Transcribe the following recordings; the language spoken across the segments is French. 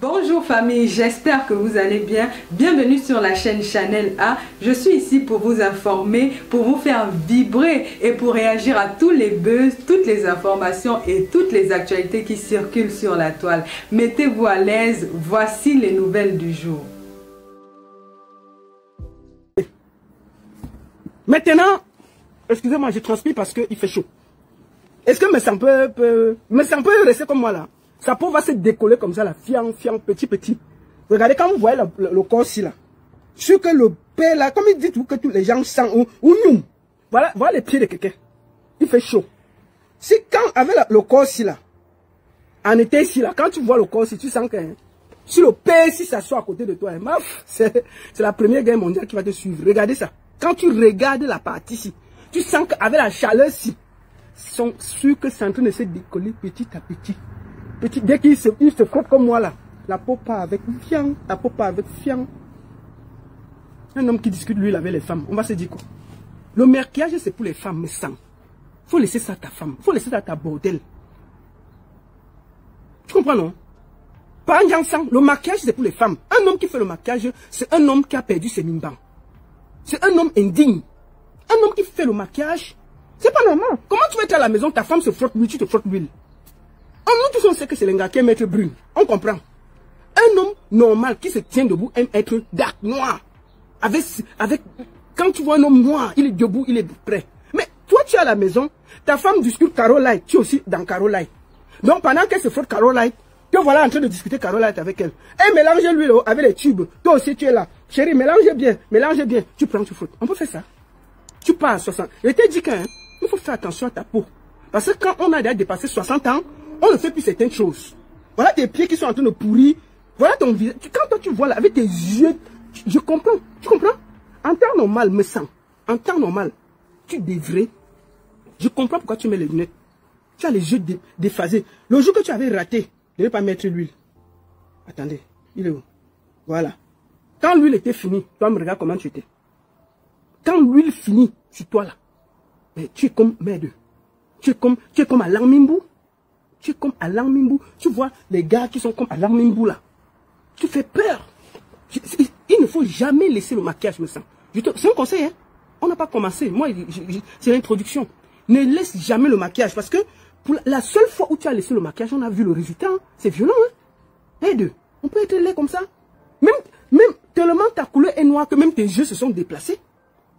Bonjour famille, j'espère que vous allez bien. Bienvenue sur la chaîne Chanel A. Je suis ici pour vous informer, pour vous faire vibrer et pour réagir à tous les buzz, toutes les informations et toutes les actualités qui circulent sur la toile. Mettez-vous à l'aise, voici les nouvelles du jour. Maintenant, excusez-moi, je transpire parce qu'il fait chaud. Est-ce que me sent peut rester comme moi là? Sa peau va se décoller comme ça, là, fiant, petit. Regardez, quand vous voyez le corps ici, là, sur que le père, là, comme il dit tout, que tous les gens sentent, ou nous, voilà les pieds de quelqu'un. Il fait chaud. Si quand, avec le corps ici, là, en été ici, là, quand tu vois le corps ici, tu sens que, si le père, si ça soit à côté de toi, c'est la première guerre mondiale qui va te suivre. Regardez ça. Quand tu regardes la partie ici, tu sens qu'avec la chaleur ici, ils sont sûrs que c'est en train de se décoller petit à petit. Dès qu'il se frotte comme moi là, la peau part avec fiant, la peau part avec fiant. Un homme qui discute lui avec les femmes, on va se dire quoi? Le maquillage c'est pour les femmes, mais sans. Faut laisser ça à ta femme, faut laisser ça à ta bordel. Tu comprends non? Pas un gens sans, le maquillage c'est pour les femmes. Un homme qui fait le maquillage, c'est un homme qui a perdu ses mimbans. C'est un homme indigne. Un homme qui fait le maquillage, c'est pas normal. Comment tu vas être à la maison, ta femme se frotte l'huile, tu te frottes l'huile? Nous tous on sait que c'est l'engagé qui aime être brune. On comprend. Un homme normal qui se tient debout aime être dark, noir. Quand tu vois un homme noir, il est debout, il est prêt. Mais toi tu es à la maison, ta femme discute Caroline, tu es aussi dans Caroline. Donc pendant qu'elle se frotte Caroline, te voilà en train de discuter Caroline avec elle. Elle mélange l'huile avec les tubes. Toi aussi tu es là. Chérie, mélange bien. Tu prends, tu frottes. On peut faire ça. Tu pars à 60. Je t'ai dit qu'il faut faire attention à ta peau. Parce que quand on a déjà dépassé 60 ans, on ne fait plus certaines choses. Voilà tes pieds qui sont en train de pourrir. Voilà ton visage. Quand toi tu vois là, avec tes yeux, je comprends. Tu comprends? En temps normal, me sens. En temps normal, tu devrais. Je comprends pourquoi tu mets les lunettes. Tu as les yeux déphasés. Le jour que tu avais raté, je ne vais pas mettre l'huile. Attendez, il est où? Voilà. Quand l'huile était finie, toi me regarde comment tu étais. Quand l'huile finit sur toi là, mais tu es comme merde. Tu es comme à Langmimbu. Tu es comme à Langmimbu. Tu vois les gars qui sont comme à Langmimbu là. Tu fais peur. Il ne faut jamais laisser le maquillage me semble. C'est un conseil, hein. On n'a pas commencé. Moi, c'est l'introduction. Ne laisse jamais le maquillage parce que pour la seule fois où tu as laissé le maquillage, on a vu le résultat. Hein. C'est violent, hein. Et deux, on peut être laid comme ça. Même tellement ta couleur est noire que même tes yeux se sont déplacés.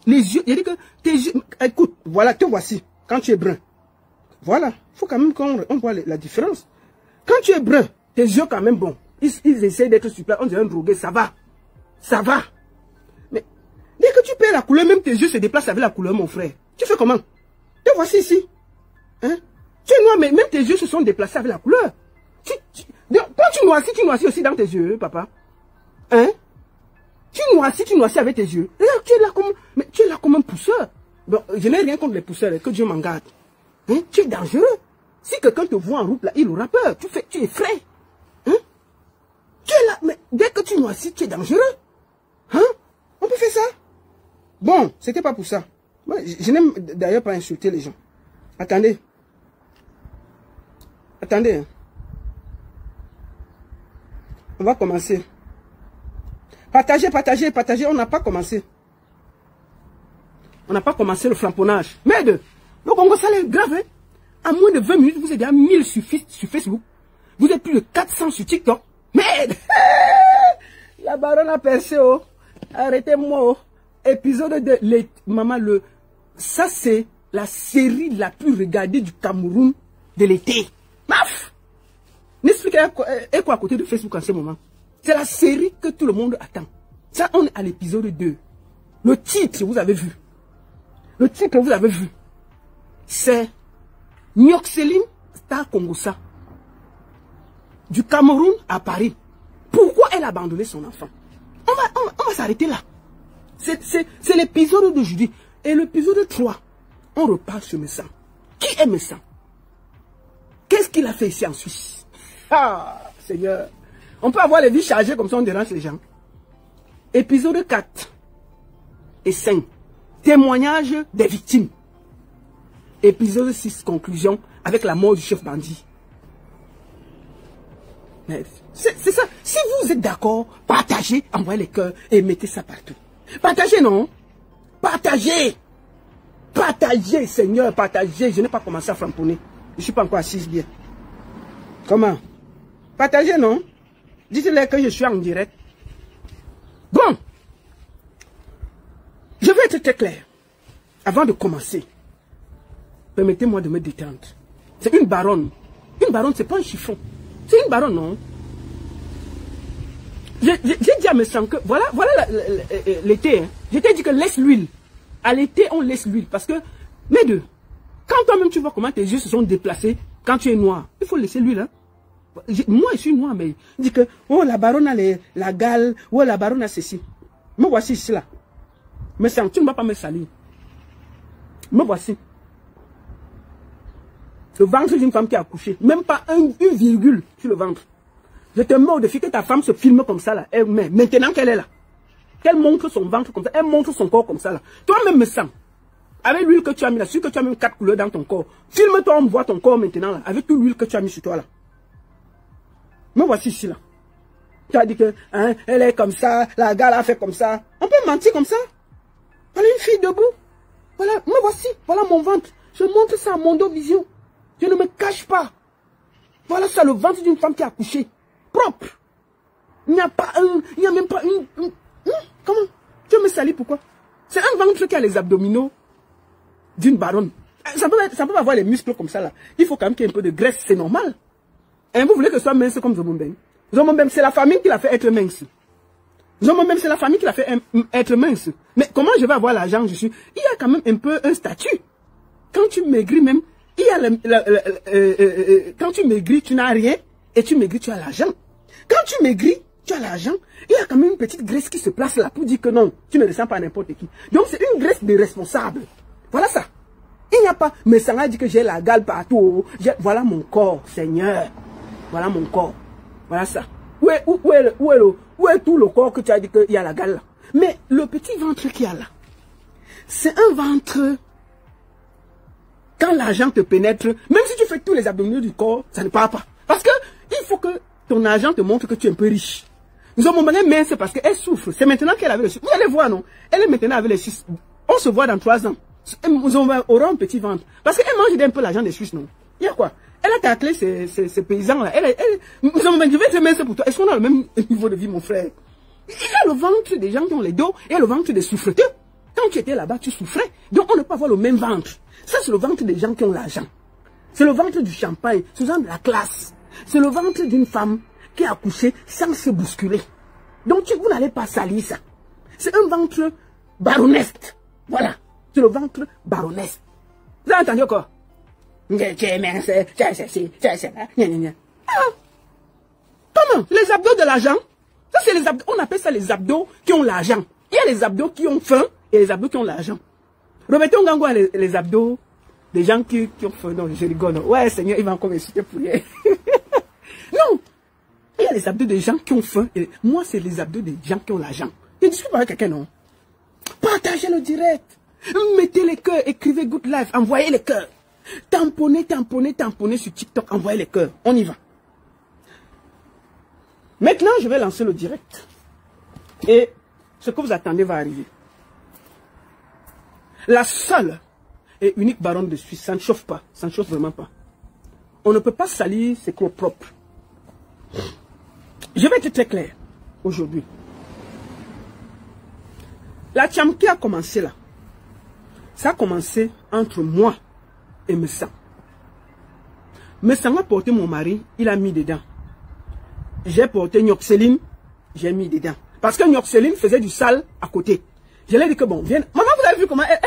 Les yeux, il dit que tes yeux, écoute, voilà, te voici, quand tu es brun. Voilà, il faut quand même qu'on voit la différence. Quand tu es brun, tes yeux quand même bon. Ils essayent d'être super, on dirait un drogué, ça va. Ça va. Mais dès que tu perds la couleur, même tes yeux se déplacent avec la couleur, mon frère. Tu fais comment? Te voici ici. Hein? Tu es noir, mais même tes yeux se sont déplacés avec la couleur. Quand tu noisis aussi dans tes yeux, papa. Hein? Tu noisis avec tes yeux. Regarde, tu es là comme un pousseur. Bon, je n'ai rien contre les pousseurs, que Dieu m'en garde. Hein? Tu es dangereux. Si quelqu'un te voit en route là, il aura peur. Tu es frais. Hein? Tu es là, mais dès que tu noisis, tu es dangereux. Hein? On peut faire ça? Bon, c'était pas pour ça. Moi, je n'aime d'ailleurs pas insulter les gens. Attendez. Attendez. On va commencer. Partagez, on n'a pas commencé. On n'a pas commencé le flamponnage. Merde, le Congo, ça est grave. Hein? En moins de 20 minutes, vous êtes déjà 1000 sur Facebook. Vous êtes plus de 400 sur TikTok. Merde. La baronne a percé. Oh. Arrêtez-moi. Oh. Épisode de... Maman, ça c'est la série la plus regardée du Cameroun de l'été. Maf. N'expliquez quoi à côté de Facebook en ce moment. C'est la série que tout le monde attend. Ça, on est à l'épisode 2. Le titre, vous avez vu. Le titre, vous avez vu. C'est Nyoxeline Star Congossa. Du Cameroun à Paris. Pourquoi elle a abandonné son enfant? On va s'arrêter là. C'est l'épisode d'aujourd'hui. Et l'épisode 3, on repart sur Messan. Qui est Messan? Qu'est-ce qu'il a fait ici en Suisse? Ah, Seigneur. On peut avoir les vies chargées comme ça, on dérange les gens. Épisode 4 et 5. Témoignage des victimes. Épisode 6, conclusion, avec la mort du chef bandit. C'est ça. Si vous êtes d'accord, partagez, envoyez les cœurs et mettez ça partout. Partagez, non? Partagez. Partagez, Seigneur, partagez. Je n'ai pas commencé à framponner. Je ne suis pas encore assise bien. Comment? Partagez, non? Dites-leur que je suis en direct. Bon. Je vais être très clair. Avant de commencer, permettez-moi de me détendre. C'est une baronne. Une baronne, c'est pas un chiffon. C'est une baronne, non? J'ai dit à mes sangs que, voilà l'été. Hein. Je t'ai dit que laisse l'huile. À l'été, on laisse l'huile. Parce que, mes deux, quand toi-même tu vois comment tes yeux se sont déplacés, quand tu es noir, il faut laisser l'huile. Hein. Moi, je suis noir, mais je dis que, oh, la baronne a la gale, oh, la baronne a ceci. Me voici ici, là. Mais sang, tu ne vas pas me salir. Me voici. Le ventre d'une femme qui a accouché. Même pas une virgule sur le ventre. Je te mets au défi que ta femme se filme comme ça, là. Mais maintenant qu'elle est là, qu'elle montre son ventre comme ça, elle montre son corps comme ça, là. Toi-même me sens. Avec l'huile que tu as mis là, sûr que tu as mis 4 couleurs dans ton corps. Filme-toi, on voit ton corps maintenant, là. Avec toute l'huile que tu as mis sur toi, là. Me voici ici, là. Tu as dit que, hein, elle est comme ça, la gare a fait comme ça. On peut mentir comme ça. Voilà une fille debout. Voilà, me voici. Voilà mon ventre. Je montre ça à Mondo Vision. Je ne me cache pas. Voilà ça, le ventre d'une femme qui a accouché. Propre. Il n'y a pas il n'y a même pas comment? Tu me salis pourquoi? C'est un ventre qui a les abdominaux d'une baronne. Ça peut avoir les muscles comme ça là. Il faut quand même qu'il y ait un peu de graisse, c'est normal. Et vous voulez que ce soit mince comme Zomombem? Zomombem, c'est la famille qui l'a fait être mince. Zomombem, c'est la famille qui l'a fait être mince. Mais comment je vais avoir l'argent? Il y a quand même un peu un statut. Quand tu maigris même, il y a quand tu maigris, tu n'as rien. Et tu maigris, tu as l'argent. Quand tu maigris, tu as l'argent. Il y a quand même une petite graisse qui se place là pour dire que non, tu ne ressens pas n'importe qui. Donc c'est une graisse de responsable. Voilà ça. Il n'y a pas, mais ça m'a dit que j'ai la gale partout. Voilà mon corps, Seigneur. Voilà mon corps. Voilà ça. Où est tout le corps que tu as dit qu'il y a la gale là? Mais le petit ventre qu'il y a là, c'est un ventre. Quand l'argent te pénètre, même si tu fais tous les abdominaux du corps, ça ne part pas. Parce que il faut que ton argent te montre que tu es un peu riche. Nous avons monnaie mince parce qu'elle souffre. C'est maintenant qu'elle avait le chiffre. Vous allez voir, non? Elle est maintenant avec les Suisses. On se voit dans 3 ans. Nous aurons un petit ventre. Parce qu'elle mange un peu l'argent des Suisses, non? Il y a quoi? Elle a taclé ces paysans-là. Nous avons je vais te mince pour toi. Est-ce qu'on a le même niveau de vie, mon frère? Il y a le ventre des gens qui ont les dos et le ventre des souffreteux. Quand tu étais là-bas, tu souffrais. Donc on ne peut pas avoir le même ventre. Ça, c'est le ventre des gens qui ont l'argent. C'est le ventre du champagne, c'est le ventre de la classe. C'est le ventre d'une femme qui a accouché sans se bousculer. Donc, vous n'allez pas salir ça. C'est un ventre baroneste. Voilà. C'est le ventre baroneste. Vous avez entendu quoi? Comment? Les abdos de l'argent? Ça, c'est les abdos. On appelle ça les abdos qui ont l'argent. Il y a les abdos qui ont faim et les abdos qui ont l'argent. Roberto Ngango a les abdos des gens qui ont faim. Non, je rigole. Ouais, Seigneur, il va encore m'insulter pour rien. Non. Il y a les abdos des gens qui ont faim. Et moi, c'est les abdos des gens qui ont l'argent. Je ne discute pas avec quelqu'un, non. Partagez le direct. Mettez les cœurs. Écrivez Good Life. Envoyez les cœurs. Tamponnez sur TikTok. Envoyez les cœurs. On y va. Maintenant, je vais lancer le direct. Et ce que vous attendez va arriver. La seule et unique baronne de Suisse, ça ne chauffe pas. Ça ne chauffe vraiment pas. On ne peut pas salir ses corps propres. Je vais être très clair aujourd'hui. La tcham qui a commencé là, ça a commencé entre moi et Messang. Messang a porté mon mari, il a mis dedans. J'ai porté Nyoxeline, j'ai mis dedans. Parce que Nyoxeline faisait du sale à côté. Je lui ai dit que bon, viens. Maman, vous avez vu comment elle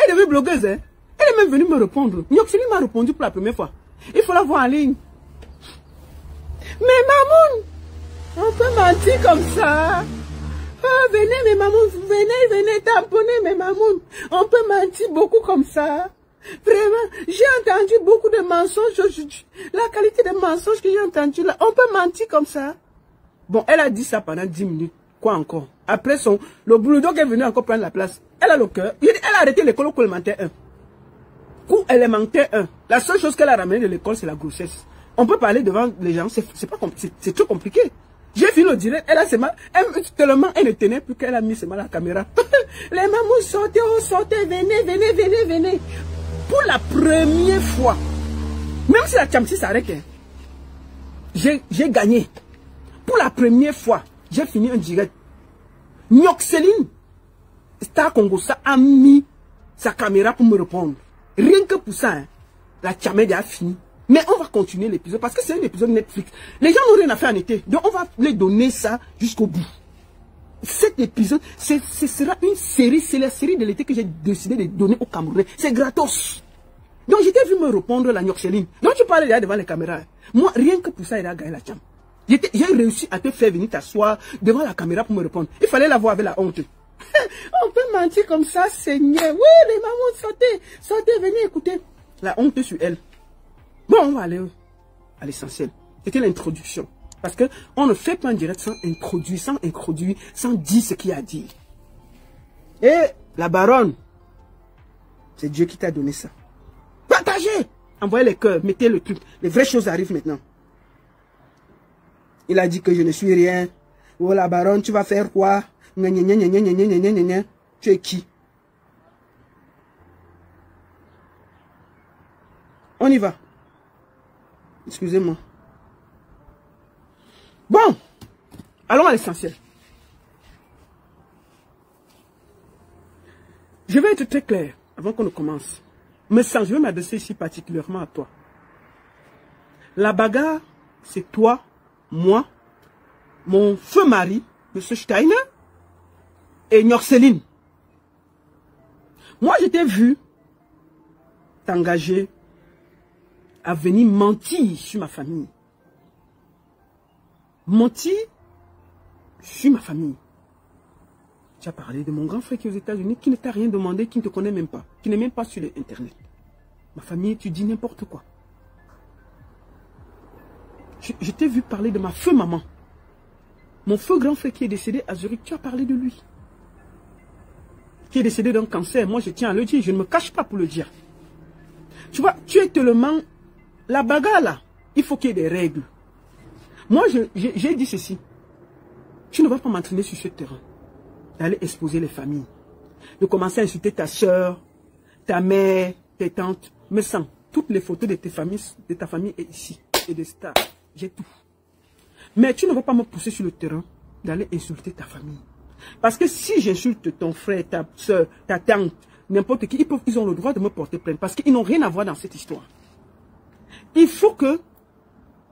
est devenue blogueuse, hein? Elle est même venue me répondre. Nyoxeline m'a répondu pour la première fois. Il faut la voir en ligne. Mais maman, on peut mentir comme ça. Oh, venez, mes mamans, venez tamponner, mes mamans. On peut mentir beaucoup comme ça. Vraiment, j'ai entendu beaucoup de mensonges aujourd'hui. La qualité des mensonges que j'ai entendu là, on peut mentir comme ça. Bon, elle a dit ça pendant 10 minutes. Quoi encore? Après le bulldog est venu encore prendre la place. Elle a le cœur. Elle a arrêté l'école au cours élémentaire 1. Cours élémentaire 1. La seule chose qu'elle a ramené de l'école, c'est la grossesse. On peut parler devant les gens, c'est trop compliqué. J'ai fini le direct, elle a ses mains, tellement elle ne tenait plus qu'elle a mis ses mains à la caméra. Les mamans sortez, oh, sortez, venez, venez, venez, venez. Pour la première fois, même si la Tchamsi s'arrête, j'ai gagné. Pour la première fois, j'ai fini un direct. Nyoxeline, Star Congo, ça a mis sa caméra pour me répondre. Rien que pour ça, hein, la Tchamedi a fini. Mais on va continuer l'épisode parce que c'est un épisode Netflix. Les gens n'ont rien à faire en été. Donc on va les donner ça jusqu'au bout. Cet épisode, ce sera une série. C'est la série de l'été que j'ai décidé de donner aux Camerounais. C'est gratos. Donc j'étais vu me répondre la Nyoxeline. Donc tu parles là devant les caméras. Moi, rien que pour ça, il a gagné la Tcham. J'ai réussi à te faire venir t'asseoir devant la caméra pour me répondre. Il fallait la voir avec la honte. On peut mentir comme ça, Seigneur. Oui, les mamans, sortez, sortez, venez écouter. La honte sur elle. Bon, on va aller à l'essentiel. C'était l'introduction. Parce qu'on ne fait pas un direct sans introduire, sans dire ce qu'il y a à dire. Et la baronne, c'est Dieu qui t'a donné ça. Partagez! Envoyez les cœurs, mettez le truc. Les vraies choses arrivent maintenant. Il a dit que je ne suis rien. Oh la baronne, tu vas faire quoi? Tu es qui? On y va. Excusez-moi. Bon, allons à l'essentiel. Je vais être très clair avant qu'on ne commence. Mais sans, je vais m'adresser ici particulièrement à toi. La bagarre, c'est toi, moi, mon feu mari, M. Steiner, et Nyoxeline. Moi, je t'ai vu t'engager à venir mentir sur ma famille. Mentir sur ma famille. Tu as parlé de mon grand frère qui est aux États-Unis, qui ne t'a rien demandé, qui ne te connaît même pas, qui n'est même pas sur Internet. Ma famille, tu dis n'importe quoi. Je t'ai vu parler de ma feu maman. Mon feu grand frère qui est décédé à Zurich, tu as parlé de lui. Qui est décédé d'un cancer, moi je tiens à le dire, je ne me cache pas pour le dire. Tu vois, tu es tellement... La bagarre là, il faut qu'il y ait des règles. Moi, j'ai dit ceci. Tu ne vas pas m'entraîner sur ce terrain. D'aller exposer les familles. De commencer à insulter ta soeur, ta mère, tes tantes. Mais sans, toutes les photos de ta famille est ici. Et des stars. J'ai tout. Mais tu ne vas pas me pousser sur le terrain d'aller insulter ta famille. Parce que si j'insulte ton frère, ta soeur, ta tante, n'importe qui, ils ont le droit de me porter plainte. Parce qu'ils n'ont rien à voir dans cette histoire. Il faut que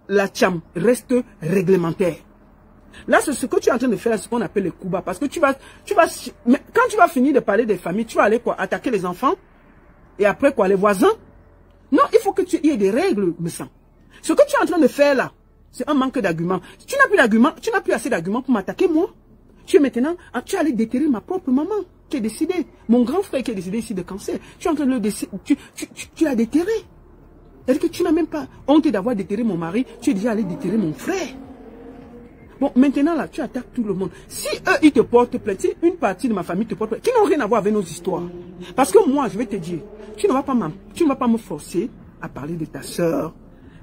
la Tcham reste réglementaire. Là, c'est ce que tu es en train de faire, ce qu'on appelle les coups bas. Parce que mais quand tu vas finir de parler des familles, tu vas aller quoi? Attaquer les enfants? Et après quoi? Les voisins? Non, il faut que tu y aies des règles, me semble. Ce que tu es en train de faire là, c'est un manque d'arguments. Tu n'as plus d'arguments, tu n'as plus assez d'arguments pour m'attaquer moi. Tu es maintenant, tu es allé déterrer ma propre maman, qui est décédée. Mon grand frère qui est décédé ici de cancer. Tu es en train de le déterrer. Tu l'as déterré. C'est-à-dire que tu n'as même pas honte d'avoir déterré mon mari, tu es déjà allé déterrer mon frère. Bon, maintenant là, tu attaques tout le monde. Si eux, ils te portent plainte, si une partie de ma famille te porte plainte, qui n'ont rien à voir avec nos histoires. Parce que moi, je vais te dire, tu ne vas pas me forcer à parler de ta soeur,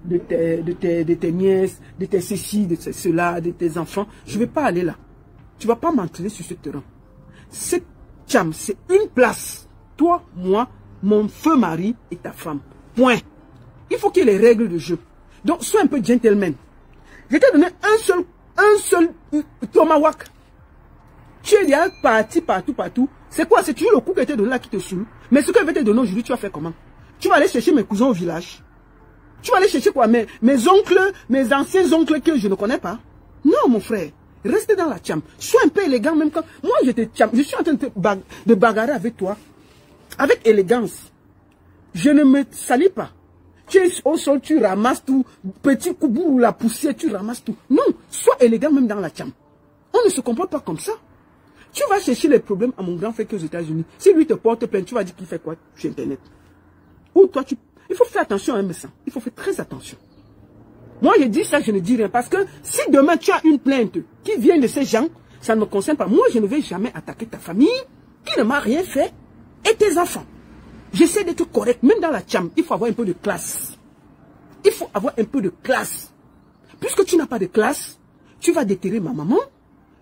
de tes nièces, de tes ceci, de cela, de tes enfants. Je ne vais pas aller là. Tu ne vas pas m'entraîner sur ce terrain. Cette Tcham, c'est une place. Toi, moi, mon feu mari et ta femme. Point. Il faut qu'il y ait les règles de jeu. Donc, sois un peu gentleman. Je t'ai donné un seul tomahawk. Tu es déjà parti partout. C'est quoi? C'est toujours le coup que je t'ai donné là qui te saoule. Mais ce que je vais te donner aujourd'hui, tu vas faire comment? Tu vas aller chercher mes cousins au village. Tu vas aller chercher quoi? Mes oncles, mes anciens oncles que je ne connais pas. Non, mon frère. Reste dans la Tcham. Sois un peu élégant même quand... Moi, je suis en train de bagarrer avec toi. Avec élégance. Je ne me salis pas. Tu es au sol, tu ramasses tout. Petit coubou ou la poussière, tu ramasses tout. Non, sois élégant même dans la Tcham. On ne se comporte pas comme ça. Tu vas chercher les problèmes à mon grand frère qui est aux États-Unis. Si lui te porte plainte, tu vas dire qu'il fait quoi sur Internet. Ou toi, il faut faire attention à un médecin. Il faut faire très attention. Moi, je dis ça, je ne dis rien. Parce que si demain tu as une plainte qui vient de ces gens, ça ne me concerne pas. Moi, je ne vais jamais attaquer ta famille qui ne m'a rien fait et tes enfants. J'essaie d'être correct. Même dans la Tcham, il faut avoir un peu de classe. Il faut avoir un peu de classe. Puisque tu n'as pas de classe, tu vas déterrer ma maman.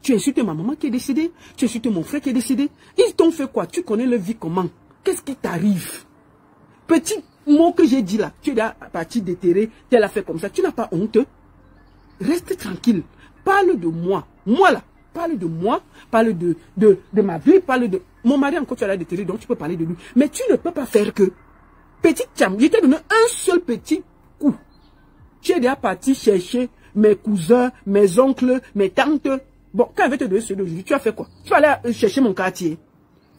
Tu insultes ma maman qui est décédée. Tu insultes mon frère qui est décédé. Ils t'ont fait quoi? Tu connais leur vie comment? Qu'est-ce qui t'arrive? Petit mot que j'ai dit là. Tu es à partir déterrer. Tu l'as fait comme ça. Tu n'as pas honte? Reste tranquille. Parle de moi. Moi là. Parle de moi. Parle de ma vie. Parle de... Mon mari encore tu l'as déterré. Donc tu peux parler de lui. Mais tu ne peux pas faire que... Petite cham. Je t'ai donné un seul petit coup. Tu es déjà parti chercher mes cousins, mes oncles, mes tantes. Bon, quand je vais te donner celui d'aujourd'hui, tu as fait quoi? Tu vas aller chercher mon quartier.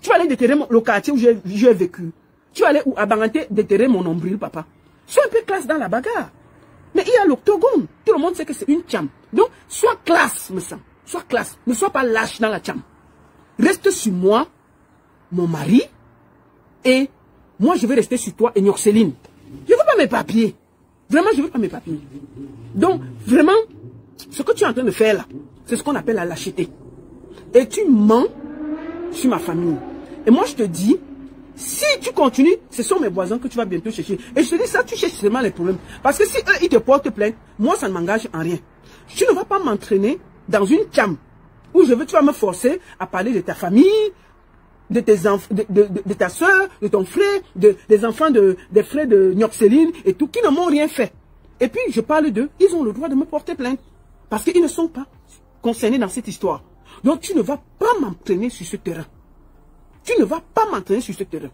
Tu vas aller déterrer le quartier où j'ai vécu. Tu vas aller à Banganté déterrer mon nombril, papa. Sois un peu classe dans la bagarre. Mais il y a l'octogone. Tout le monde sait que c'est une cham. Donc, sois classe, me semble. Sois classe. Ne sois pas lâche dans la cham. Reste sur moi, mon mari, et moi, je vais rester sur toi et Nyorceline. Je ne veux pas mes papiers. Vraiment, je ne veux pas mes papiers. Donc, vraiment, ce que tu es en train de faire là, c'est ce qu'on appelle la lâcheté. Et tu mens sur ma famille. Et moi, je te dis, si tu continues, ce sont mes voisins que tu vas bientôt chercher. Et je te dis ça, tu cherches seulement les problèmes. Parce que si eux, ils te portent plainte, moi, ça ne m'engage en rien. Tu ne vas pas m'entraîner dans une cam où tu vas me forcer à parler de ta famille, de tes enfants, de ta soeur, de ton frère, des enfants des frères de Nyorceline et tout, qui ne m'ont rien fait. Et puis, je parle d'eux, ils ont le droit de me porter plainte. Parce qu'ils ne sont pas concernés dans cette histoire. Donc, tu ne vas pas m'entraîner sur ce terrain. Tu ne vas pas m'entraîner sur ce terrain.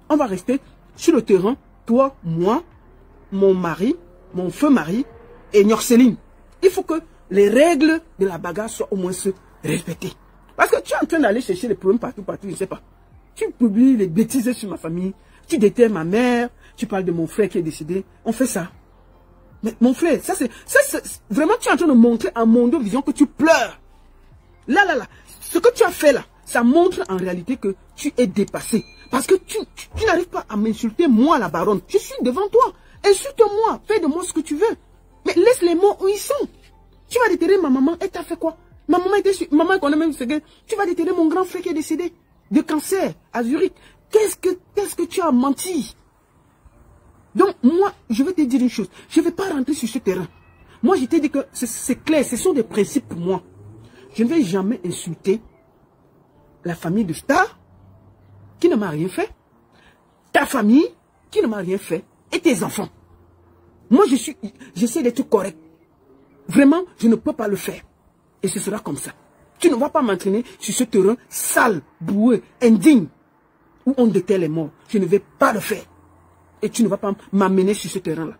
On va rester sur le terrain, toi, moi, mon mari, mon feu mari et Nyorceline. Il faut que les règles de la bagarre soient au moins respectées. Parce que tu es en train d'aller chercher les problèmes partout, je ne sais pas. Tu publies les bêtises sur ma famille. Tu déterres ma mère. Tu parles de mon frère qui est décédé. On fait ça. Mais mon frère, ça c'est vraiment tu es en train de montrer à Mondo Vision que tu pleures. Là. Ce que tu as fait là, ça montre en réalité que tu es dépassé. Parce que tu n'arrives pas à m'insulter, moi la baronne. Je suis devant toi. Insulte-moi. Fais de moi ce que tu veux. Mais laisse les mots où ils sont. Tu vas déterrer ma maman. Et t'as fait quoi? Ma maman était sur... Maman qu'on a même ce tu vas déterrer mon grand frère qui est décédé de cancer à Zurich. Qu'est-ce que tu as menti? Donc, moi, je vais te dire une chose. Je ne vais pas rentrer sur ce terrain. Moi, je t'ai dit que c'est clair. Ce sont des principes pour moi. Je ne vais jamais insulter la famille de Star qui ne m'a rien fait. Ta famille qui ne m'a rien fait. Et tes enfants. Moi, j'essaie d'être correct. Vraiment, je ne peux pas le faire. Et ce sera comme ça. Tu ne vas pas m'entraîner sur ce terrain sale, boueux, indigne, où on déterre les morts. Je ne vais pas le faire. Et tu ne vas pas m'amener sur ce terrain-là.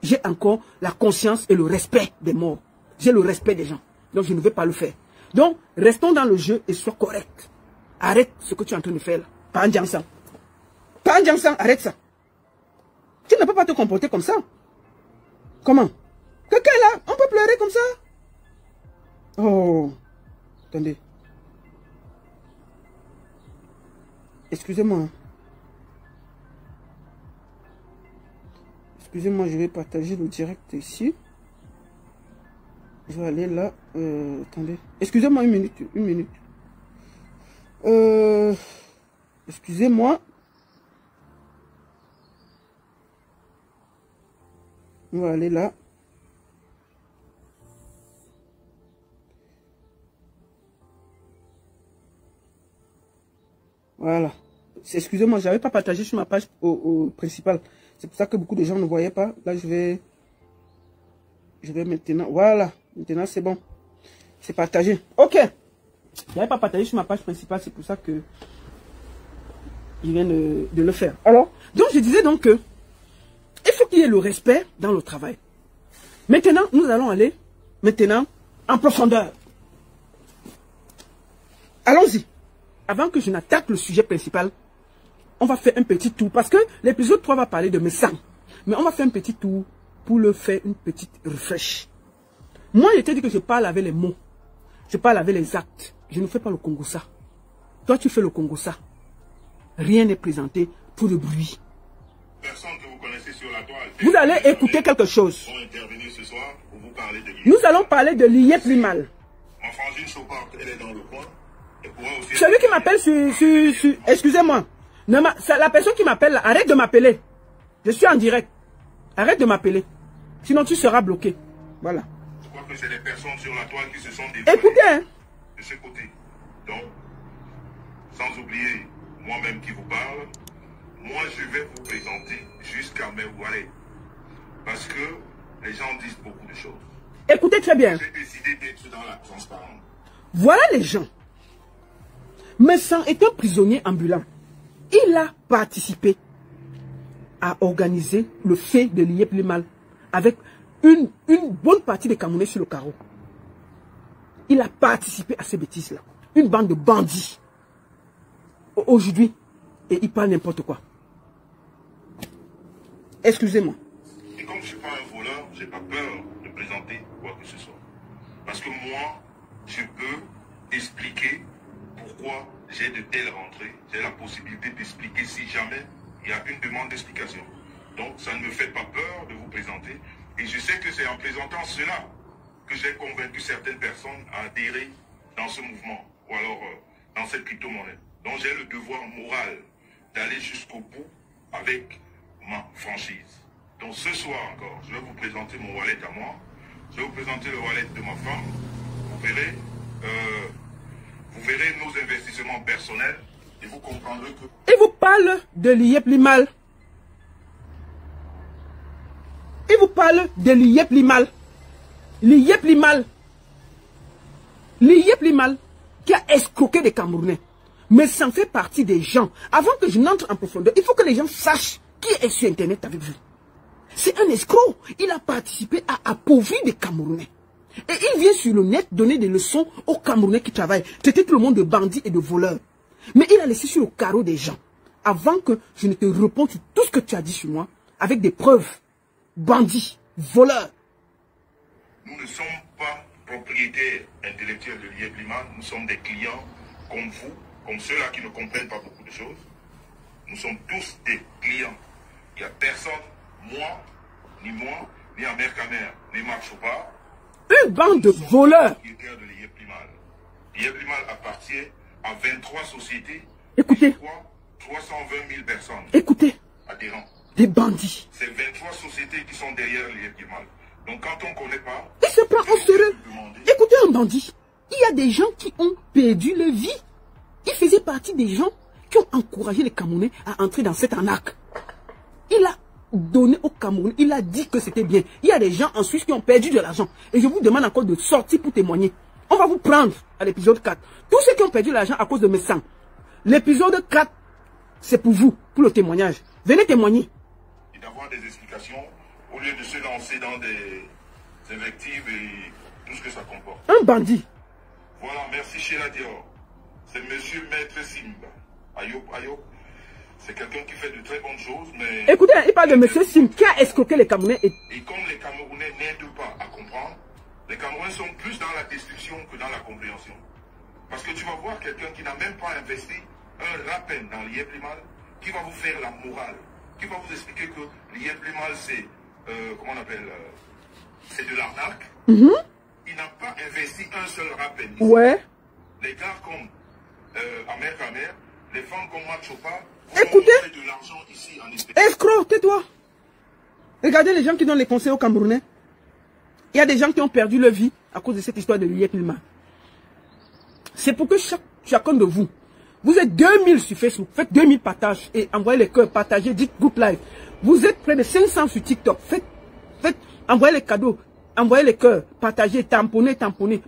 J'ai encore la conscience et le respect des morts. J'ai le respect des gens. Donc je ne vais pas le faire. Donc, restons dans le jeu et sois correct. Arrête ce que tu es en train de faire là. Pas en Jiangsan. Pas en Jiangsan, arrête ça. Tu ne peux pas te comporter comme ça. Comment? Quelqu'un est là, on peut pleurer comme ça? Oh, attendez. Excusez-moi. Excusez-moi, je vais partager le direct ici. Je vais aller là. Attendez. Excusez-moi une minute. Excusez-moi. On va aller là. Voilà. Excusez-moi, je n'avais pas partagé sur ma page principale. C'est pour ça que beaucoup de gens ne voyaient pas. Là, je vais maintenant... Voilà. Maintenant, c'est bon. C'est partagé. Ok. Je n'avais pas partagé sur ma page principale. C'est pour ça que je viens de le faire. Alors, donc je disais donc que il faut qu'il y ait le respect dans le travail. Maintenant, nous allons aller en profondeur. Allons-y. Avant que je n'attaque le sujet principal, on va faire un petit tour. Parce que l'épisode 3 va parler de mes sangs. Mais on va faire un petit tour pour le faire une petite refresh. Moi, je t'ai dit que je parle avec les mots. Je parle avec les actes. Je ne fais pas le Congo-ça. Toi, tu fais le Congo-ça. Rien n'est présenté pour le bruit. Personne que vous connaissez sur la toile. Vous allez écouter quelque chose. Ce soir pour vous parler de Nous allons parler de Lié plus mal. Ma frangine Chopard, elle est dans le coin. Celui qui m'appelle sur excusez-moi. La personne qui m'appelle là, arrête de m'appeler. Je suis en direct. Arrête de m'appeler. Sinon, tu seras bloqué. Voilà. Je crois que c'est des personnes sur la toile qui se sont dévoilées. Écoutez, hein. De ce côté. Donc, sans oublier moi-même qui vous parle, moi je vais vous présenter jusqu'à mes wallets. Parce que les gens disent beaucoup de choses. Écoutez très bien. J'ai décidé d'être dans la transparence. Voilà les gens. Messan est un prisonnier ambulant. Il a participé à organiser le fait de l'IEP Limal avec une bonne partie des Camerounais sur le carreau. Il a participé à ces bêtises-là. Une bande de bandits. Aujourd'hui, et il parle n'importe quoi. Excusez-moi. Et comme je ne suis pas un voleur, je n'ai pas peur de présenter quoi que ce soit. Parce que moi, je peux expliquer pourquoi j'ai de telles rentrées. J'ai la possibilité d'expliquer si jamais il y a une demande d'explication. Donc, ça ne me fait pas peur de vous présenter. Et je sais que c'est en présentant cela que j'ai convaincu certaines personnes à adhérer dans ce mouvement, ou alors dans cette crypto-monnaie. Donc j'ai le devoir moral d'aller jusqu'au bout avec ma franchise. Donc ce soir encore, je vais vous présenter mon wallet à moi, je vais vous présenter le wallet de ma femme, vous verrez nos investissements personnels et vous comprendrez que... Il vous parle de l'IEP Limal. Il vous parle de l'IEP Limal. L'IEP Limal. L'IEP Limal qui a escroqué des Camerounais. Mais ça en fait partie des gens. Avant que je n'entre en profondeur, il faut que les gens sachent qui est sur Internet avec vous. C'est un escroc. Il a participé à appauvrir des Camerounais. Et il vient sur le net donner des leçons aux Camerounais qui travaillent. C'était tout le monde de bandits et de voleurs. Mais il a laissé sur le carreau des gens. Avant que je ne te réponde sur tout ce que tu as dit sur moi, avec des preuves. Bandits, voleurs. Nous ne sommes pas propriétaires intellectuels de l'IEP Limal. Nous sommes des clients comme vous, comme ceux-là qui ne comprennent pas beaucoup de choses. Nous sommes tous des clients. Il n'y a personne, ni Amer Kamer, ni Marc Chopard. Une bande de voleurs. L'IEP Limal appartient à 23 sociétés. Écoutez. 320 000 personnes. Écoutez. Adhérents. Des bandits. C'est 23 sociétés qui sont derrière l'IEP Limal. Donc quand on ne connaît pas... Il se prend au sérieux. Écoutez un bandit. Il y a des gens qui ont perdu leur vie. Il faisait partie des gens qui ont encouragé les Camerounais à entrer dans cette arnaque. Il a donné aux Camerounais, il a dit que c'était bien. Il y a des gens en Suisse qui ont perdu de l'argent. Et je vous demande encore de sortir pour témoigner. On va vous prendre à l'épisode 4. Tous ceux qui ont perdu l'argent à cause de mes sangs. L'épisode 4, c'est pour vous, pour le témoignage. Venez témoigner. Et d'avoir des explications au lieu de se lancer dans des invectives et tout ce que ça comporte. Un bandit. Voilà, merci Sheila Dior. C'est monsieur Maître Simba. Ayop. C'est quelqu'un qui fait de très bonnes choses, mais... Écoutez, il parle de monsieur Sim qui a escroqué les Camerounais. Et comme les Camerounais n'aident pas à comprendre, les Camerounais sont plus dans la destruction que dans la compréhension. Parce que tu vas voir quelqu'un qui n'a même pas investi un rapin dans l'IEP Limal, qui va vous faire la morale, qui va vous expliquer que l'IEP Limal, c'est, comment on appelle, c'est de l'arnaque. Il n'a pas investi un seul rapin. Ouais. Les gars comme Amer Kamer, les femmes comme Marc Chopard, écoutez, de l'argent ici en Espagne. Escroc, tais-toi. Regardez les gens qui donnent les conseils aux Camerounais. Il y a des gens qui ont perdu leur vie à cause de cette histoire de l'IEP Limal. C'est pour que chacun de vous, vous êtes 2000 sur Facebook, faites 2000 partages et envoyez les cœurs, partagez, dites groupe live. Vous êtes près de 500 sur TikTok, envoyez les cadeaux, envoyez les cœurs, partagez, tamponnez.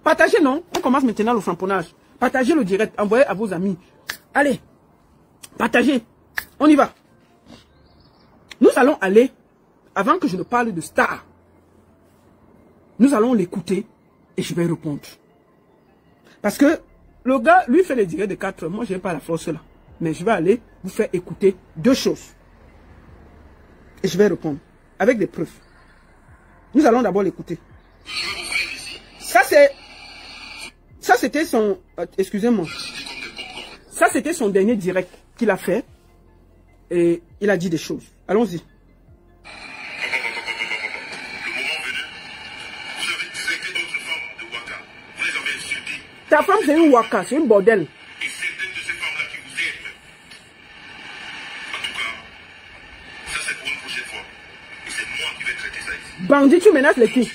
Partagez, non? On commence maintenant le framponnage. Partagez le direct, envoyez à vos amis. Allez, partagez. On y va. Nous allons aller, avant que je ne parle de Star, nous allons l'écouter et je vais répondre. Parce que le gars, lui, fait les directs de 4 heures. Moi, je n'ai pas la force là. Mais je vais aller vous faire écouter deux choses. Et je vais répondre avec des preuves. Nous allons d'abord l'écouter. Ça, c'était son... excusez-moi. Ça, c'était son dernier direct qu'il a fait. Et il a dit des choses. Allons-y. Ta femme, c'est une waka, c'est une bordel. Et certaines de ces femmes-là qui vous aident. En tout cas, ça c'est pour une prochaine fois. Et c'est moi qui vais traiter ça ici. Bandit, tu menaces les qui?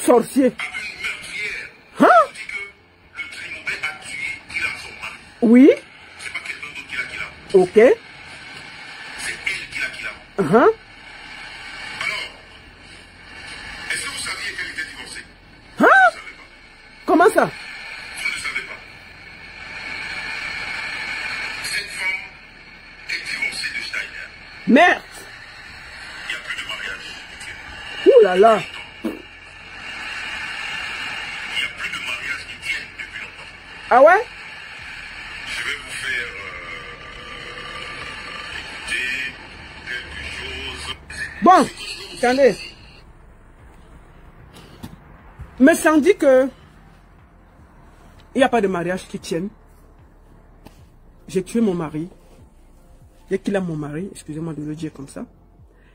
Sorcier. Hein? Oui. Ok. C'est elle qui l'a kidnappé. Alors, est-ce que vous saviez qu'elle était divorcée? Hein? Je ne savais pas. Comment ça? Je ne savais pas. Cette femme est divorcée de Steiner. Merde. Il n'y a plus de mariage. Ouh là là. Il n'y a plus de mariage qui tienne depuis longtemps. Ah ouais? Je vais vous faire écouter quelque chose. Bon, attendez. Mais ça me dit que il n'y a pas de mariage qui tienne. J'ai tué mon mari. J'ai qu'il a mon mari, excusez-moi de le dire comme ça.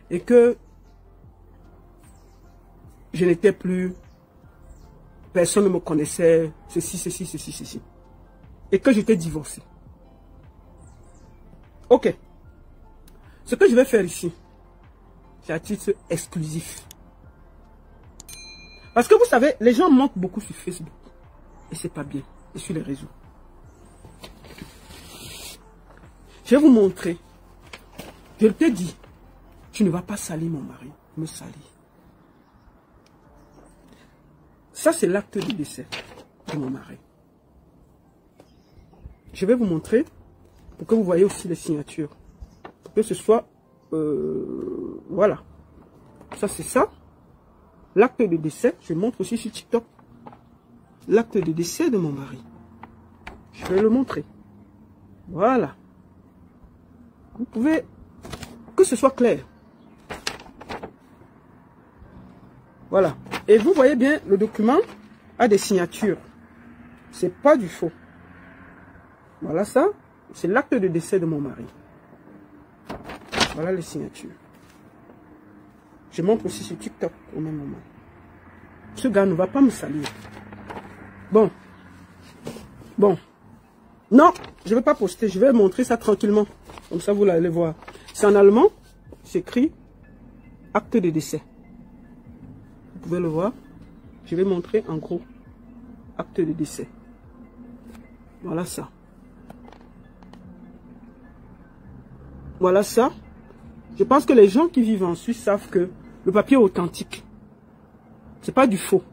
Et que je n'étais plus, personne ne me connaissait, ceci. Et que j'étais divorcé. Ok. Ce que je vais faire ici, c'est à titre exclusif. Parce que vous savez, les gens mentent beaucoup sur Facebook. Et c'est pas bien. Et sur les réseaux. Je vais vous montrer. Je te dis, tu ne vas pas salir mon mari. Me salir. Ça, c'est l'acte de décès de mon mari. Je vais vous montrer pour que vous voyez aussi les signatures. Pour que ce soit... voilà. Ça, c'est ça. L'acte de décès. Je montre aussi sur TikTok. L'acte de décès de mon mari. Je vais le montrer. Voilà. Vous pouvez... Que ce soit clair. Voilà. Et vous voyez bien, le document a des signatures. C'est pas du faux. Voilà ça. C'est l'acte de décès de mon mari. Voilà les signatures. Je montre aussi sur TikTok au même moment. Ce gars ne va pas me salir. Bon. Bon. Non, je ne vais pas poster. Je vais montrer ça tranquillement. Comme ça, vous allez voir. C'est en allemand. C'est écrit acte de décès. Vous pouvez le voir. Je vais montrer en gros. Acte de décès. Voilà ça. Voilà ça. Je pense que les gens qui vivent en Suisse savent que le papier est authentique. C'est pas du faux.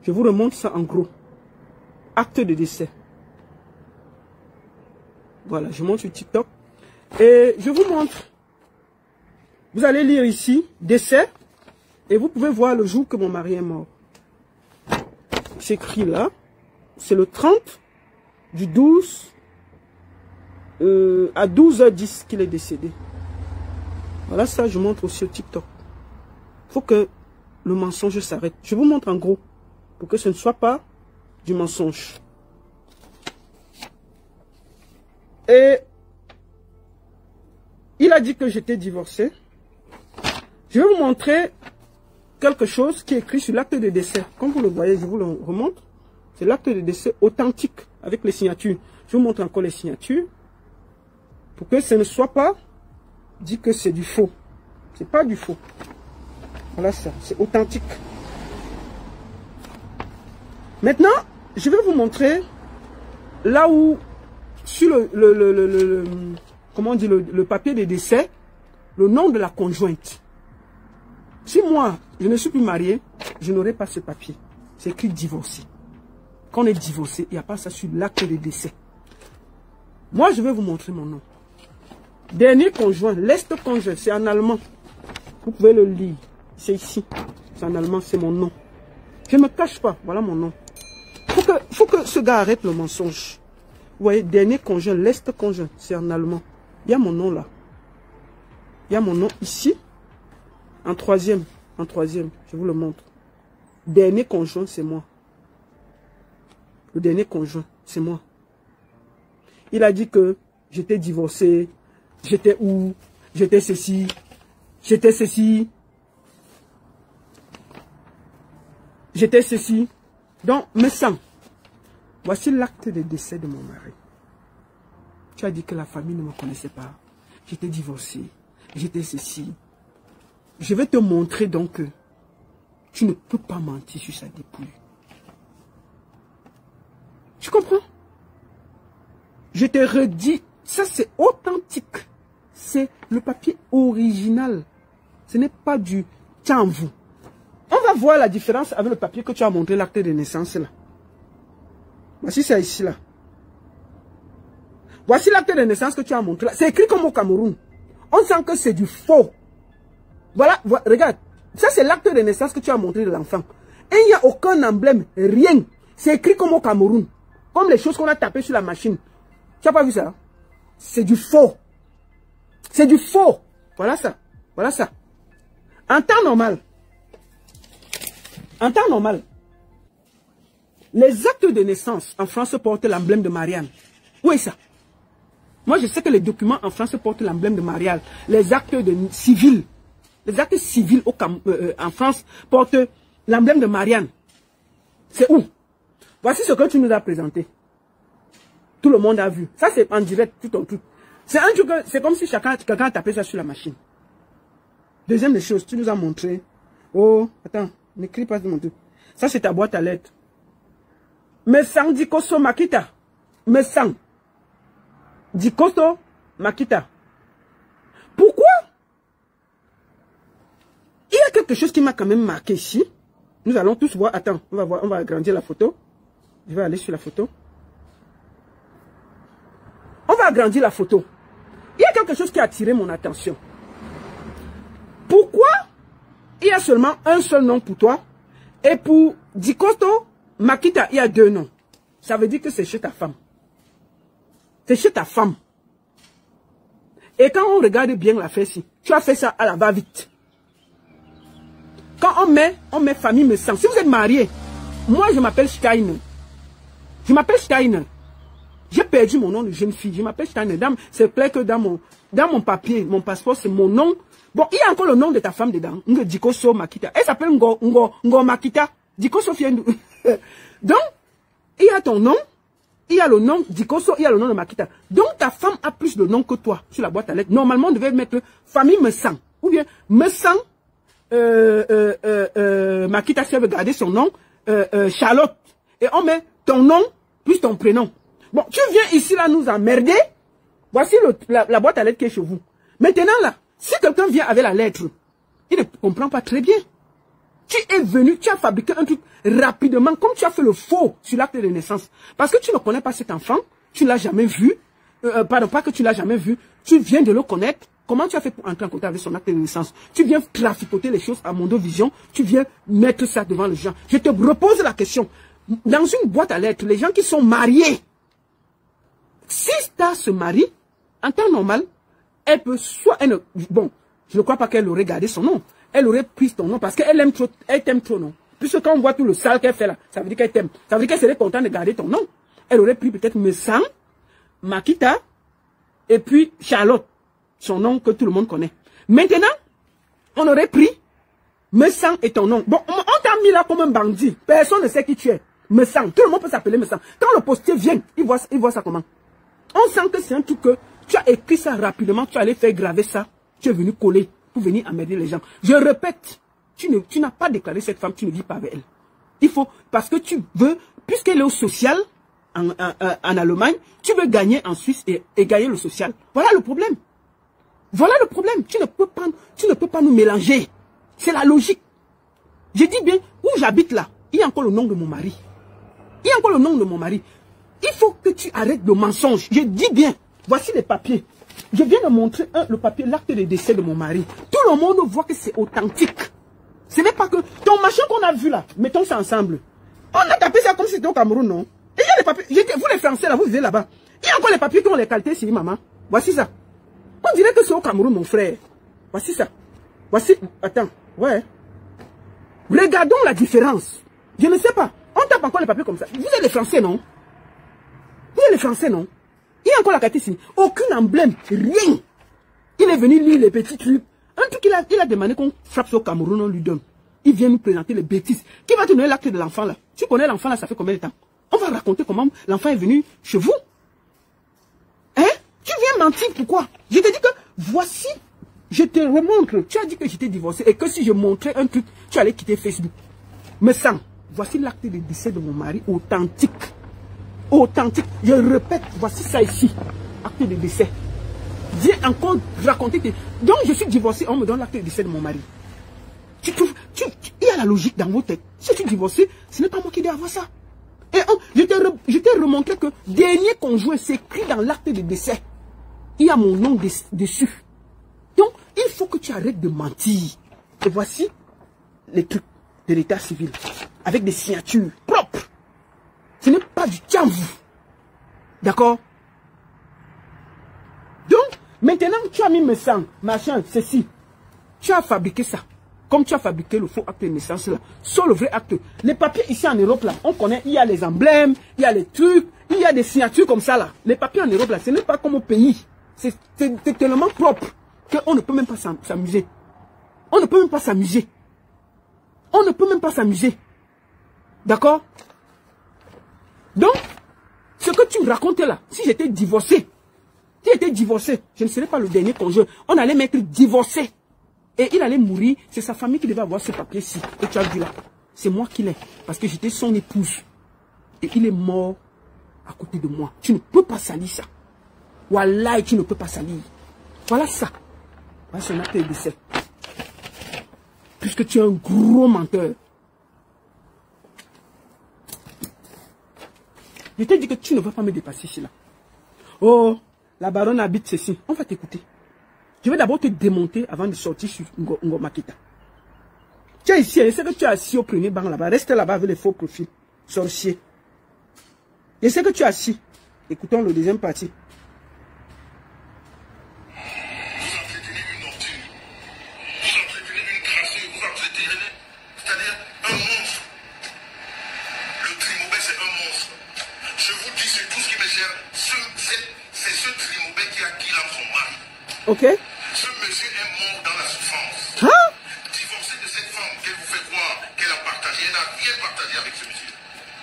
Je vous remonte ça en gros. Acte de décès. Voilà, je montre sur TikTok. Et je vous montre. Vous allez lire ici, décès. Et vous pouvez voir le jour que mon mari est mort. C'est écrit là. C'est le 30 du 12 à 12h10 qu'il est décédé. Voilà ça, je montre aussi sur TikTok. Il faut que le mensonge s'arrête. Je vous montre en gros. Pour que ce ne soit pas du mensonge. Et il a dit que j'étais divorcé. Je vais vous montrer quelque chose qui est écrit sur l'acte de décès. Comme vous le voyez, je vous le remonte. C'est l'acte de décès authentique avec les signatures. Je vous montre encore les signatures. Pour que ce ne soit pas dit que c'est du faux. C'est pas du faux. Voilà ça, c'est authentique. Maintenant, je vais vous montrer là où, sur comment on dit, le papier de décès, le nom de la conjointe. Si moi, je ne suis plus marié, je n'aurai pas ce papier. C'est écrit divorcé. Quand on est divorcé, il n'y a pas ça sur l'acte de décès. Moi, je vais vous montrer mon nom. Dernier conjoint, l'est conjoint, c'est en allemand. Vous pouvez le lire. C'est ici. C'est en allemand, c'est mon nom. Je ne me cache pas. Voilà mon nom. Faut que ce gars arrête le mensonge. Vous voyez, dernier conjoint, l'est conjoint, c'est en allemand. Il y a mon nom là. Il y a mon nom ici. En troisième, je vous le montre. Dernier conjoint, c'est moi. Le dernier conjoint, c'est moi. Il a dit que j'étais divorcé, j'étais où, j'étais ceci, j'étais ceci. J'étais ceci. Donc, me sens. Voici l'acte de décès de mon mari. Tu as dit que la famille ne me connaissait pas. J'étais divorcé. J'étais ceci. je vais te montrer donc que tu ne peux pas mentir sur sa dépouille. Tu comprends? Je te redis, ça c'est authentique. C'est le papier original. Ce n'est pas du vous. On va voir la différence avec le papier que tu as montré, l'acte de naissance là. Voici ça ici là. Voici l'acte de naissance que tu as montré là. C'est écrit comme au Cameroun. On sent que c'est du faux. Voilà, regarde. Ça c'est l'acte de naissance que tu as montré de l'enfant. Et il n'y a aucun emblème, rien. C'est écrit comme au Cameroun. Comme les choses qu'on a tapées sur la machine. Tu n'as pas vu ça? C'est du faux. C'est du faux. Voilà ça. Voilà ça. En temps normal, les actes de naissance en France portent l'emblème de Marianne. Où est ça? Moi, je sais que les documents en France portent l'emblème de Marianne. Les actes civils en France portent l'emblème de Marianne. C'est où? Voici ce que tu nous as présenté. Tout le monde a vu. Ça, c'est en direct, tout en tout. C'est un truc, c'est comme si quelqu'un a tapé ça sur la machine. Deuxième des choses, tu nous as montré. Oh, attends, n'écris pas de mon truc. Ça, c'est ta boîte à lettres. Mesang Dikoso Makita. Mesang Dikoso Makita. Pourquoi? Il y a quelque chose qui m'a quand même marqué ici. Nous allons tous voir. Attends, on va voir, on va agrandir la photo. Je vais aller sur la photo. On va agrandir la photo. Il y a quelque chose qui a attiré mon attention. Pourquoi il y a seulement un seul nom pour toi et pour Dikoso Makita, il y a deux noms? Ça veut dire que c'est chez ta femme. C'est chez ta femme. Et quand on regarde bien l'affaire-ci, tu as fait ça à la va-vite. Quand on met famille me sent. Si vous êtes marié, moi je m'appelle Steiner. Je m'appelle Steiner. J'ai perdu mon nom de jeune fille. Je m'appelle Steiner. C'est clair que dans mon papier, mon passeport, c'est mon nom. Bon, il y a encore le nom de ta femme dedans. Dikoso Makita. Elle s'appelle Ngo Makita. Dikoso vient d'où? Donc, il y a ton nom. Il y a le nom Dikoso, il y a le nom de Makita. Donc, ta femme a plus de noms que toi sur la boîte à lettres. Normalement, on devait mettre famille me sent. Ou bien, me sent Makita, si elle veut garder son nom, Charlotte. Et on met ton nom plus ton prénom. Bon, tu viens ici là nous emmerder. Voici la boîte à lettres qui est chez vous. Maintenant là, si quelqu'un vient avec la lettre, il ne comprend pas très bien. Tu es venu, tu as fabriqué un truc rapidement, comme tu as fait le faux sur l'acte de naissance. Parce que tu ne connais pas cet enfant, tu ne l'as jamais vu. Pardon, pas que tu ne l'as jamais vu, tu viens de le connaître. Comment tu as fait pour entrer en contact avec son acte de naissance? Tu viens traficoter les choses à Mondovision, tu viens mettre ça devant les gens. Je te repose la question. Dans une boîte à lettres, les gens qui sont mariés, si Star se marie, en temps normal, elle peut soit... bon, je ne crois pas qu'elle aurait gardé son nom. Elle aurait pris ton nom parce qu'elle aime trop, elle t'aime trop, non? Puisque quand on voit tout le sale qu'elle fait là, ça veut dire qu'elle t'aime. Ça veut dire qu'elle serait contente de garder ton nom. Elle aurait pris peut-être Mesang, Makita, et puis Charlotte, son nom que tout le monde connaît. Maintenant, on aurait pris Mesang et ton nom. Bon, on t'a mis là comme un bandit. Personne ne sait qui tu es. Mesang, tout le monde peut s'appeler Mesang. Quand le postier vient, il voit ça comment? On sent que c'est un truc que tu as écrit ça rapidement, tu allais faire graver ça, tu es venu coller pour venir emmerder les gens. Je répète, tu n'as pas déclaré cette femme, tu ne vis pas avec elle. Il faut, parce que tu veux, puisqu'elle est au social en Allemagne, tu veux gagner en Suisse et gagner le social. Voilà le problème. Voilà le problème. Tu ne peux pas nous mélanger. C'est la logique. Je dis bien, où j'habite là, il y a encore le nom de mon mari. Il y a encore le nom de mon mari. Il faut que tu arrêtes de mensonges. Je dis bien, voici les papiers. Je viens de montrer le papier, l'acte de décès de mon mari. Tout le monde voit que c'est authentique. Ce n'est pas que ton machin qu'on a vu là, mettons ça ensemble. On a tapé ça comme si c'était au Cameroun, non? Il y a les papiers. Vous les Français là, vous vivez là-bas. Il y a encore les papiers qui ont les qualités ici, maman. Voici ça. On dirait que c'est au Cameroun, mon frère. Voici ça. Voici. Attends. Ouais. Regardons la différence. Je ne sais pas. On tape encore les papiers comme ça. Vous êtes les Français, non? Vous êtes les Français, non? Il y a encore la carte ici. Aucun emblème. Rien. Il est venu lire les petits trucs. Un truc qu'il a demandé qu'on frappe au Cameroun, on lui donne. Il vient nous présenter les bêtises. Qui va te donner l'acte de l'enfant là? Tu connais l'enfant là, ça fait combien de temps? On va raconter comment l'enfant est venu chez vous. Hein? Tu viens mentir, pourquoi? Je te dis que voici Je te remontre. Tu as dit que j'étais divorcé et que si je montrais un truc, tu allais quitter Facebook. Mais sans, voici l'acte de décès de mon mari authentique. Authentique. Je répète, voici ça ici. Acte de décès. Viens encore raconter. Donc je suis divorcé, on me donne l'acte de décès de mon mari. Tu trouves, il y a la logique dans vos têtes. Si tu es divorcé, ce n'est pas moi qui dois avoir ça. Et je t'ai remontré que dernier conjoint, c'est écrit dans l'acte de décès. Il y a mon nom dessus. Donc, il faut que tu arrêtes de mentir. Et voici les trucs de l'état civil. Avec des signatures propres. Ce n'est pas du tchamvou. D'accord? Donc, maintenant, tu as mis mes sangs, machin, ceci. Tu as fabriqué ça. Comme tu as fabriqué le faux acte de naissance là. Sur le vrai acte. Les papiers ici en Europe là, on connaît, il y a les emblèmes, il y a les trucs, il y a des signatures comme ça là. Les papiers en Europe là, ce n'est pas comme au pays. C'est tellement propre qu'on ne peut même pas s'amuser. On ne peut même pas s'amuser. On ne peut même pas s'amuser. D'accord? Donc, ce que tu racontes là, si j'étais divorcé, je ne serais pas le dernier conjoint. On allait m'être divorcé. Et il allait mourir. C'est sa famille qui devait avoir ce papier-ci. Et tu as vu là. C'est moi qui l'ai. Parce que j'étais son épouse. Et il est mort à côté de moi. Tu ne peux pas salir ça. Wallah, tu ne peux pas salir. Voilà ça. Voilà son acte de décès. Puisque tu es un gros menteur. Je t'ai dit que tu ne vas pas me dépasser ici là. Oh, la baronne habite ceci. On va t'écouter. Je vais d'abord te démonter avant de sortir sur Ngomakita. Tu es ici, je sais que tu es assis au premier banc là-bas. Reste là-bas avec les faux profils. Sorcier. Je sais que tu es assis. Écoutons le deuxième partie. Ok. Ce monsieur est mort dans la souffrance. Hein? Divorcé de cette femme qu'elle vous fait croire qu'elle a partagé. Elle n'a rien partagé avec ce monsieur.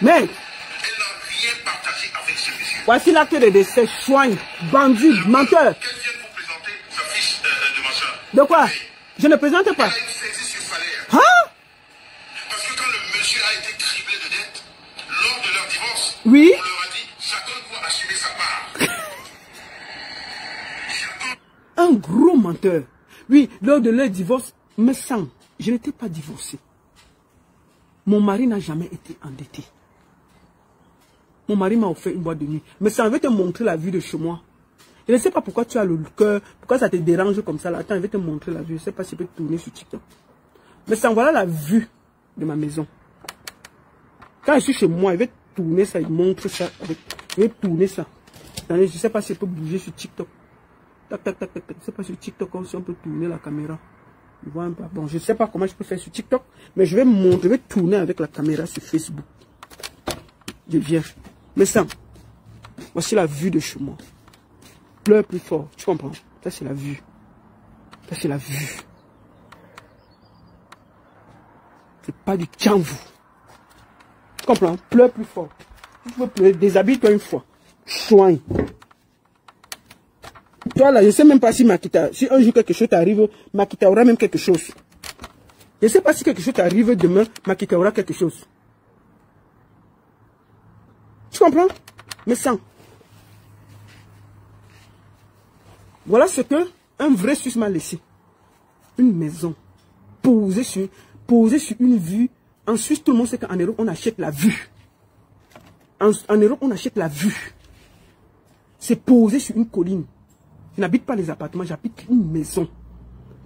Mais. Elle n'a rien partagé avec ce monsieur. Voici l'acte de décès. Choigne. Bandit. Menteur. Qu'elle vienne vous présenter sa fiche de machin. De quoi? Je ne présente pas. Elle a une saisie sur salaire. Hein? Parce que quand le monsieur a été criblé de dettes, lors de leur divorce, Oui. on leur a dit chacun doit assumer sa part. Un gros menteur. Oui, lors de leur divorce, mais sans, je n'étais pas divorcé. Mon mari n'a jamais été endetté. Mon mari m'a offert une boîte de nuit. Mais ça veut te montrer la vue de chez moi. Je ne sais pas pourquoi tu as le cœur, pourquoi ça te dérange comme ça. Là. Attends, je vais te montrer la vue. Je ne sais pas si je peux tourner sur TikTok. Mais ça, voilà la vue de ma maison. Quand je suis chez moi, je vais tourner ça, il montre ça. Je vais tourner ça. Je ne sais pas si je peux bouger sur TikTok. Tac, tac, tac, tac. Je ne sais pas sur TikTok si on peut tourner la caméra. Bon, je ne sais pas comment je peux faire sur TikTok, mais je vais montrer, je vais tourner avec la caméra sur Facebook. Je viens. Mais ça, voici la vue de chez moi. Pleure plus fort, tu comprends? Ça c'est la vue. Ça c'est la vue. C'est pas du tchamvou. Tu comprends? Pleure plus fort. Tu peux pleurer, déshabille-toi une fois. Soigne. Toi là, je ne sais même pas si Makita, si un jour quelque chose t'arrive, Makita aura même quelque chose. Je ne sais pas si quelque chose t'arrive demain, Makita aura quelque chose. Tu comprends? Mais sans. Voilà ce que un vrai Suisse m'a laissé. Une maison. Posée sur une vue. En Suisse, tout le monde sait qu'en Europe, on achète la vue. En Europe, on achète la vue. C'est posé sur une colline. Je n'habite pas les appartements, j'habite une maison.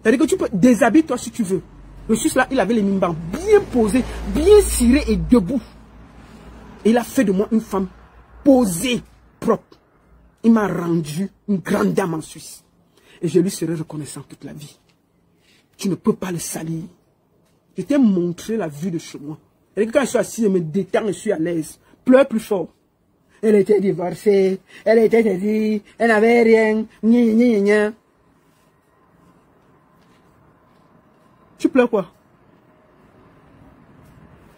C'est-à-dire que tu peux déshabiller toi si tu veux. Le Suisse là, il avait les mimbans bien posés, bien cirés et debout. Et il a fait de moi une femme posée, propre. Il m'a rendu une grande dame en Suisse. Et je lui serai reconnaissant toute la vie. Tu ne peux pas le salir. Je t'ai montré la vue de chez moi. Et quand je suis assis, je me détends, je suis à l'aise. Pleure plus fort. Elle était divorcée, elle était dit, elle n'avait rien, gna gna gna gna. Tu pleures quoi?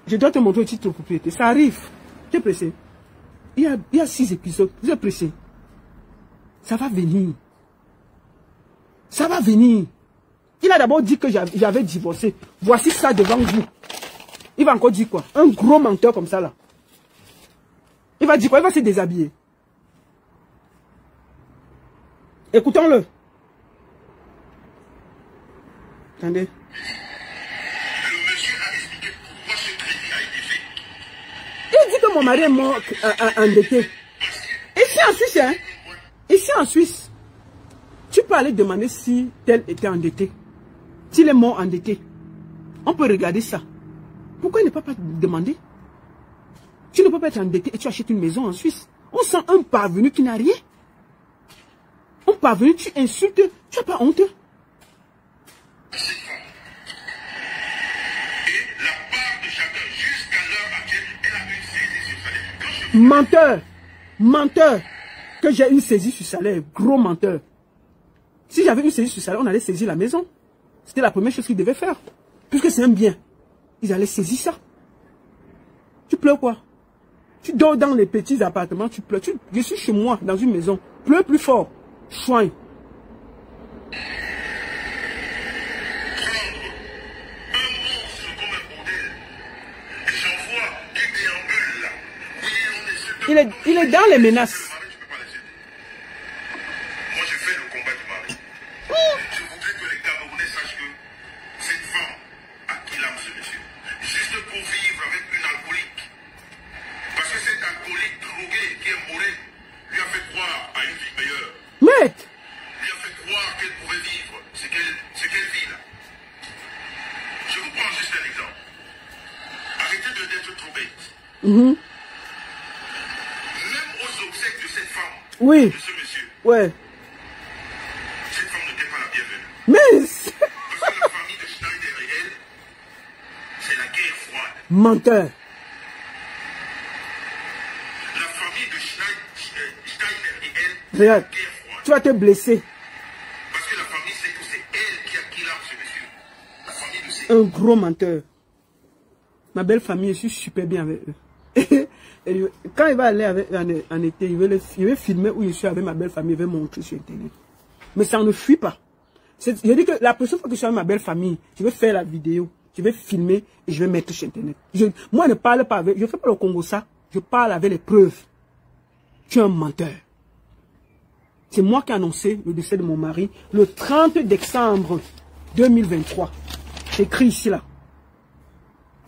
Je dois te montrer le titre de propriété. Ça arrive. Tu es pressé. Il y a 6 épisodes. Vous êtes pressé. Ça va venir. Ça va venir. Il a d'abord dit que j'avais divorcé. Voici ça devant vous. Il va encore dire quoi? Un gros menteur comme ça là. Il va dire quoi? Il va se déshabiller. Écoutons-le. Attendez. Le monsieur a expliqué pourquoi ce crédit a été fait. Il dit que mon mari est mort endetté. Ici en Suisse, hein? Ici en Suisse, tu peux aller demander si tel était endetté. S'il est mort endetté. On peut regarder ça. Pourquoi il ne peut pas demander? Tu ne peux pas être endetté et tu achètes une maison en Suisse. On sent un parvenu qui n'a rien. Un parvenu, tu insultes, tu n'as pas honte. Et la part de chacun, jusqu'à l'heure actuelle, elle a une saisie sur salaire. Quand je Menteur. Menteur. Que j'ai une saisie sur salaire. Gros menteur. Si j'avais une saisie sur salaire, on allait saisir la maison. C'était la première chose qu'ils devaient faire. Puisque c'est un bien. Ils allaient saisir ça. Tu pleures quoi? Tu dors dans les petits appartements, tu pleures. Je suis chez moi, dans une maison. Pleure plus fort. Chouin. Il est dans les menaces. Moi, je fais le combat du mari. Je voudrais que les Camerounais sachent que cette femme a qui l'âme ce monsieur. Juste pour vivre avec une alcoolique. Parce que cet alcoolique drogué qui est mouré lui a fait croire à une vie meilleure. Mec! Lui a fait croire qu'elle pourrait vivre ce qu'elle vit là. Je vous prends juste un exemple. Arrêtez d'être trop bête. Même aux obsèques de cette femme, Oui. de ce monsieur, Ouais. cette femme n'était pas la bienvenue. Mais... Parce que la famille de Schneider et elle, c'est la guerre froide. Menteur. La famille de Schneider et elle, c'est la Regarde. guerre froide. Tu vas te blesser. Parce que la famille sait que c'est elle qui a kidnappé ce monsieur. La famille le sait. Un gros menteur. Ma belle famille, je suis super bien avec eux. Et quand il va aller avec eux en été, il veut filmer où je suis avec ma belle famille, il veut montrer sur Internet. Mais ça ne fuit pas. Je dis que la prochaine fois que je suis avec ma belle famille, je vais faire la vidéo, je vais filmer et je vais mettre sur Internet. Moi, je ne parle pas avec, je ne fais pas le Congo ça, je parle avec les preuves. Tu es un menteur. C'est moi qui ai annoncé le décès de mon mari le 30 décembre 2023. C'est écrit ici là.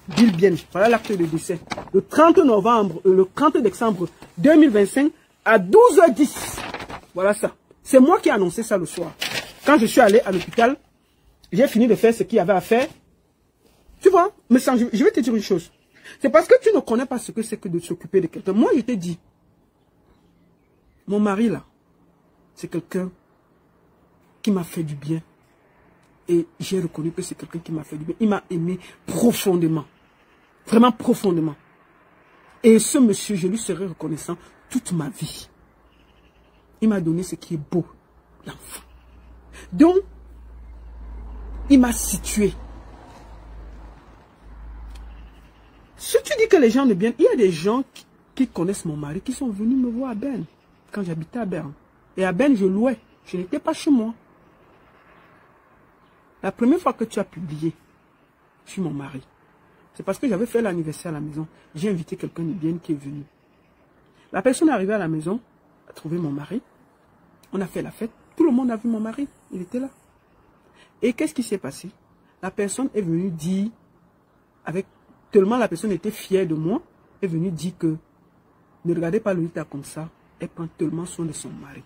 Bill bien, voilà l'acte de décès. Le 30 décembre 2025 à 12h10. Voilà ça. C'est moi qui ai annoncé ça le soir. Quand je suis allé à l'hôpital, j'ai fini de faire ce qu'il y avait à faire. Tu vois, mais je vais te dire une chose. C'est parce que tu ne connais pas ce que c'est que de s'occuper de quelqu'un. Moi, je t'ai dit, mon mari là, c'est quelqu'un qui m'a fait du bien. Et j'ai reconnu que c'est quelqu'un qui m'a fait du bien. Il m'a aimé profondément. Vraiment profondément. Et ce monsieur, je lui serai reconnaissant toute ma vie. Il m'a donné ce qui est beau, l'enfant. Donc, il m'a situé. Si tu dis que les gens ne viennent, il y a des gens qui connaissent mon mari, qui sont venus me voir à Berne, quand j'habitais à Berne. Et à Berne, je louais. Je n'étais pas chez moi. La première fois que tu as publié sur mon mari, c'est parce que j'avais fait l'anniversaire à la maison. J'ai invité quelqu'un de bien qui est venu. La personne est arrivée à la maison, a trouvé mon mari. On a fait la fête. Tout le monde a vu mon mari. Il était là. Et qu'est-ce qui s'est passé? La personne est venue dire, tellement la personne était fière de moi, est venue dire que ne regardez pas Lolita comme ça. Elle prend tellement soin de son mari.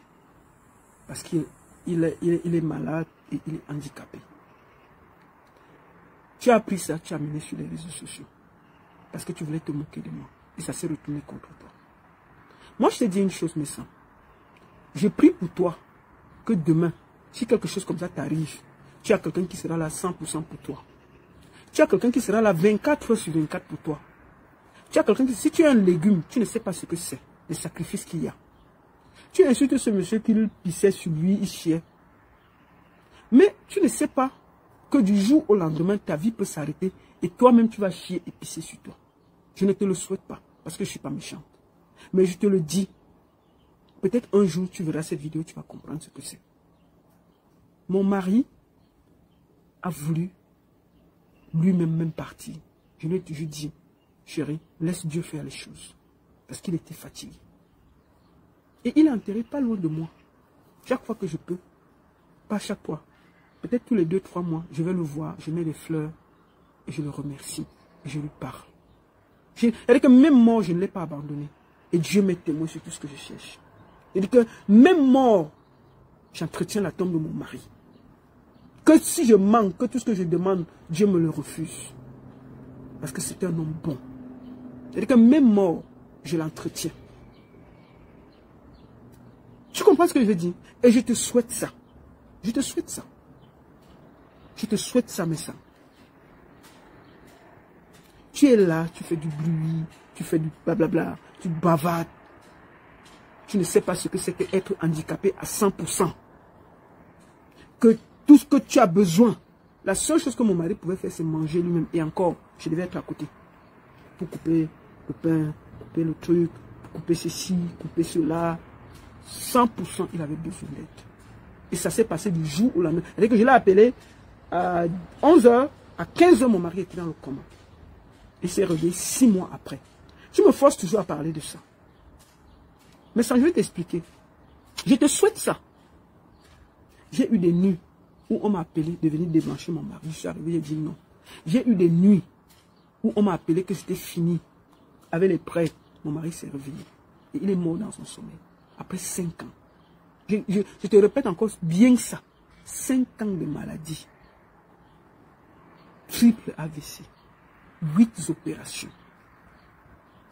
Parce qu'il est malade et il est handicapé. Tu as pris ça, tu as mené sur les réseaux sociaux. Parce que tu voulais te moquer de moi. Et ça s'est retourné contre toi. Moi, je te dis une chose, mes sangs. Je prie pour toi que demain, si quelque chose comme ça t'arrive, tu as quelqu'un qui sera là 100% pour toi. Tu as quelqu'un qui sera là 24 heures sur 24 pour toi. Tu as quelqu'un qui, si tu es un légume, tu ne sais pas ce que c'est, les sacrifices qu'il y a. Tu insultes ce monsieur qui pissait sur lui, il chiait. Mais tu ne sais pas que du jour au lendemain, ta vie peut s'arrêter et toi-même, tu vas chier et pisser sur toi. Je ne te le souhaite pas parce que je ne suis pas méchante. Mais je te le dis, peut-être un jour, tu verras cette vidéo, tu vas comprendre ce que c'est. Mon mari a voulu lui-même même partir. Je lui ai toujours dit, chérie, laisse Dieu faire les choses. Parce qu'il était fatigué. Et il est enterré pas loin de moi. Chaque fois que je peux, pas chaque fois, peut-être tous les 2-3 mois, je vais le voir, je mets des fleurs et je le remercie. Et je lui parle. C'est-à-dire que même mort, je ne l'ai pas abandonné. Et Dieu m'est témoin sur tout ce que je cherche. C'est-à-dire que même mort, j'entretiens la tombe de mon mari. Que si je manque, que tout ce que je demande, Dieu me le refuse. Parce que c'est un homme bon. C'est-à-dire que même mort, je l'entretiens. Tu comprends ce que je veux dire? Et je te souhaite ça. Je te souhaite ça. Je te souhaite ça, mais ça. Tu es là, tu fais du bruit, tu fais du blablabla, tu bavardes. Tu ne sais pas ce que c'est qu'être handicapé à 100%. Que tout ce que tu as besoin, la seule chose que mon mari pouvait faire, c'est manger lui-même. Et encore, je devais être à côté. Pour couper le pain, couper le truc, couper ceci, couper cela. 100%, il avait besoin d'aide. Et ça s'est passé du jour au lendemain. C'est-à-dire que je l'ai appelé à 11h, à 15h, mon mari était dans le coma. Il s'est réveillé 6 mois après. Je me force toujours à parler de ça. Mais ça, je vais t'expliquer. Je te souhaite ça. J'ai eu des nuits où on m'a appelé de venir débrancher mon mari. Je suis arrivé, j'ai dit non. J'ai eu des nuits où on m'a appelé que c'était fini. Avec les prêts, mon mari s'est réveillé. Et il est mort dans son sommeil. Après 5 ans. Je te répète encore bien ça. 5 ans de maladie. Triple AVC. 8 opérations.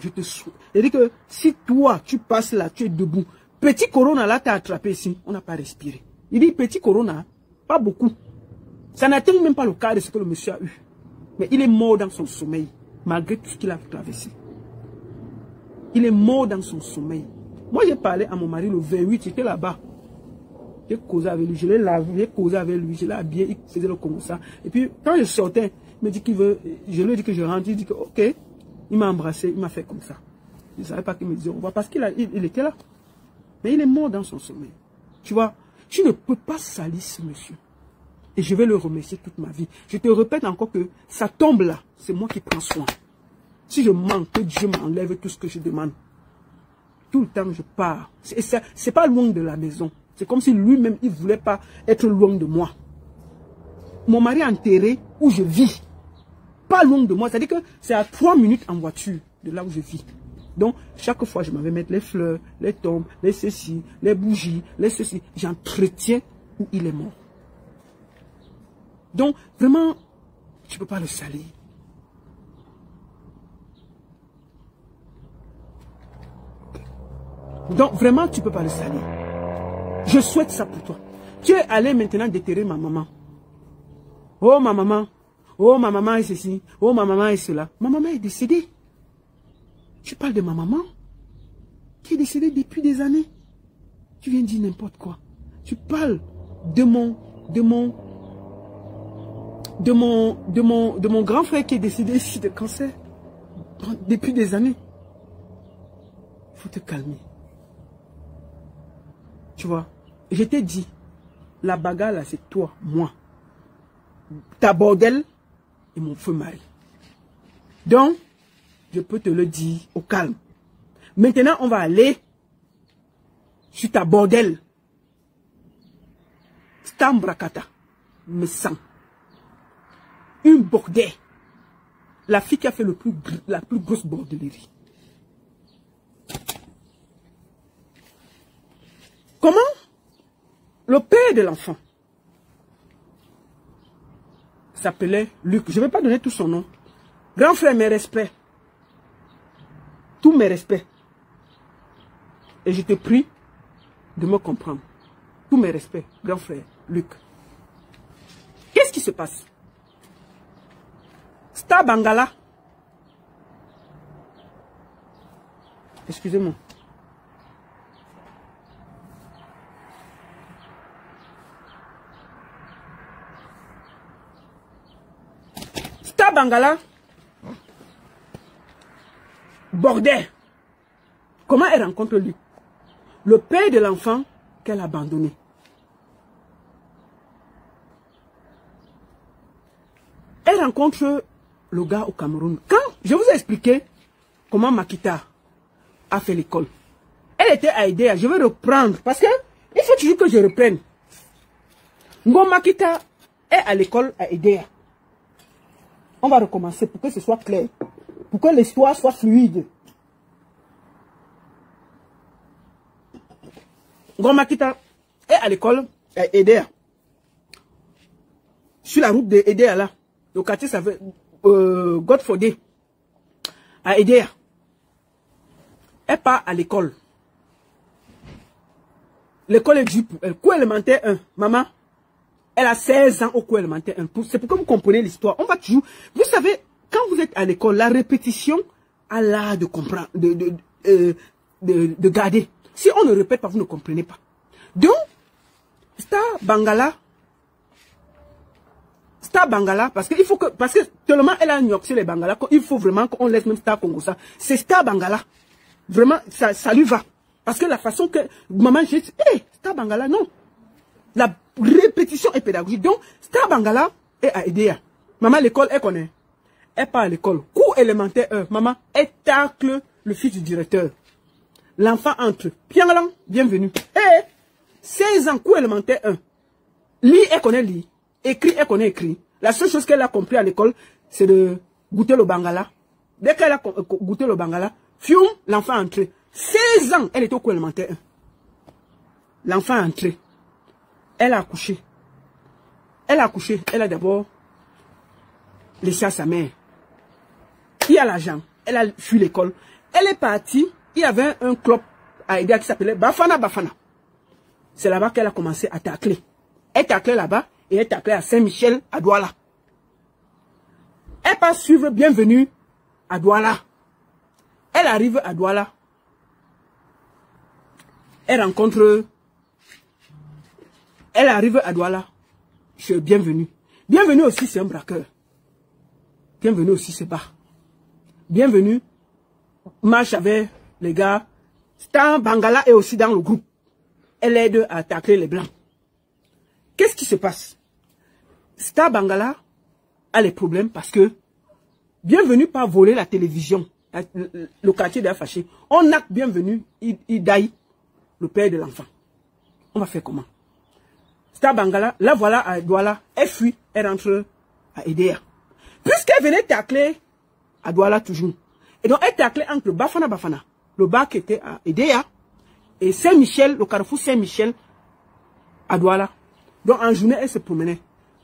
Je te souhaite. C'est-à-dire que si toi, tu passes là, tu es debout. Petit corona là, t'as attrapé ici. On n'a pas respiré. Il dit petit corona, pas beaucoup. Ça n'atteint même pas le cas de ce que le monsieur a eu. Mais il est mort dans son sommeil. Malgré tout ce qu'il a traversé. Il est mort dans son sommeil. Moi, j'ai parlé à mon mari le 28, j'étais là-bas. J'ai causé avec lui, je l'ai lavé, j'ai causé avec lui, je l'ai habillé, il faisait le comme ça. Et puis, quand je sortais, il me dit qu'il veut, je lui ai dit que je rentre, il dit que ok. Il m'a embrassé, il m'a fait comme ça. Je ne savais pas qu'il me disait au revoir parce qu'il était là. Mais il est mort dans son sommeil. Tu vois, tu ne peux pas salir ce monsieur. Et je vais le remercier toute ma vie. Je te répète encore que ça tombe là, c'est moi qui prends soin. Si je manque, que Dieu m'enlève tout ce que je demande. Tout le temps, je pars. C'est pas loin de la maison. C'est comme si lui-même, il ne voulait pas être loin de moi. Mon mari est enterré où je vis. Pas loin de moi. C'est-à-dire que c'est à 3 minutes en voiture de là où je vis. Donc, chaque fois, je m'en vais mettre les fleurs, les tombes, les ceci, les bougies, les ceci. J'entretiens où il est mort. Donc, vraiment, tu ne peux pas le salir. Donc, vraiment, tu ne peux pas le salir. Je souhaite ça pour toi. Tu es allé maintenant déterrer ma maman. Oh, ma maman. Oh, ma maman est ceci. Oh, ma maman est cela. Ma maman est décédée. Tu parles de ma maman qui est décédée depuis des années. Tu viens dire n'importe quoi. Tu parles de mon grand frère qui est décédé ici de cancer depuis des années. Il faut te calmer. Tu vois, je t'ai dit, la bagarre là, c'est toi, moi, ta bordel et mon feu mari. Donc, je peux te le dire au calme. Maintenant, on va aller sur ta bordel. Stambrakata, me sent. Une bordelle. La fille qui a fait la plus grosse bordellerie. Comment? Le père de l'enfant s'appelait Luc. Je ne vais pas donner tout son nom. Grand frère, mes respects. Tous mes respects. Et je te prie de me comprendre. Tous mes respects, grand frère, Luc. Qu'est-ce qui se passe? Star Bangala. Excusez-moi. Star Bangala. Bordel. Comment elle rencontre lui? Le père de l'enfant qu'elle a abandonné. rencontre le gars au Cameroun. Quand je vous ai expliqué comment Makita a fait l'école, elle était à Edea. Je vais reprendre parce que il faut toujours que je reprenne. Ngom Makita est à l'école à Edea. On va recommencer pour que ce soit clair, pour que l'histoire soit fluide. Ngom Makita est à l'école à Edea. Sur la route de Edea là, le quartier s'appelle Godfordé, à Edea. Elle part à l'école. L'école est due pour elle. Cours élémentaire 1. Maman, elle a 16 ans au cours élémentaire 1. C'est pour que vous comprenez l'histoire. On va toujours... Vous savez, quand vous êtes à l'école, la répétition a l'art de comprendre, de garder. Si on ne répète pas, vous ne comprenez pas. Donc, Star Bangala, parce que tellement elle a gnoxé les Bangala, il faut vraiment qu'on laisse même Star Congo ça. C'est Star Bangala. Vraiment, ça lui va. Parce que la façon que maman j'ai dit, Star Bangala, non. La répétition est pédagogique. Donc, Star Bangala est à Edea. Maman, l'école, elle connaît. Elle part à l'école. Cours élémentaire 1. Maman, elle tacle le fils du directeur. L'enfant entre. Piangalang, bienvenue. 16 ans, cours élémentaire 1. Lit, elle connaît lit. Écrit, elle connaît écrit. La seule chose qu'elle a compris à l'école, c'est de goûter le Bangala. Dès qu'elle a goûté le Bangala, fium, l'enfant est entré. 16 ans, elle était au cours élémentaire 1. L'enfant est entré. Elle a accouché. Elle a accouché. Elle a d'abord laissé à sa mère. Qui a l'argent? Elle a fui l'école. Elle est partie. Il y avait un club à Edea qui s'appelait Bafana Bafana. C'est là-bas qu'elle a commencé à tacler. Elle taclait là-bas et elle taclait à Saint-Michel, à Douala. Elle passe suivre bienvenue à Douala. Elle arrive à Douala. Elle rencontre... Elle arrive à Douala. Je suis bienvenue. Bienvenue aussi, c'est un braqueur. Bienvenue aussi, c'est bas. Bienvenue. Marche avec les gars. Star Bangala est aussi dans le groupe. Elle aide à attaquer les blancs. Qu'est-ce qui se passe? Star Bangala a les problèmes parce que bienvenue pas voler la télévision. Le quartier de la fâché. On a bienvenue, il daille le père de l'enfant. On va faire comment? Star Bangala, là voilà à Douala, elle fuit, elle rentre à Edea. Puisqu'elle venait tacler à Douala toujours. Et donc elle taclait entre Bafana Bafana, le bar qui était à Edea, et Saint-Michel, le carrefour Saint-Michel à Douala. Donc en journée, elle se promenait.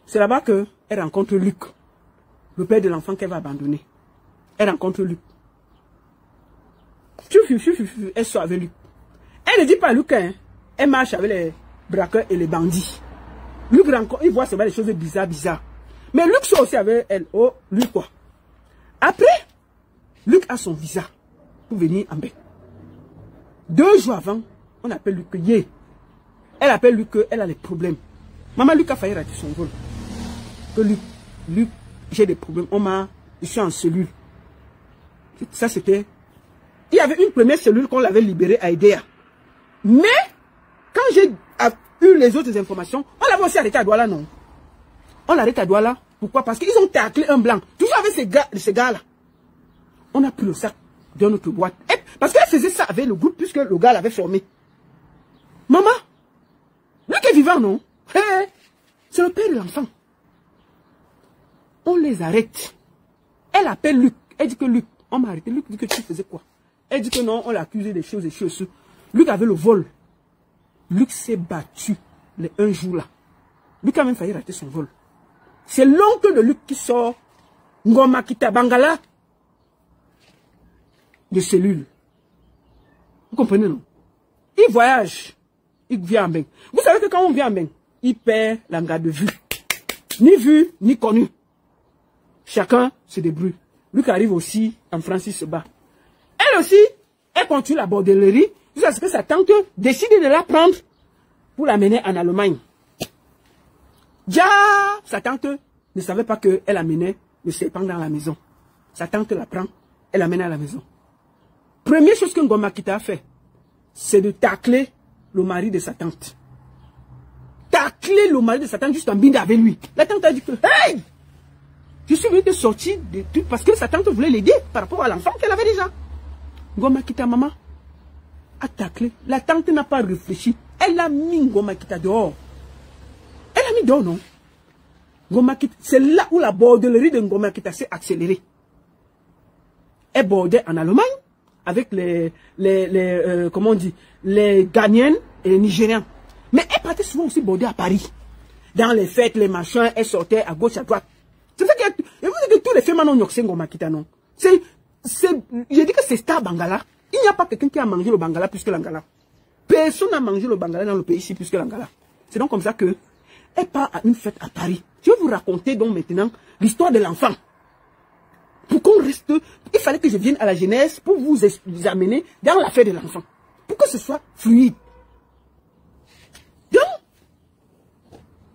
C'est là-bas qu'elle rencontre Luc, le père de l'enfant qu'elle va abandonner. Elle rencontre Luc. Elle sort avec Luc. Elle ne dit pas à Luc, hein. Elle marche avec les braqueurs et les bandits. Luc rencontre, il voit c'est des choses bizarres. Mais Luc sort aussi avec elle. Oh, Luc quoi. Après, Luc a son visa pour venir en Bec. 2 jours avant, on appelle Luc Yé. Elle appelle Luc qu'elle a des problèmes. Maman Luc a failli rater son vol. Que Luc, j'ai des problèmes. Je suis en cellule. Ça c'était... Il y avait une première cellule qu'on l'avait libérée à Edea. Mais, quand j'ai eu les autres informations, on l'avait aussi arrêté à Douala, non? On l'arrête à Douala. Pourquoi? Parce qu'ils ont taclé un blanc. Toujours avec ces gars-là. On a pris le sac dans notre boîte. Et parce qu'elle faisait ça avec le groupe, puisque le gars l'avait formé. Maman, Luc est vivant, non? C'est le père de l'enfant. On les arrête. Elle appelle Luc. Elle dit que Luc, on m'a arrêté. Luc dit que tu faisais quoi? Elle dit que non, on l'a accusé des choses, Luc avait le vol. Luc s'est battu un jour là. Luc a même failli rater son vol. C'est l'oncle de Luc qui sort Ngom Makita Bangala de cellule. Vous comprenez, non? Il voyage. Il vient en bain. Vous savez que quand on vient en bain, il perd la garde de vue. Ni vu, ni connu. Chacun se débrouille. Luc arrive aussi en France, il se bat. Elle aussi, elle continue la bordellerie jusqu'à ce que sa tante décide de la prendre pour l'amener en Allemagne. Déjà, sa tante ne savait pas qu'elle amenait le serpent dans la maison. Sa tante la prend, elle l'amène à la maison. Première chose que Ngom Makita a fait, c'est de tacler le mari de sa tante. Tacler le mari de sa tante juste en binde avec lui. La tante a dit que, hey! Je suis venu de sortir de tout parce que sa tante voulait l'aider par rapport à l'enfant qu'elle avait déjà. Ngoma Kita, maman, a taclé. La tante n'a pas réfléchi. Elle a mis Ngoma Kita dehors. Elle a mis dehors, non? Ngoma Kita, c'est là où la bordellerie de Ngoma Kita s'est accélérée. Elle bordait en Allemagne avec comment on dit, les Ghanéens et les Nigériens. Mais elle partait souvent aussi border à Paris. Dans les fêtes, les machins, elle sortait à gauche, à droite. C'est ça que tous les femmes n'ont pas Ngoma Kita, non? Je dis que c'est Star Bangala. Il n'y a pas quelqu'un qui a mangé le Bangala plus que l'Angala. Personne n'a mangé le Bangala dans le pays ici plus que l'Angala. C'est donc comme ça que elle part à une fête à Paris. Je vais vous raconter donc maintenant l'histoire de l'enfant. Pour qu'on reste, il fallait que je vienne à la jeunesse pour vous amener dans l'affaire de l'enfant. Pour que ce soit fluide. Donc,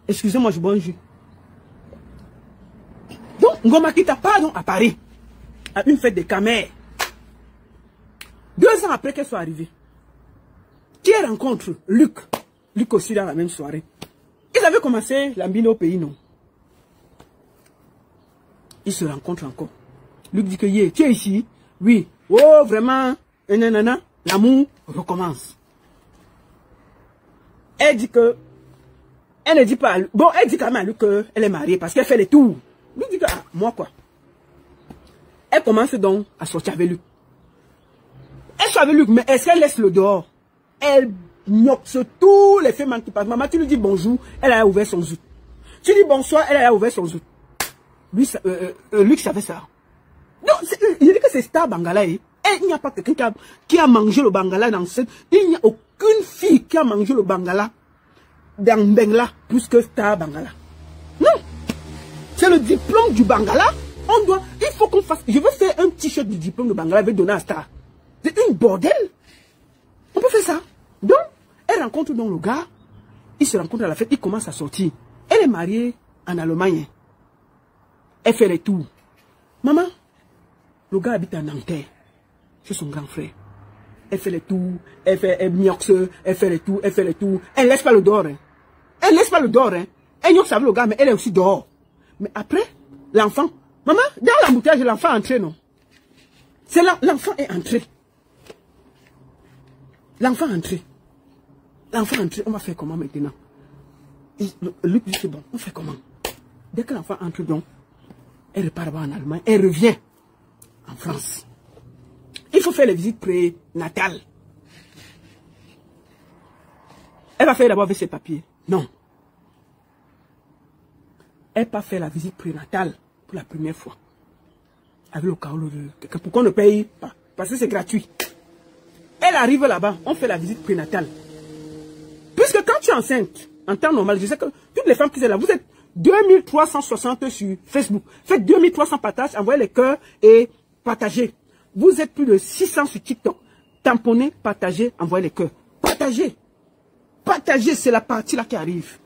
excusez-moi, je bois un jus. Donc, Ngoma Kita part donc à Paris, à une fête de Camère. 2 ans après qu'elle soit arrivée, qui rencontre Luc. Luc aussi dans la même soirée. Ils avaient commencé l'ambine au pays, non? Ils se rencontrent encore. Luc dit que, tu es ici? Oui. Oh, vraiment, l'amour recommence. Elle dit que, elle ne dit pas, bon, elle dit quand même à Luc qu'elle est mariée parce qu'elle fait les tours. Luc dit que, ah, moi quoi? Elle commence donc à sortir avec Luc. Elle sort avec Luc, mais est-ce qu'elle laisse le dehors? Elle gnoxe tous les femmes qui passent. Maman, tu lui dis bonjour, elle a ouvert son zout. Tu dis bonsoir, elle a ouvert son zout. Luc savait ça. Non, je dis que c'est Star Bangala. Il n'y a pas quelqu'un qui a mangé le Bangala dans cette... Il n'y a aucune fille qui a mangé le Bangala dans Bengla plus que Star Bangala. Non. C'est le diplôme du Bangala. Il faut qu'on fasse... Je veux faire un t-shirt du diplôme de Bangala avec donner à Star. C'est une bordel. On peut faire ça. Donc, elle rencontre donc le gars. Ils se rencontrent à la fête. Ils commencent à sortir. Elle est mariée en Allemagne. Elle fait les tours. Maman, le gars habite à Nanterre. C'est son grand frère. Elle fait les tours. Elle mioxe. Elle fait les tours. Elle fait les tours. Elle laisse pas le dehors. Hein. Elle laisse pas le dehors. Hein. Elle mioxe avec le gars, mais elle est aussi dehors. Mais après, l'enfant. Maman, dans l'embouteillage, l'enfant est entré, non? C'est là, l'enfant est entré. L'enfant est entré. L'enfant est entré. On va faire comment maintenant? Luc dit c'est bon. On fait comment? Dès que l'enfant entre donc, elle repart en Allemagne. Elle revient en France. Il faut faire les visites prénatales. Elle va faire d'abord avec ses papiers. Non. Elle va pas faire la visite prénatale pour la première fois. Avec le carreau de quelqu'un. Pour qu'on ne paye pas. Parce que c'est gratuit. Elle arrive là-bas. On fait la visite prénatale. Puisque quand tu es enceinte, en temps normal, je sais que toutes les femmes qui sont là, vous êtes 2360 sur Facebook. Faites 2300 partages, envoyez les cœurs et partagez. Vous êtes plus de 600 sur TikTok. Tamponnez, partagez, envoyez les cœurs. Partagez. Partagez, c'est la partie là qui arrive.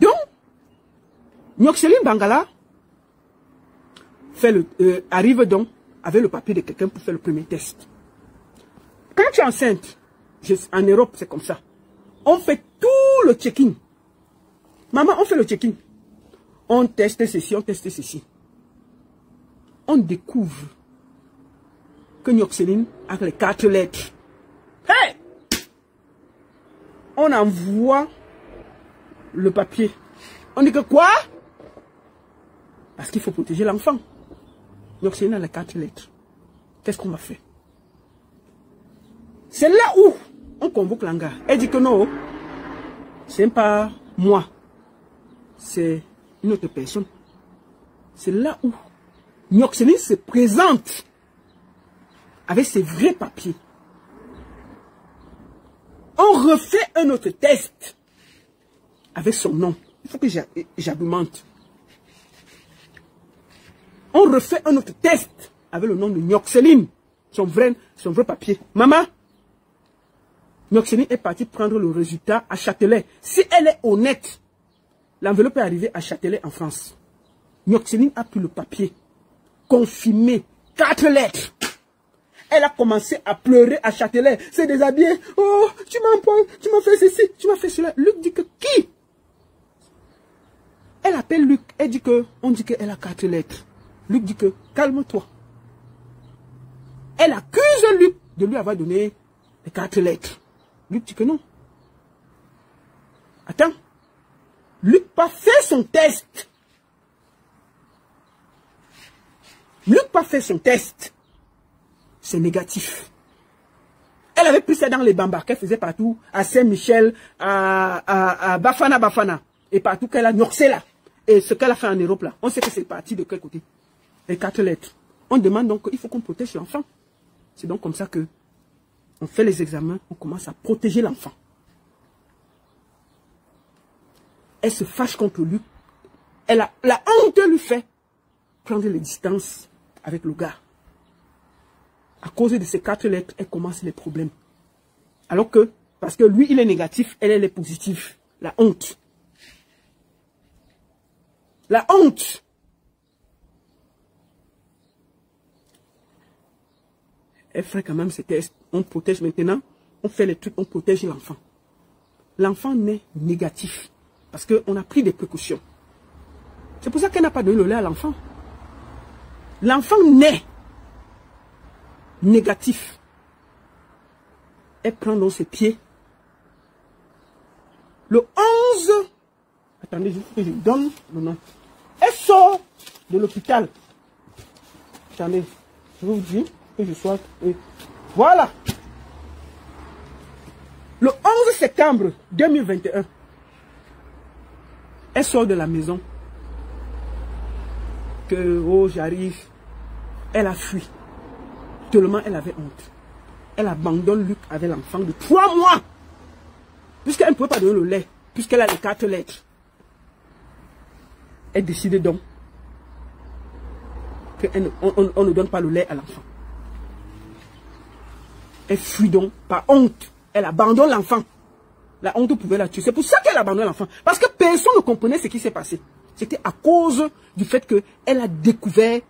Donc, Nyokseline Bangala arrive donc avec le papier de quelqu'un pour faire le premier test. Quand tu es enceinte, en Europe, c'est comme ça. On fait tout le checking. Maman, on fait le checking. On teste ceci, on teste ceci. On découvre que Nyokseline a les 4 lettres. Hey! On envoie le papier. On dit que quoi? Parce qu'il faut protéger l'enfant. Nyokseline a les 4 lettres. Qu'est-ce qu'on va faire? C'est là où on convoque l'anga. Elle dit que non, c'est pas moi. C'est une autre personne. C'est là où Nyokseline se présente avec ses vrais papiers. On refait un autre test avec son nom. Il faut que j'argumente. On refait un autre test avec le nom de Nyokseline. Son vrai papier. Maman, Nyokseline est partie prendre le résultat à Châtelet. Si elle est honnête, l'enveloppe est arrivée à Châtelet en France. Nyokseline a pris le papier. Confirmé. 4 lettres. Elle a commencé à pleurer à Châtelet. C'est déshabillé. Oh, tu m'as fait ceci, tu m'as fait cela. Luc dit que qui? Elle appelle Luc, elle dit que, on dit qu'elle a 4 lettres. Luc dit que, calme-toi. Elle accuse Luc de lui avoir donné les 4 lettres. Luc dit que non. Attends. Luc pas fait son test. Luc pas fait son test. C'est négatif. Elle avait pris ça dans les bambas qu'elle faisait partout, à Saint-Michel, à Bafana, et partout qu'elle a noxé là. Et ce qu'elle a fait en Europe là, on sait que c'est parti de quel côté. Les 4 lettres. On demande donc qu'il faut qu'on protège l'enfant. C'est donc comme ça que on fait les examens, on commence à protéger l'enfant. Elle se fâche contre lui. La honte lui fait prendre les distances avec le gars. À cause de ces 4 lettres, elle commence les problèmes. Alors que, parce que lui, il est négatif, elle est positive. La honte. La honte. Elle ferait quand même ces tests. On protège maintenant. On fait les trucs, on protège l'enfant. L'enfant naît négatif. Parce qu'on a pris des précautions. C'est pour ça qu'elle n'a pas donné le lait à l'enfant. L'enfant naît négatif. Elle prend dans ses pieds. Le 11... Attendez, il faut que je donne le nom. Elle sort de l'hôpital. Attendez, je vous dis que je sois... Voilà. Le 11 septembre 2021, elle sort de la maison. Que, oh, j'arrive. Elle a fui. Tellement elle avait honte. Elle abandonne Luc avec l'enfant de 3 mois. Puisqu'elle ne pouvait pas donner le lait. Puisqu'elle a les 4 lettres. Elle décide donc qu'on ne donne pas le lait à l'enfant. Elle fuit donc par honte. Elle abandonne l'enfant. La honte pouvait la tuer. C'est pour ça qu'elle abandonne l'enfant. Parce que personne ne comprenait ce qui s'est passé. C'était à cause du fait qu'elle a découvert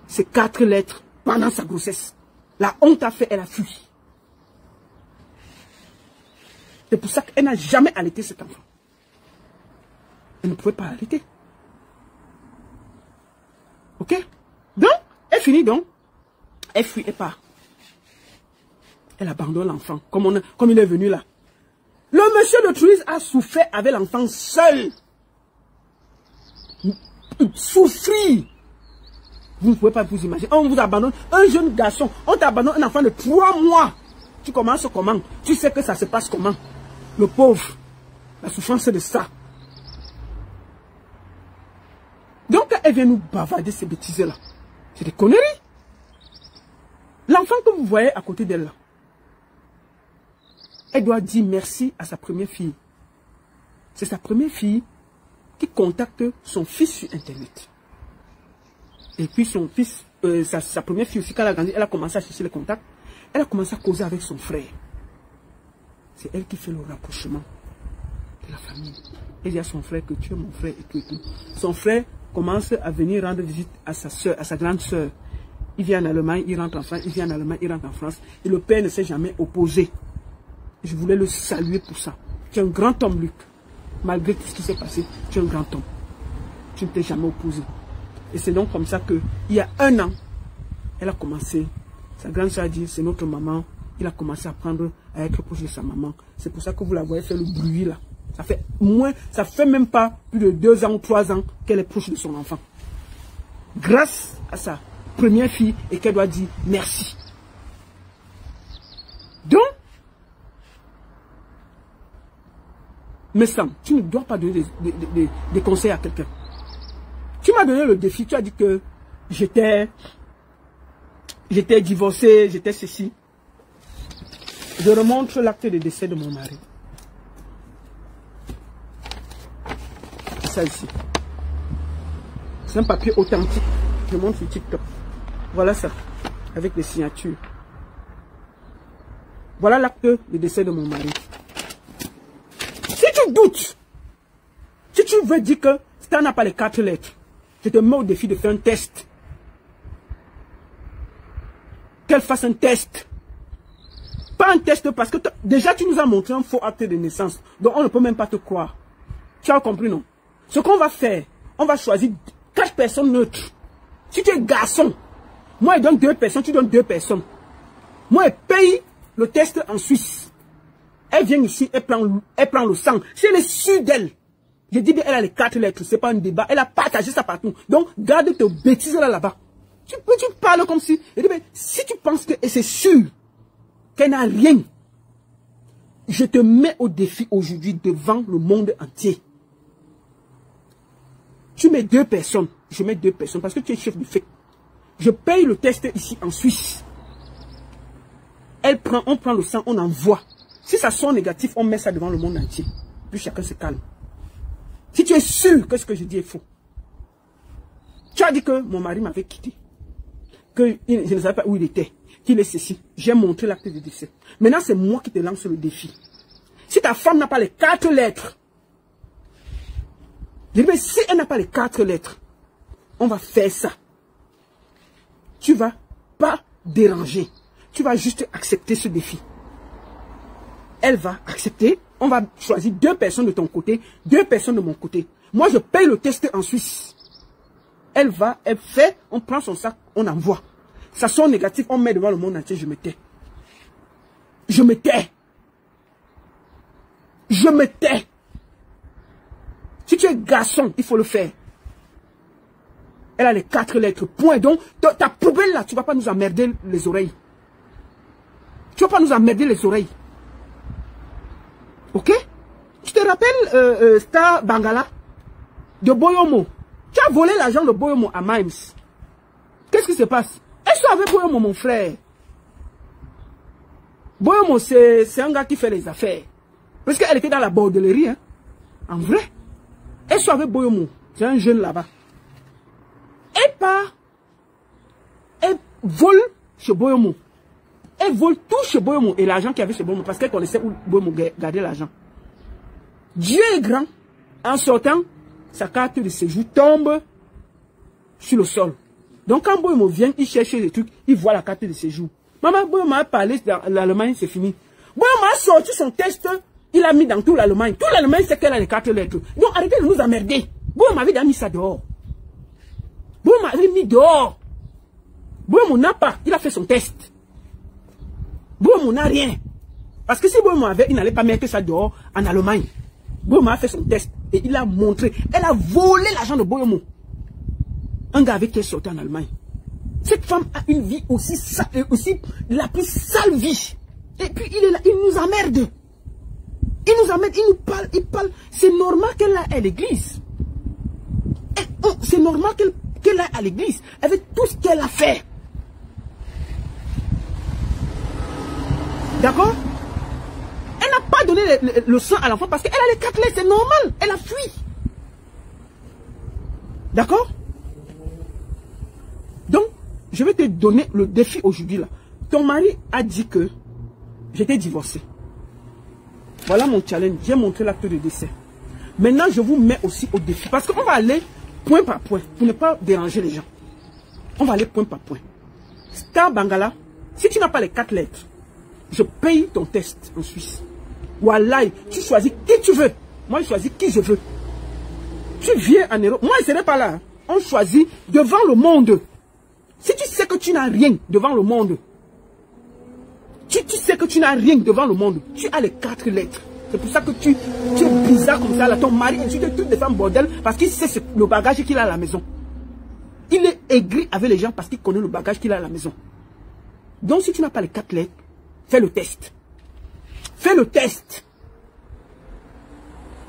ces 4 lettres pendant sa grossesse. La honte a fait, elle a fui. C'est pour ça qu'elle n'a jamais allaité cet enfant. Elle ne pouvait pas allaiter. Ok? Donc, elle finit donc. Elle fuit et part. Elle abandonne l'enfant. Comme il est venu là. Le monsieur de Toulouse a souffert avec l'enfant seul. Souffrir. Vous ne pouvez pas vous imaginer. On vous abandonne un jeune garçon. On t'abandonne un enfant de 3 mois. Tu commences comment? Tu sais que ça se passe comment? Le pauvre. La souffrance de ça. Donc elle vient nous bavarder ces bêtises-là. C'est des conneries. L'enfant que vous voyez à côté d'elle là. Elle doit dire merci à sa première fille. C'est sa première fille qui contacte son fils sur Internet. Et puis son fils, sa première fille aussi, quand elle a grandi, elle a commencé à chercher les contacts. Elle a commencé à causer avec son frère. C'est elle qui fait le rapprochement de la famille. Elle dit à son frère que tu es mon frère et tout et tout. Son frère commence à venir rendre visite à sa soeur, à sa grande soeur. Il vient en Allemagne, il rentre en France, il vient en Allemagne, il rentre en France. Et le père ne s'est jamais opposé. Je voulais le saluer pour ça. Tu es un grand homme, Luc. Malgré tout ce qui s'est passé, tu es un grand homme. Tu ne t'es jamais opposé. Et c'est donc comme ça que, il y a 1 an, elle a commencé. Sa grande soeur a dit, c'est notre maman. Il a commencé à à être proche de sa maman. C'est pour ça que vous la voyez faire le bruit là. Ça fait même pas plus de 2 ans ou 3 ans qu'elle est proche de son enfant. Grâce à sa première fille et qu'elle doit dire merci. Donc, mais Sam, tu ne dois pas donner des conseils à quelqu'un. Tu m'as donné le défi, tu as dit que j'étais divorcé, j'étais ceci. Je remonte l'acte de décès de mon mari. C'est ça ici. C'est un papier authentique. Je montre sur TikTok. Voilà ça. Avec les signatures. Voilà l'acte de décès de mon mari. Si tu doutes, si tu veux dire que tu n'as pas les 4 lettres, je te mets au défi de faire un test. Qu'elle fasse un test. Pas un test parce que déjà tu nous as montré un faux acte de naissance. Donc on ne peut même pas te croire. Tu as compris, non? Ce qu'on va faire, on va choisir 4 personnes neutres. Si tu es garçon, moi je donne 2 personnes, tu donnes 2 personnes. Moi je paye le test en Suisse. Elle vient ici, elle prend le sang. Si elle est sûre d'elle, je dis bien, elle a les 4 lettres, c'est pas un débat. Elle a partagé ça partout. Donc, garde tes bêtises là-bas. Tu parles comme si... Je dis bien, si tu penses que c'est sûr qu'elle n'a rien, je te mets au défi aujourd'hui devant le monde entier. Tu mets 2 personnes. Je mets 2 personnes parce que tu es chef de fête. Je paye le test ici en Suisse. On prend le sang, on envoie. Si ça sort négatif, on met ça devant le monde entier. Puis chacun se calme. Si tu es sûr que ce que je dis est faux. Tu as dit que mon mari m'avait quitté. Que je ne savais pas où il était. Qu'il est ceci. J'ai montré l'acte de décès. Maintenant, c'est moi qui te lance le défi. Si ta femme n'a pas les 4 lettres, je dis, mais si elle n'a pas les 4 lettres, on va faire ça. Tu vas pas déranger. Tu vas juste accepter ce défi. Elle va accepter. On va choisir 2 personnes de ton côté, 2 personnes de mon côté. Moi, je paye le test en Suisse. Elle va, elle fait, on prend son sac, on envoie. Ça sort négatif, on met devant le monde entier, je me tais. Je me tais. Je me tais. Si tu es garçon, il faut le faire. Elle a les 4 lettres, point. Donc, ta poubelle là, tu ne vas pas nous emmerder les oreilles. Tu ne vas pas nous emmerder les oreilles. Ok? Tu te rappelles Star Bangala de Boyomo? Tu as volé l'argent de Boyomo à Mimes. Qu'est-ce qui se passe? Est-ce que avec Boyomo, mon frère? Boyomo, c'est un gars qui fait les affaires. Parce qu'elle était dans la bordellerie. Hein? En vrai. Est-ce que avec Boyomo? C'est un jeune là-bas. Elle part. Elle vole chez Boyomo. Elle vole tout chez Boyomo et l'argent qu'il y avait chez Boyomo parce qu'elle connaissait où Boyomo gardait l'argent. Dieu est grand. En sortant, sa carte de séjour tombe sur le sol. Donc quand Boyomo vient, il cherche des trucs, il voit la carte de séjour. Maman, Boyomo a parlé dans l'Allemagne, c'est fini. Boyomo a sorti son test, il a mis dans toute l'Allemagne. Toute l'Allemagne sait qu'elle a les 4 lettres. Donc arrêtez de nous emmerder. Boyomo avait déjà mis ça dehors. Boyomo avait mis dehors. Boyomo n'a pas, il a fait son test. Boyomo n'a rien. Parce que si Boyomo avait, il n'allait pas mettre ça dehors en Allemagne. Boyomo a fait son test et il a montré. Elle a volé l'argent de Boyomo. Un gars avec qui elle sortait en Allemagne. Cette femme a une vie aussi sale, aussi la plus sale vie. Et puis il est là, il nous emmerde. Il nous emmerde, il nous parle, il parle. C'est normal qu'elle aille à l'église. C'est normal qu'elle aille à l'église avec tout ce qu'elle a fait. D'accord? Elle n'a pas donné le sang à l'enfant parce qu'elle a les 4 lettres, c'est normal. Elle a fui. D'accord? Donc, je vais te donner le défi aujourd'hui là. Ton mari a dit que j'étais divorcée. Voilà mon challenge. J'ai montré l'acte de décès. Maintenant, je vous mets aussi au défi. Parce qu'on va aller point par point pour ne pas déranger les gens. On va aller point par point. Star Bangala, si tu n'as pas les 4 lettres, je paye ton test en Suisse. Wallah, tu choisis qui tu veux. Moi, je choisis qui je veux. Tu viens en Europe. Moi, je ne serai pas là. On choisit devant le monde. Si tu sais que tu n'as rien devant le monde, tu sais que tu n'as rien devant le monde, tu as les 4 lettres. C'est pour ça que tu es bizarre comme ça. Là. Ton mari insulte toutes les femmes bordel parce qu'il sait le bagage qu'il a à la maison. Il est aigri avec les gens parce qu'il connaît le bagage qu'il a à la maison. Donc, si tu n'as pas les 4 lettres, fais le test. Fais le test.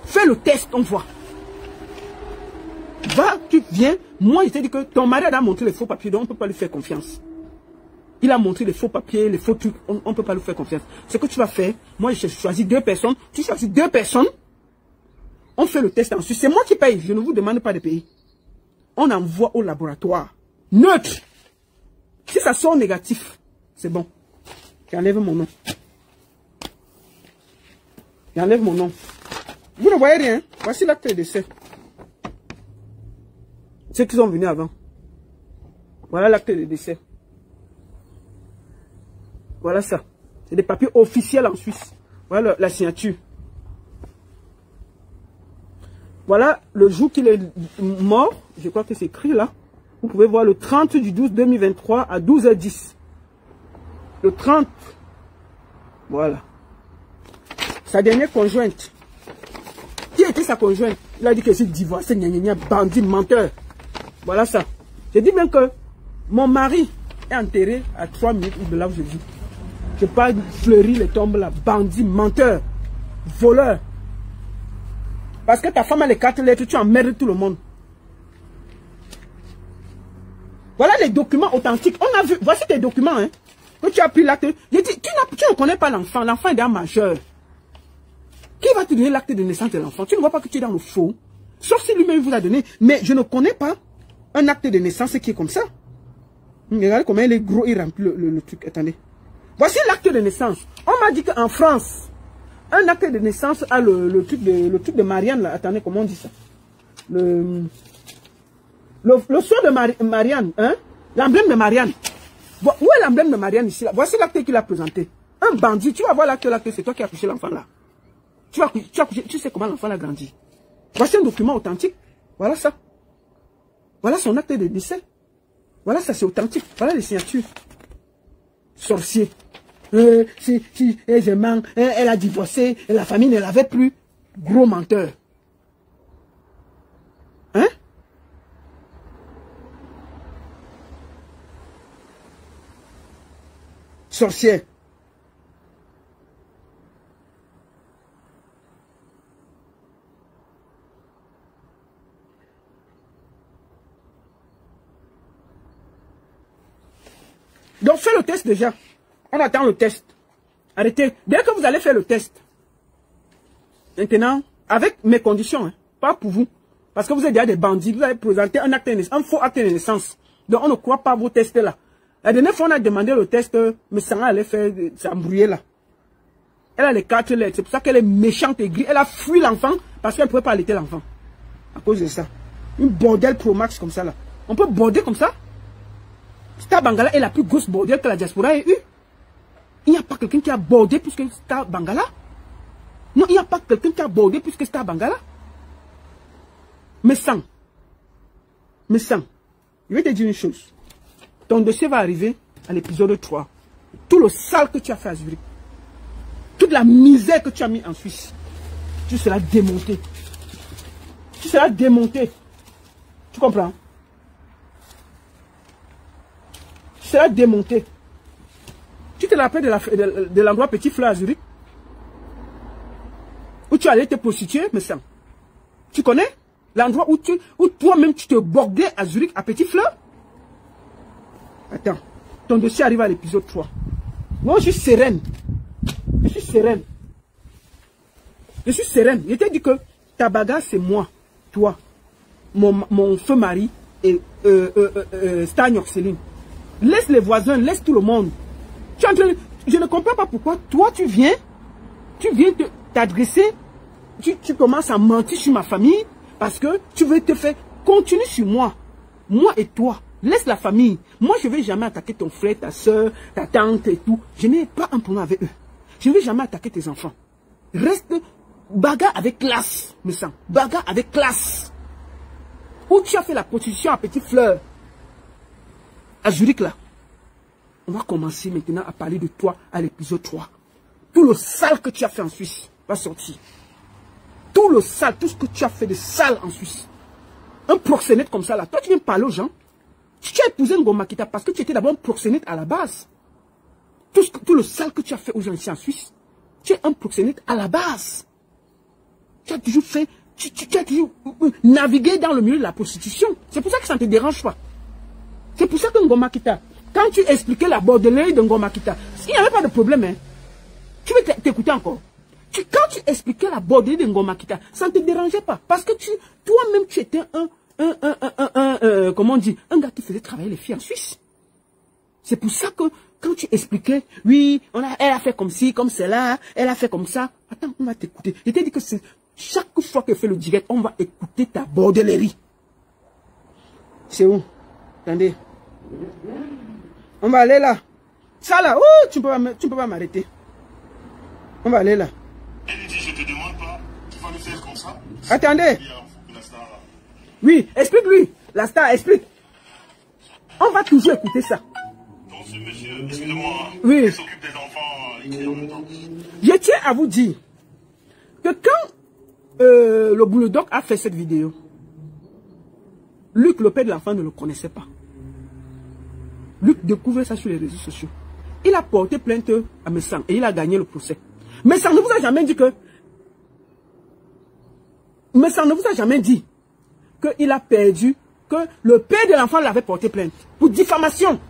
Fais le test, on voit. Va, tu viens. Moi, je t'ai dit que ton mari a montré les faux papiers, donc on ne peut pas lui faire confiance. Il a montré les faux papiers, les faux trucs, on ne peut pas lui faire confiance. Ce que tu vas faire, moi, je choisis 2 personnes. Tu choisis 2 personnes. On fait le test ensuite. C'est moi qui paye. Je ne vous demande pas de payer. On envoie au laboratoire. Neutre. Si ça sort négatif, c'est bon. J'enlève mon nom. J'enlève mon nom. Vous ne voyez rien. Voici l'acte de décès. Ceux qui sont venus avant. Voilà l'acte de décès. Voilà ça. C'est des papiers officiels en Suisse. Voilà la signature. Voilà le jour qu'il est mort. Je crois que c'est écrit là. Vous pouvez voir le 30 du 12 2023 à 12h10. Le 30. Voilà. Sa dernière conjointe. Qui était sa conjointe? Il a dit que c'est divorcé, bandit, menteur. Voilà ça. Je dis bien que mon mari est enterré à 3 minutes de là où je vis. Je parle fleurir les tombes là. Bandit, menteur, voleur. Parce que ta femme a les 4 lettres, tu emmerdes tout le monde. Voilà les documents authentiques. On a vu, voici tes documents, hein, que tu as pris l'acte. J'ai dit, tu ne connais pas l'enfant. L'enfant est déjà majeur. Qui va te donner l'acte de naissance de l'enfant? Tu ne vois pas que tu es dans le faux. Sauf si lui-même vous a donné. Mais je ne connais pas un acte de naissance qui est comme ça. Regardez comment il est gros, il remplit le truc. Attendez. Voici l'acte de naissance. On m'a dit qu'en France, un acte de naissance a le truc de Marianne. Là. Attendez, comment on dit ça? Le sceau de Marianne. Hein? L'emblème de Marianne. Où est l'emblème de Marianne ici? Là? Voici l'acte qu'il a présenté. Un bandit. Tu vas voir l'acte, c'est toi qui as couché l'enfant là. Tu sais comment l'enfant a grandi. Voici un document authentique. Voilà ça. Voilà son acte de décès. Voilà ça, c'est authentique. Voilà les signatures. Sorcier. Je mens. Elle a divorcé. Et la famille ne l'avait plus. Gros menteur. Hein? Sorcière. Donc, fais le test déjà. On attend le test. Arrêtez. Dès que vous allez faire le test, maintenant, avec mes conditions, hein, pas pour vous, parce que vous êtes déjà des bandits, vous avez présenté un acte de naissance, un faux acte de naissance. Donc, on ne croit pas vos tests là. La dernière fois, on a demandé le test, mais ça allait faire s'embrouiller là. Elle a les 4 lettres. C'est pour ça qu'elle est méchante et grise. Elle a fui l'enfant parce qu'elle ne pouvait pas allaiter l'enfant. À cause de ça. Une bordel pro max comme ça là. On peut border comme ça? Star Bangala est la plus grosse bordel que la diaspora ait eue. Il n'y a pas quelqu'un qui a bordé plus que Star Bangala. Non, il n'y a pas quelqu'un qui a bordé plus que Star Bangala. Mais sans. Je vais te dire une chose. Ton dossier va arriver à l'épisode 3. Tout le sale que tu as fait à Zurich. Toute la misère que tu as mis en Suisse. Tu seras démonté. Tu seras démonté. Tu comprends? Tu seras démonté. Tu te rappelles de l'endroit Petit Fleur à Zurich? Où tu allais te prostituer, mais ça. Tu connais? L'endroit où toi-même tu te bordais à Zurich à Petit Fleur? Attends. Ton dossier arrive à l'épisode 3. Moi, je suis sereine. Je suis sereine. Je suis sereine. Je t'ai dit que ta bagarre, c'est moi, toi, mon feu mari et Star Nyoxeline. Laisse les voisins, laisse tout le monde. Je ne comprends pas pourquoi toi, tu viens t'adresser, tu commences à mentir sur ma famille parce que tu veux te faire continue sur moi. Moi et toi. Laisse la famille. Moi, je ne vais jamais attaquer ton frère, ta soeur, ta tante et tout. Je n'ai pas un problème avec eux. Je ne vais jamais attaquer tes enfants. Reste bagarre avec classe, me sens. Bagarre avec classe. Où tu as fait la prostitution à Petite Fleur, à Zurich là. On va commencer maintenant à parler de toi à l'épisode 3. Tout le sale que tu as fait en Suisse va sortir. Tout le sale, tout ce que tu as fait de sale en Suisse. Un proxénète comme ça là. Toi, tu viens parler aux gens. Tu as épousé Ngoma Kita parce que tu étais d'abord un proxénète à la base. Tout le sale que tu as fait aux gens ici en Suisse, tu es un proxénète à la base. Tu as toujours fait, tu as toujours navigué dans le milieu de la prostitution. C'est pour ça que ça ne te dérange pas. C'est pour ça que Ngoma Kita, quand tu expliquais la bordelais de Ngoma Kita, il n'y avait pas de problème. Hein. Tu veux t'écouter encore. Quand tu expliquais la bordelais de Ngoma Kita, ça ne te dérangeait pas. Parce que toi-même, tu étais comment on dit, un gars qui faisait travailler les filles en Suisse. C'est pour ça que quand tu expliquais, oui, elle a fait comme ci, comme cela, elle a fait comme ça. Attends, on va t'écouter. Je t'ai dit que chaque fois qu'elle fait le direct, on va écouter ta bordellerie. C'est où? Attendez. On va aller là. Ça là, oh, tu peux pas m'arrêter. On va aller là. Elle dit, je te demande pas, tu vas le faire comme ça. Attendez. Oui, explique-lui. La star, explique. On va toujours écouter ça. Donc ce monsieur, excusez-moi, oui. Il s'occupe des enfants ici en même temps. Je tiens à vous dire que quand le Bulldog a fait cette vidéo, Luc, le père de l'enfant, ne le connaissait pas. Luc découvre ça sur les réseaux sociaux. Il a porté plainte à Messang et il a gagné le procès. Messang ne vous a jamais dit que... Messang ne vous a jamais dit qu'il a perdu, que le père de l'enfant l'avait porté plainte pour diffamation.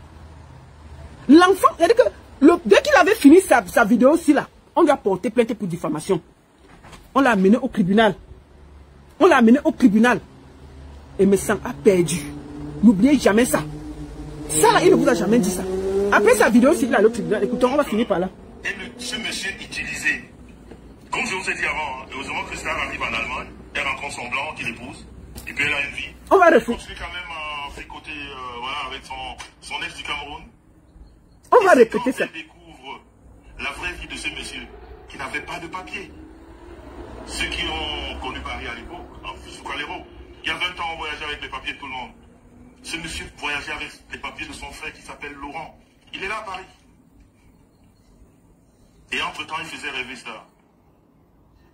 L'enfant, c'est-à-dire que dès qu'il avait fini sa vidéo aussi là, on lui a porté plainte pour diffamation. On l'a amené au tribunal. On l'a amené au tribunal. Et Messang a perdu. N'oubliez jamais ça. Ça là, il ne vous a jamais dit ça. Après sa vidéo, s'il a le tribunal, écoutez, on va finir par là. Et ce monsieur utilisé, comme je vous ai dit avant, heureusement que Star arrive en Allemagne, elle rencontre son blanc qu'il épouse, et puis elle a une vie. On va refaire. Elle continue quand même à fricoter voilà, avec son ex du Cameroun. On va répéter ça. Elle découvre la vraie vie de ce monsieur qui n'avait pas de papier. Ceux qui ont connu Paris à l'époque, sous Calero, il y a 20 ans, on voyageait avec les papiers de tout le monde. Ce monsieur voyageait avec les papiers de son frère qui s'appelle Laurent. Il est là à Paris. Et entre-temps, il faisait rêver Star.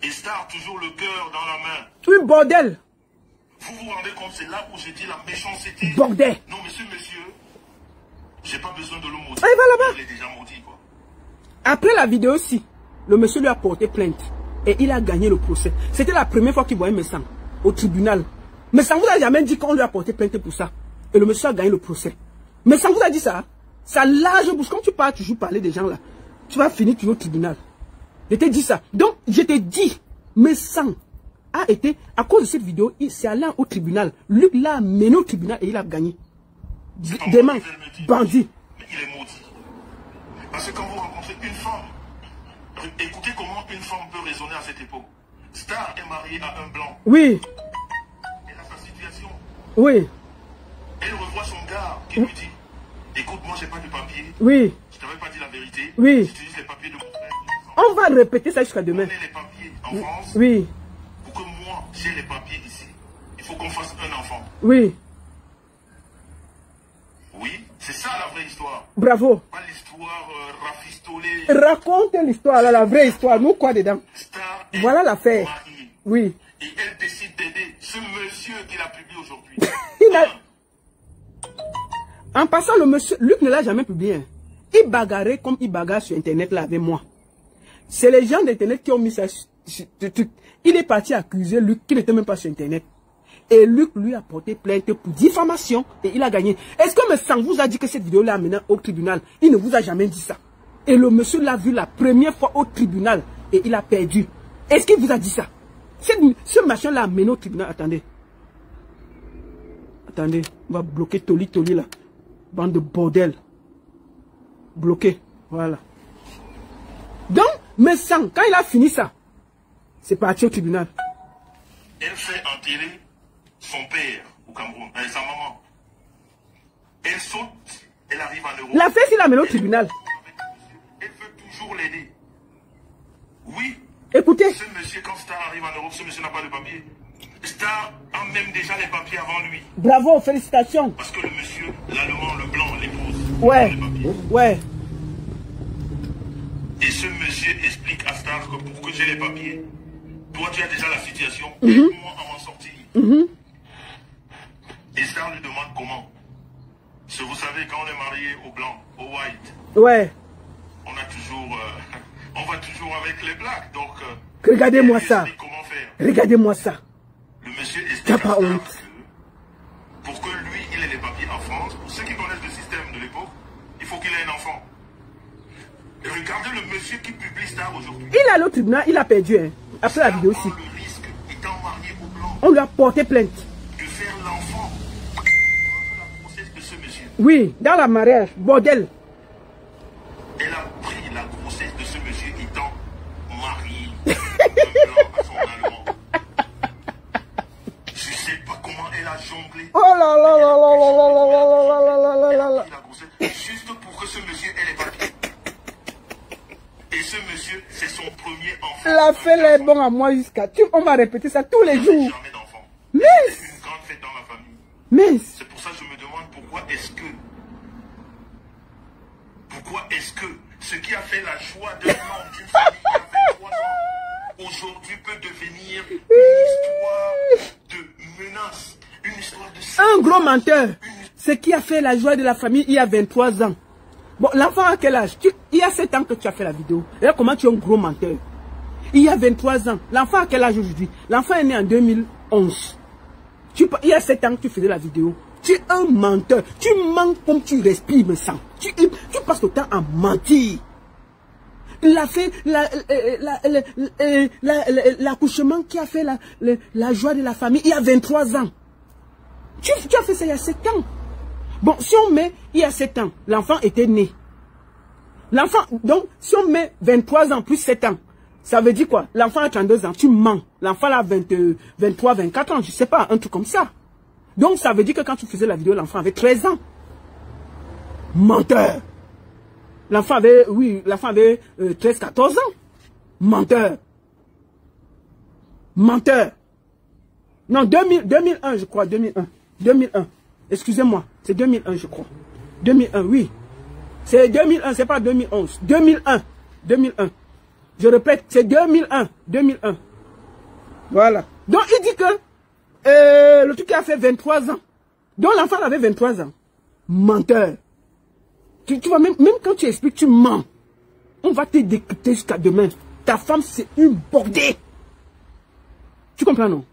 Et Star, toujours le cœur dans la main. Oui, bordel. Vous vous rendez compte, c'est là où j'ai dit la méchanceté. Bordel. Non, mais ce monsieur, j'ai pas besoin de le maudire. Ah, il va là-bas. Il est déjà maudit, quoi. Après la vidéo aussi, le monsieur lui a porté plainte. Et il a gagné le procès. C'était la première fois qu'il voyait Messang au tribunal. Messang vous a jamais dit qu'on lui a porté plainte pour ça. Et le monsieur a gagné le procès. Messang vous a dit ça. Ça large bouche. Comme tu parles toujours parler des gens là, tu vas finir toujours au tribunal. Je t'ai dit ça. Donc, je t'ai dit, Messang a été, à cause de cette vidéo, il s'est allé au tribunal. Luc l'a mené au tribunal et il a gagné. Dément, bandit. Mais il est maudit. Parce que quand vous rencontrez une femme, écoutez comment une femme peut raisonner à cette époque. Star est mariée à un blanc. Oui. Elle a sa situation. Oui. Elle revoit son gars qui lui dit, écoute, moi j'ai pas de papier. Oui. Je t'avais pas dit la vérité. Oui. J'utilise les papiers de mon frère. On va répéter ça jusqu'à demain. On met les papiers en France. Oui. Pour que moi j'ai les papiers ici. Il faut qu'on fasse un enfant. Oui. Oui, c'est ça la vraie histoire. Bravo. Pas l'histoire rafistolée. Raconte l'histoire, la vraie histoire. Nous, quoi dedans? Star voilà l'affaire. Mariée. Oui. Et elle décide d'aider ce monsieur qui l'a publié aujourd'hui. En passant, le monsieur, Luc ne l'a jamais publié. Hein. Il bagarrait comme il bagarre sur Internet là avec moi. C'est les gens d'Internet qui ont mis ça. Il est parti accuser Luc qui n'était même pas sur Internet. Et Luc lui a porté plainte pour diffamation et il a gagné. Est-ce que Messang vous a dit que cette vidéo l'a amené au tribunal? Il ne vous a jamais dit ça. Et le monsieur l'a vu la première fois au tribunal et il a perdu. Est-ce qu'il vous a dit ça? Ce machin l'a amené au tribunal. Attendez. Attendez. On va bloquer Toli là. Bande de bordel. Bloqué. Voilà. Donc, Messang, quand il a fini ça, c'est parti au tribunal. Elle fait enterrer son père au Cameroun, sa maman. Elle saute, elle arrive en Europe. La fête, il l'a mené au tribunal. Elle veut toujours l'aider. Oui. Écoutez. Ce monsieur, quand Star arrive en Europe, ce monsieur n'a pas de papier. Star a même déjà les papiers avant lui. Bravo, félicitations. Parce que le monsieur, l'allemand, le blanc, l'épouse. Ouais. Ouais. Et ce monsieur explique à Star que pour que j'ai les papiers, toi tu as déjà la situation, aide-moi à m'en sortir. Et Star lui demande comment. Si vous savez, quand on est marié au blanc, au white, ouais. On a toujours, on va toujours avec les blacks. Donc, regardez-moi ça. Comment faire. Regardez-moi ça. Le monsieur explique à Star que pour que lui, il ait les papiers en France, pour ceux qui connaissent le système de l'époque, il faut qu'il ait un enfant. Et regardez le monsieur qui publie Star aujourd'hui. Il a le tribunal, il a perdu. Hein. Après la vidéo aussi. Le risque, étant marié au blanc, on lui a porté plainte. De faire l'enfant dans la grossesse de ce monsieur. Oui, dans la mariage, bordel. Elle a pris la grossesse de ce monsieur étant marié à son allemand. Je sais pas comment elle a jonglé. Oh là là là là là là là là là là là. Juste pour que ce monsieur ait les papiers. Et ce monsieur, c'est son premier enfant. La fête est bon à moi jusqu'à... On va répéter ça tous les jours. Jamais d'enfant. Mais... une grande fête dans la famille. Mais... C'est pour ça que je me demande pourquoi est-ce que ce qui a fait la joie d'un homme d'une famille il y a 23 ans, aujourd'hui peut devenir une histoire de menace, une histoire de... Un gros menteur. Ce qui a fait la joie de la famille il y a 23 ans. Bon, l'enfant à quel âge? Il y a 7 ans que tu as fait la vidéo. Et là, comment tu es un gros menteur? Il y a 23 ans. L'enfant à quel âge aujourd'hui? L'enfant est né en 2011. Il y a 7 ans que tu faisais la vidéo. Tu es un menteur. Tu mens comme tu respires, me sens. Tu passes le temps à mentir. Il a fait l'accouchement qui a fait la joie de la famille il y a 23 ans. Tu as fait ça il y a 7 ans. Bon, si on met il y a 7 ans, l'enfant était né. L'enfant, donc, si on met 23 ans plus 7 ans, ça veut dire quoi? L'enfant a 32 ans, tu mens. L'enfant a 23, 24 ans, je sais pas, un truc comme ça. Donc, ça veut dire que quand tu faisais la vidéo, l'enfant avait 13 ans. Menteur. L'enfant avait, oui, l'enfant avait 13, 14 ans. Menteur. Menteur. Non, 2001, je crois, 2001. 2001. Excusez-moi, c'est 2001, je crois. 2001, oui. C'est 2001, c'est pas 2011. 2001. 2001. Je répète, c'est 2001. 2001. Voilà. Donc, il dit que le truc a fait 23 ans. Donc, l'enfant avait 23 ans. Menteur. Tu vois, même quand tu expliques, tu mens. On va te décrypter jusqu'à demain. Ta femme, c'est une bordée. Tu comprends, non?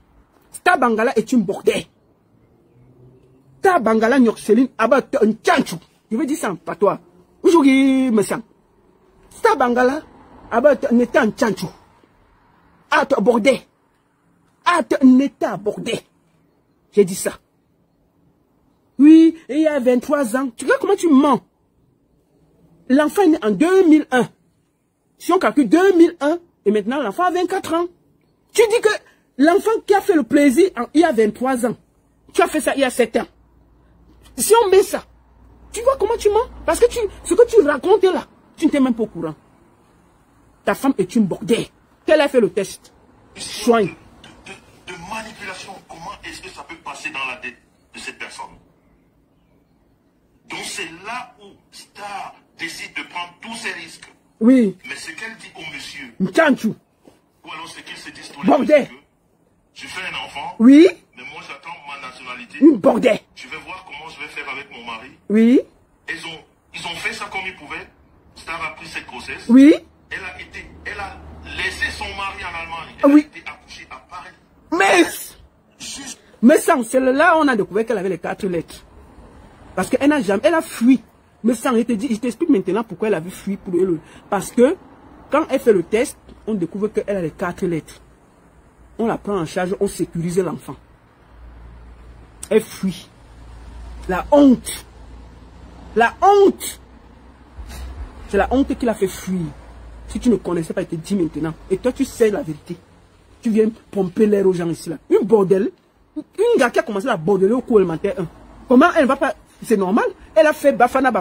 Ta Bangala est une bordée. Ta Bangala Nyokseline abat un tchanchou. Je veux dire ça, pas toi. Aujourd'hui, me sens. Ta Bangala abat un état un tchanchou. Ah, tu bordé. Ah, tu un état bordé. J'ai dit ça. Oui, il y a 23 ans. Tu vois comment tu mens? L'enfant est né en 2001. Si on calcule 2001, et maintenant l'enfant a 24 ans. Tu dis que l'enfant qui a fait le plaisir il y a 23 ans, tu as fait ça il y a 7 ans. Si on met ça, tu vois comment tu mens? Parce que ce que tu racontes là, tu n'es même pas au courant. Ta femme est une bordée. Elle a fait le test. Soigne. De manipulation, comment est-ce que ça peut passer dans la tête de cette personne? Donc c'est là où Star décide de prendre tous ses risques. Oui. Mais ce qu'elle dit au monsieur, Tchanchou. ou alors c'est qu'il se dit bordée. Je fais un enfant. Oui. Mais moi j'attends ma nationalité. Une bordée. Je vais voir comment je vais faire avec mon mari. Oui. Ils ont fait ça comme ils pouvaient. Star a pris cette grossesse. Oui. Elle a laissé son mari en Allemagne. Elle a été accouchée à Paris. Mais sans celle-là, on a découvert qu'elle avait les 4 lettres. Parce qu'elle n'a jamais, elle a fui. Mais sans, je t'explique maintenant pourquoi elle avait fui pour elle. Parce que quand elle fait le test, on découvre qu'elle a les 4 lettres. On la prend en charge, on sécurise l'enfant. Elle fuit. La honte. La honte. C'est la honte qui l'a fait fuir. Si tu ne connaissais pas, elle te dit maintenant. Et toi, tu sais la vérité. Tu viens pomper l'air aux gens ici là. Une bordelle. Une gars qui a commencé à bordeler au cours élémentaire 1. Comment elle ne va pas... C'est normal. Elle a fait Bafana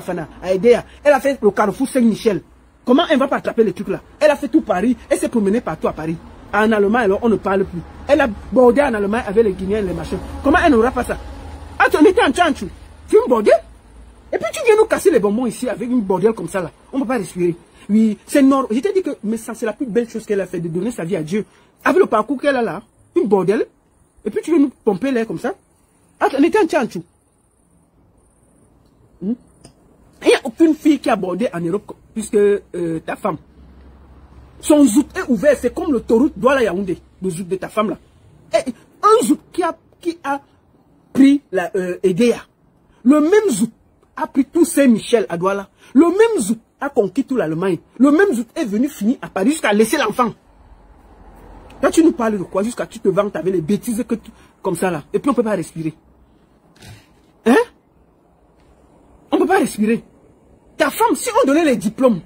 à Edea. Elle a fait le Carrefour Saint-Michel. Comment elle ne va pas attraper les trucs là? Elle a fait tout Paris. Elle s'est promenée partout à Paris. En Allemagne, alors on ne parle plus. Elle a bordé en Allemagne avec les Guinéens et les machins. Comment elle n'aura pas ça? Ah, tu en étais en tchanchou. Tu me bordel? Et puis tu viens nous casser les bonbons ici avec une bordelle comme ça là. On ne peut pas respirer. Oui, c'est normal. Je t'ai dit que mais ça, c'est la plus belle chose qu'elle a fait, de donner sa vie à Dieu. Avec le parcours qu'elle a là, une bordelle. Et puis tu viens nous pomper l'air comme ça. Ah, tu en étais en tchanchou. Il n'y a aucune fille qui a bordé en Europe puisque ta femme. Son zouk est ouvert, c'est comme l'autoroute Douala Yaoundé, le zouk de ta femme là. Et un zouk qui a pris la Edea. Le même zouk a pris tout Saint-Michel à Douala. Le même zouk a conquis tout l'Allemagne. Le même zouk est venu finir à Paris jusqu'à laisser l'enfant. Là tu nous parles de quoi? Jusqu'à tu te vantes avec les bêtises que tu, comme ça là. Et puis on ne peut pas respirer. Hein? On ne peut pas respirer. Ta femme, si on donnait les diplômes,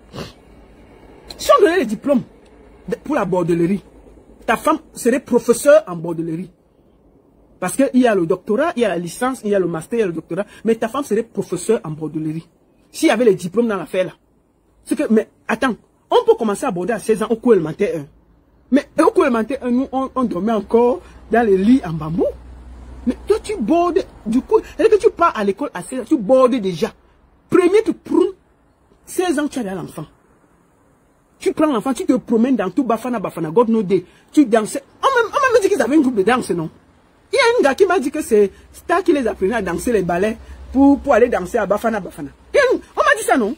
pour la bordellerie, ta femme serait professeur en bordellerie. Parce qu'il y a le doctorat, il y a la licence, il y a le master, il y a le doctorat. Mais ta femme serait professeur en bordellerie. S'il y avait les diplômes dans l'affaire là. C'est que, mais attends, on peut commencer à border à 16 ans au cours élémentaire 1. Mais au cours élémentaire 1, nous, on dormait encore dans les lits en bambou. Mais toi, tu bordes, du coup, et que tu pars à l'école à 16 ans, tu bordes déjà. Premier, tu prends 16 ans, tu as l'enfant. Tu prends l'enfant, tu te promènes dans tout Bafana, God no day. Tu danses. On m'a dit qu'ils avaient un groupe de danse, non? Il y a un gars qui m'a dit que c'est Star qui les apprenait à danser les ballets pour aller danser à Bafana. On m'a dit ça, non?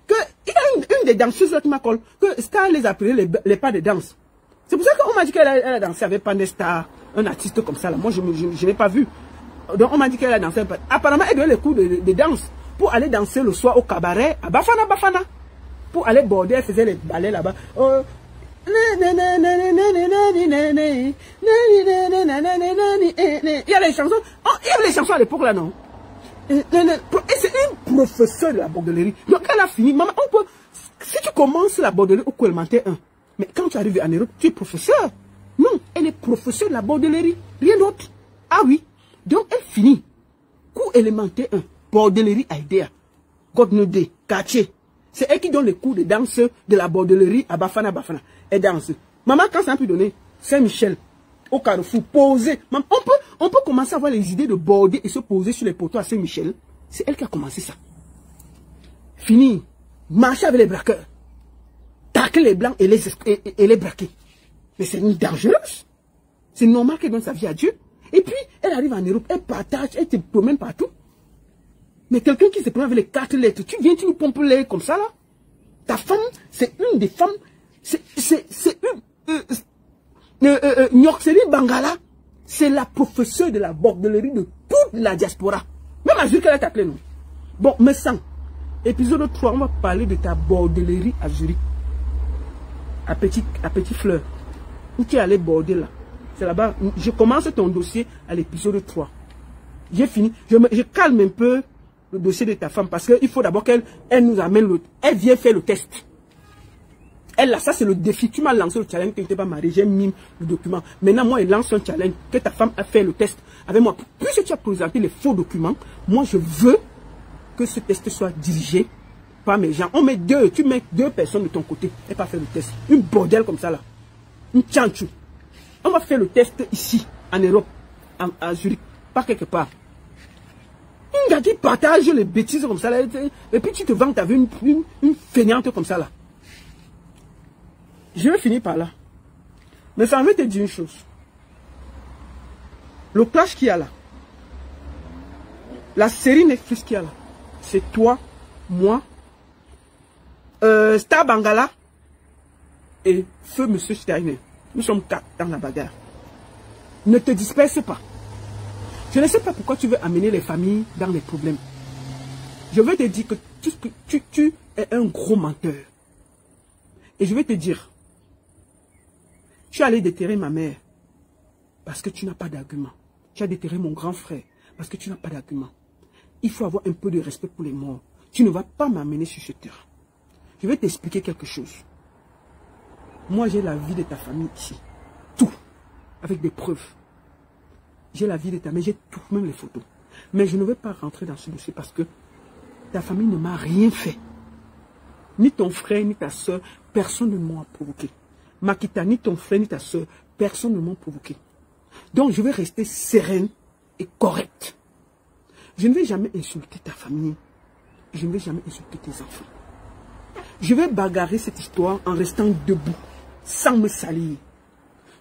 Que il y a une des danseuses là qui m'a collé, que Star les apprenait les pas de danse. C'est pour ça qu'on m'a dit qu'elle a dansé avec Pandesta, un artiste comme ça là. Moi, je n'ai pas vu. Donc on m'a dit qu'elle a dansé. Apparemment, elle donnait les cours de danse pour aller danser le soir au cabaret à Bafana. Pour aller border, elle faisait les ballets là-bas. Il y a les chansons. Il y a les chansons à l'époque là, non? Et c'est une professeure de la bordellerie. Donc elle a fini. Maman, si tu commences la bordellerie au cours élémentaire 1, mais quand tu arrives en Europe, tu es professeur. Non, elle est professeure de la bordellerie. Rien d'autre. Ah oui. Donc elle finit. Cours élémentaire 1, bordellerie Aïdea, Godnodé, quartier. C'est elle qui donne les cours de danse de la bordellerie à Bafana. Elle danse. Maman, quand ça a pu donner Saint-Michel, au Carrefour, poser. Maman, on peut commencer à avoir les idées de border et se poser sur les poteaux à Saint-Michel. C'est elle qui a commencé ça. Fini. Marcher avec les braqueurs. Tacler les blancs et les braquer. Mais c'est une dangereuse. C'est normal qu'elle donne sa vie à Dieu. Et puis, elle arrive en Europe, elle partage, elle te promène partout. Mais quelqu'un qui se prend avec les 4 lettres, tu viens, tu nous pompes les comme ça là. Ta femme, c'est une des femmes, c'est une... Nyokseli Bangala, c'est la professeure de la bordellerie de toute la diaspora. Même à Zurich, elle a taclé, non? Bon, mais sans. Épisode 3, on va parler de ta bordellerie à Zurich. À Petit Fleur. Où tu es allé border là. C'est là-bas. Je commence ton dossier à l'épisode 3. J'ai fini. Je calme un peu le dossier de ta femme parce qu'il faut d'abord qu'elle nous amène elle vient faire le test. Elle là, ça c'est le défi. Tu m'as lancé le challenge que tu n'étais pas marié. J'ai mis le document. Maintenant, moi, elle lance un challenge que ta femme a fait le test avec moi. Puisque tu as présenté les faux documents, moi je veux que ce test soit dirigé par mes gens. Tu mets 2 personnes de ton côté et pas faire le test. Une bordel comme ça là. Une tchanchou. On va faire le test ici, en Europe, à Zurich, pas quelque part. Une gars qui partage les bêtises comme ça là, et puis tu te vantes avec une feignante comme ça là. Je vais finir par là. Mais ça veut te dire une chose. Le clash qu'il y a là, la série Netflix qu'il y a là, c'est toi, moi, Star Bangala et Feu Monsieur Steiner. Nous sommes 4 dans la bagarre. Ne te disperse pas. Je ne sais pas pourquoi tu veux amener les familles dans les problèmes. Je veux te dire que tu es un gros menteur. Et je vais te dire, tu es allé déterrer ma mère parce que tu n'as pas d'argument. Tu as déterré mon grand frère parce que tu n'as pas d'argument. Il faut avoir un peu de respect pour les morts. Tu ne vas pas m'amener sur ce terrain. Je vais t'expliquer quelque chose. Moi, j'ai la vie de ta famille ici. Tout. Avec des preuves. J'ai la vie de ta mère, j'ai tout, même les photos. Mais je ne vais pas rentrer dans ce dossier parce que ta famille ne m'a rien fait. Ni ton frère, ni ta soeur, personne ne m'a provoqué. Makita, ni ton frère, ni ta soeur, personne ne m'a provoqué. Donc, je vais rester sereine et correcte. Je ne vais jamais insulter ta famille. Je ne vais jamais insulter tes enfants. Je vais bagarrer cette histoire en restant debout, sans me salir.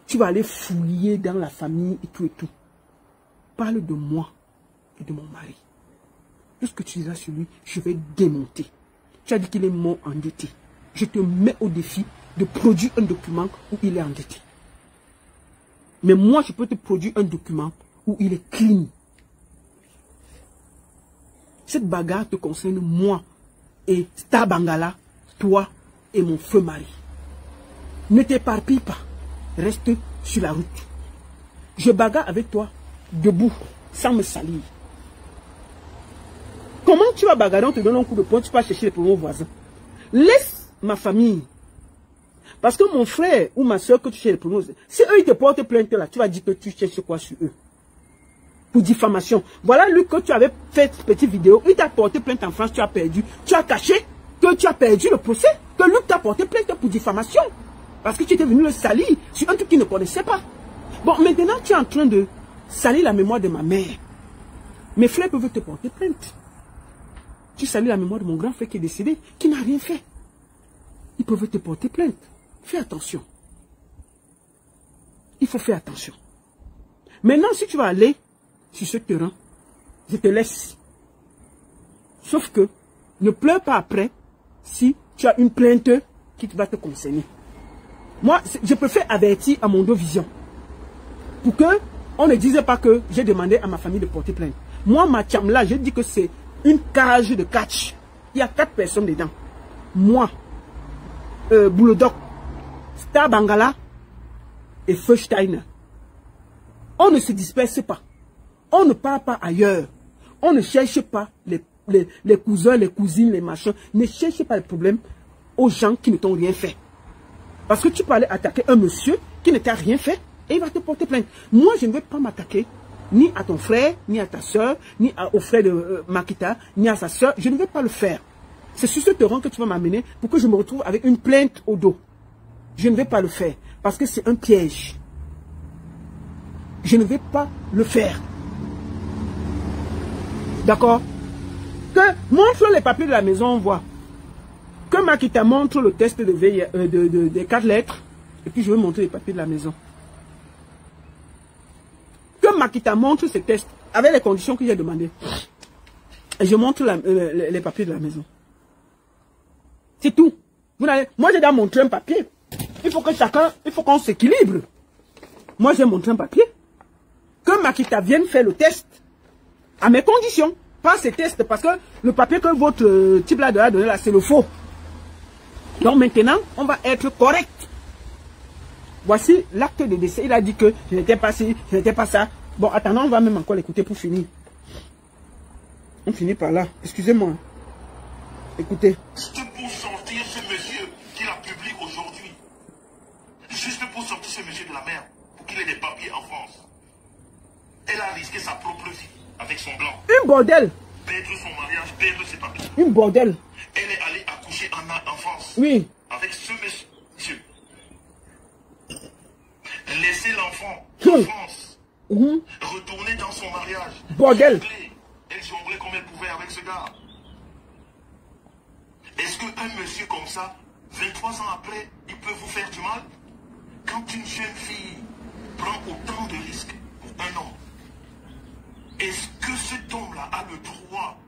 Tu vas aller fouiller dans la famille et tout et tout. Parle de moi et de mon mari. Tout ce que tu diras sur lui, je vais démonter. Tu as dit qu'il est mort endetté. Je te mets au défi de produire un document où il est endetté. Mais moi, je peux te produire un document où il est clean. Cette bagarre te concerne moi et Star Bangala, toi et mon feu mari. Ne t'éparpille pas. Reste sur la route. Je bagarre avec toi, debout, sans me salir. Comment tu vas bagarrer, on te donne un coup de poing, tu vas chercher les premiers voisins. Laisse ma famille. Parce que mon frère ou ma soeur que tu cherches les premiers voisins, si eux ils te portent plainte là, tu vas dire que tu cherches quoi sur eux. Pour diffamation. Voilà lui que tu avais fait cette petite vidéo, il t'a porté plainte en France, tu as perdu. Tu as caché que tu as perdu le procès, que Luc t'a porté plainte pour diffamation. Parce que tu étais venu le salir sur un truc qu'il ne connaissait pas. Bon, maintenant tu es en train de salis la mémoire de ma mère, mes frères peuvent te porter plainte. Tu salis la mémoire de mon grand frère qui est décédé, qui n'a rien fait. Ils peuvent te porter plainte. Fais attention. Il faut faire attention. Maintenant, si tu vas aller sur ce terrain, je te laisse. Sauf que, ne pleure pas après si tu as une plainte qui va te concerner. Moi, je préfère avertir à mon dos vision. Pour que on ne dise pas que j'ai demandé à ma famille de porter plainte. Moi, ma chamla, je dis que c'est une cage de catch. Il y a 4 personnes dedans. Moi, Boulodok, Star Bangala et Feusteiner. On ne se disperse pas. On ne part pas ailleurs. On ne cherche pas les cousins, les cousines, les machins. Ne cherche pas les problèmes aux gens qui ne t'ont rien fait. Parce que tu peux aller attaquer un monsieur qui ne t'a rien fait et il va te porter plainte. Moi, je ne vais pas m'attaquer ni à ton frère, ni à ta soeur, ni au frère de Makita, ni à sa soeur. Je ne vais pas le faire. C'est sur ce terrain que tu vas m'amener pour que je me retrouve avec une plainte au dos. Je ne vais pas le faire parce que c'est un piège. Je ne vais pas le faire. D'accord? Que montre les papiers de la maison, on voit. Que Makita montre le test de des 4 lettres. Et puis je vais montrer les papiers de la maison. Que Makita montre ce test avec les conditions que j'ai demandées. Et je montre les papiers de la maison. C'est tout. Moi, j'ai déjà montré un papier. Il faut que chacun, il faut qu'on s'équilibre. Moi, j'ai montré un papier. Que Makita vienne faire le test à mes conditions. Pas ces tests, parce que le papier que votre type là a donné là, c'est le faux. Donc maintenant, on va être correct. Voici l'acte de décès. Il a dit que je n'étais pas ci, je n'étais pas ça. Bon, attendons, on va même encore l'écouter pour finir. On finit par là. Excusez-moi. Écoutez. Juste pour sortir ce monsieur qui la publie aujourd'hui. Juste pour sortir ce monsieur de la merde. Pour qu'il ait des papiers en France. Elle a risqué sa propre vie avec son blanc. Une bordel. Perdre son mariage, perdre ses papiers. Une bordel. Elle est allée accoucher en France. Oui. Avec ce monsieur. Laisser l'enfant en France. Retourner dans son mariage. Bordel. Elle jonglait comme elle pouvait avec ce gars. Est-ce qu'un monsieur comme ça, 23 ans après, il peut vous faire du mal? Quand une jeune fille prend autant de risques pour un homme, est-ce que cet homme-là a le droit,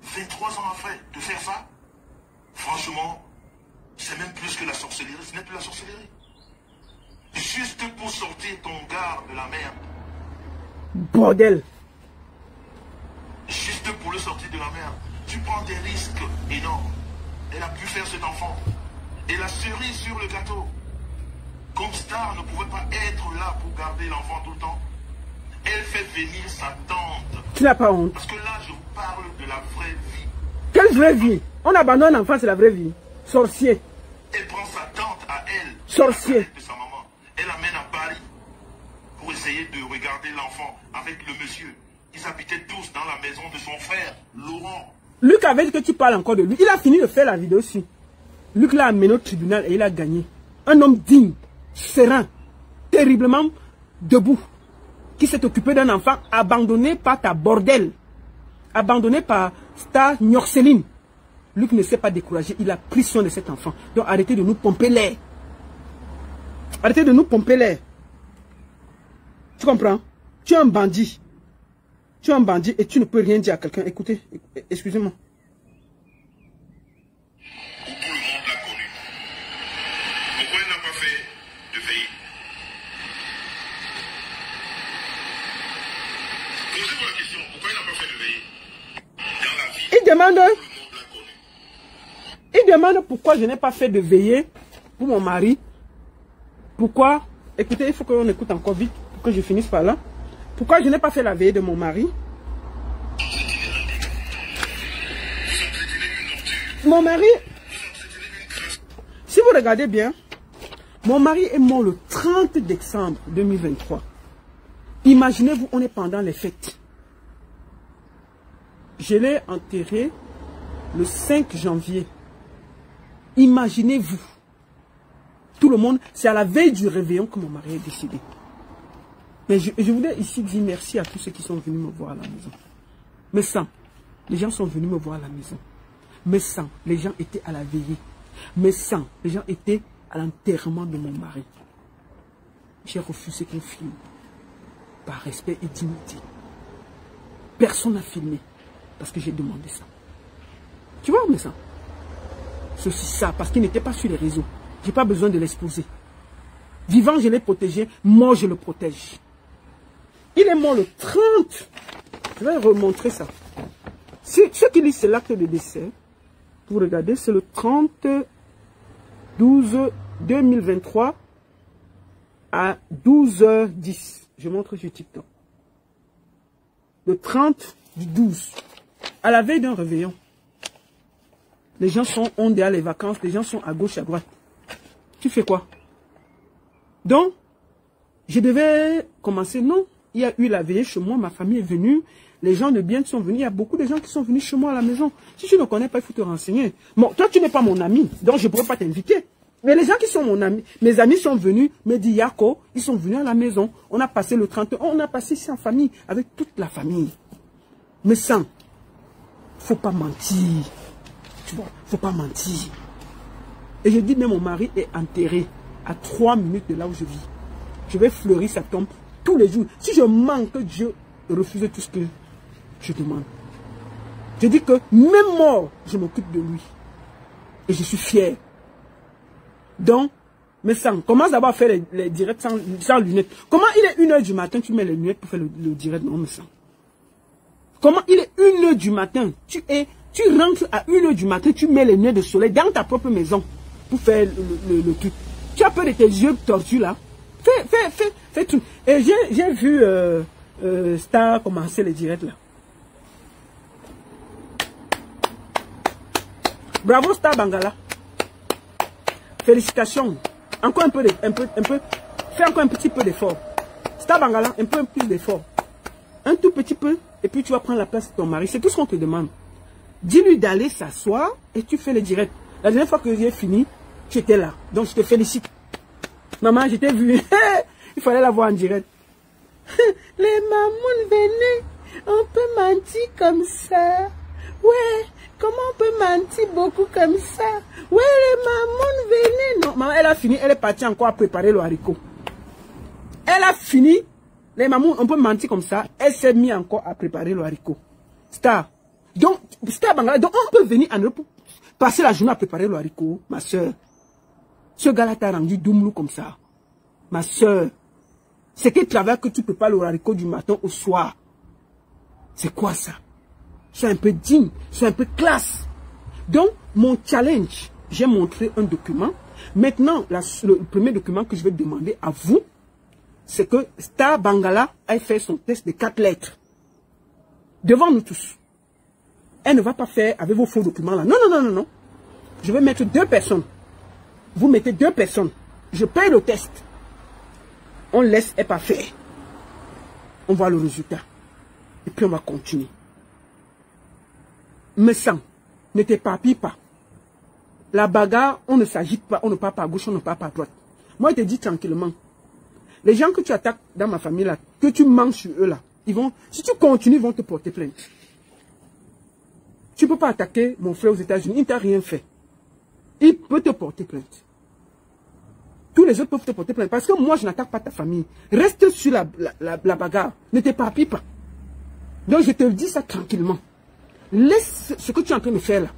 23 ans après, de faire ça? Franchement, c'est même plus que la sorcellerie, ce n'est plus la sorcellerie. Juste pour sortir ton gars de la merde. Bordel. Juste pour le sortir de la merde. Tu prends des risques énormes. Elle a pu faire cet enfant. Et la cerise sur le gâteau. Comme Star ne pouvait pas être là pour garder l'enfant tout le temps. Elle fait venir sa tante. Tu n'as pas honte. Parce que là, je vous parle de la vraie vie. Quelle vraie vie? On abandonne l'enfant, c'est la vraie vie. Sorcier. Elle prend sa tante à elle. Sorcier. De sa maman. Elle l'amène à Paris. Pour essayer de regarder l'enfant avec le monsieur. Ils habitaient tous dans la maison de son frère, Laurent. Luc avait dit que tu parles encore de lui. Il a fini de faire la vidéo aussi. Luc l'a amené au tribunal et il a gagné. Un homme digne, serein, terriblement debout, qui s'est occupé d'un enfant abandonné par ta bordel, abandonné par Star Nyorceline. Luc ne s'est pas découragé, il a pris soin de cet enfant. Donc arrêtez de nous pomper l'air. Arrêtez de nous pomper l'air. Tu comprends? Tu es un bandit. Tu es un bandit et tu ne peux rien dire à quelqu'un. Écoutez, excusez-moi. Tout le monde l'a connu. Pourquoi il n'a pas fait de veille? Posez-vous la question. Pourquoi il n'a pas fait de veille? Dans la vie, Il demande, tout le monde l'a connu. il demande pourquoi je n'ai pas fait de veillée pour mon mari. Pourquoi? Écoutez, il faut qu'on écoute encore vite pour que je finisse par là. Pourquoi je n'ai pas fait la veillée de mon mari? Mon mari, si vous regardez bien, mon mari est mort le 30 décembre 2023. Imaginez-vous, on est pendant les fêtes. Je l'ai enterré le 5 janvier. Imaginez-vous. Tout le monde, c'est à la veille du réveillon que mon mari est décédé. Mais je voulais ici dire merci à tous ceux qui sont venus me voir à la maison. Mais sans, les gens sont venus me voir à la maison. Mais sans, les gens étaient à la veillée. Mais sans, les gens étaient à l'enterrement de mon mari. J'ai refusé qu'on filme. Par respect et dignité. Personne n'a filmé. Parce que j'ai demandé ça. Tu vois, mais ça. Ceci, ça, parce qu'il n'était pas sur les réseaux. Je n'ai pas besoin de l'exposer. Vivant, je l'ai protégé. Mort, je le protège. Il est mort le 30. Je vais remontrer ça. Ceux qui lisent l'acte de décès, vous regardez, c'est le 30/12/2023 à 12h10. Je montre sur TikTok. Le 30/12. À la veille d'un réveillon. Les gens ont déjà les vacances, les gens sont à gauche, à droite. Tu fais quoi? Donc, je devais commencer. Non, il y a eu la veillée chez moi, ma famille est venue, les gens de bien sont venus, il y a beaucoup de gens qui sont venus chez moi à la maison. Si tu ne connais pas, il faut te renseigner. Bon, toi, tu n'es pas mon ami, donc je ne pourrais pas t'inviter. Mais les gens qui sont mon ami, mes amis sont venus, me dit Yako, ils sont venus à la maison. On a passé le 31, on a passé ici en famille, avec toute la famille. Mais sans, faut pas mentir. Tu vois, faut pas mentir. Et je dis, mais mon mari est enterré à 3 minutes de là où je vis. Je vais fleurir sa tombe tous les jours. Si je manque, Dieu refuse tout ce que je demande. Je dis que même mort, je m'occupe de lui. Et je suis fier. Donc, mais sans, commence d'abord à faire les directs sans lunettes. Comment il est 1h du matin, tu mets les lunettes pour faire le direct? Non, mais sans. Comment il est 1h du matin, tu rentres à 1h du matin, tu mets les lunettes de soleil dans ta propre maison pour faire le truc. Tu as peur de tes yeux tortus là? Fais tout. Et j'ai vu Star commencer les directs là. Bravo Star Bangala. Félicitations. Encore un peu, fais encore un petit peu d'effort. Star Bangala, un peu plus d'effort. Un tout petit peu, et puis tu vas prendre la place de ton mari. C'est tout ce qu'on te demande. Dis-lui d'aller s'asseoir et tu fais le direct. La dernière fois que j'ai fini, tu étais là. Donc je te félicite. Maman, je t'ai vu. Il fallait la voir en direct. Les mamans venaient. On peut mentir comme ça. Ouais. Comment on peut mentir beaucoup comme ça? Ouais, les mamans venaient. Non, maman, elle a fini. Elle est partie encore à préparer le haricot. Elle a fini. Les mamans, on peut mentir comme ça. Elle s'est mise encore à préparer le haricot. Star. Donc, Star Bangala, donc on peut venir en Europe, passer la journée à préparer le haricot, ma soeur. Ce gars-là t'a rendu doumlou comme ça. Ma soeur. C'est quel travail que tu prépares le haricot du matin au soir? C'est quoi ça? Sois un peu digne, sois un peu classe. Donc, mon challenge, j'ai montré un document. Maintenant, le premier document que je vais demander à vous, c'est que Star Bangala a fait son test de 4 lettres. Devant nous tous. Elle ne va pas faire avec vos faux documents là. Non, non, non, non, non. Je vais mettre 2 personnes. Vous mettez 2 personnes. Je paye le test. On laisse elle pas faire. On voit le résultat. Et puis on va continuer. Mais sans, ne t'éparpille pas. La bagarre, on ne s'agite pas, on ne part pas à gauche, on ne part pas à droite. Moi, je te dis tranquillement. Les gens que tu attaques dans ma famille là, que tu manges sur eux là, si tu continues, ils vont te porter plainte. Tu ne peux pas attaquer mon frère aux États-Unis, il ne t'a rien fait. Il peut te porter plainte. Tous les autres peuvent te porter plainte. Parce que moi, je n'attaque pas ta famille. Reste sur la bagarre. Ne t'éparpille pas. Donc, je te dis ça tranquillement. Laisse ce que tu es en train de faire là.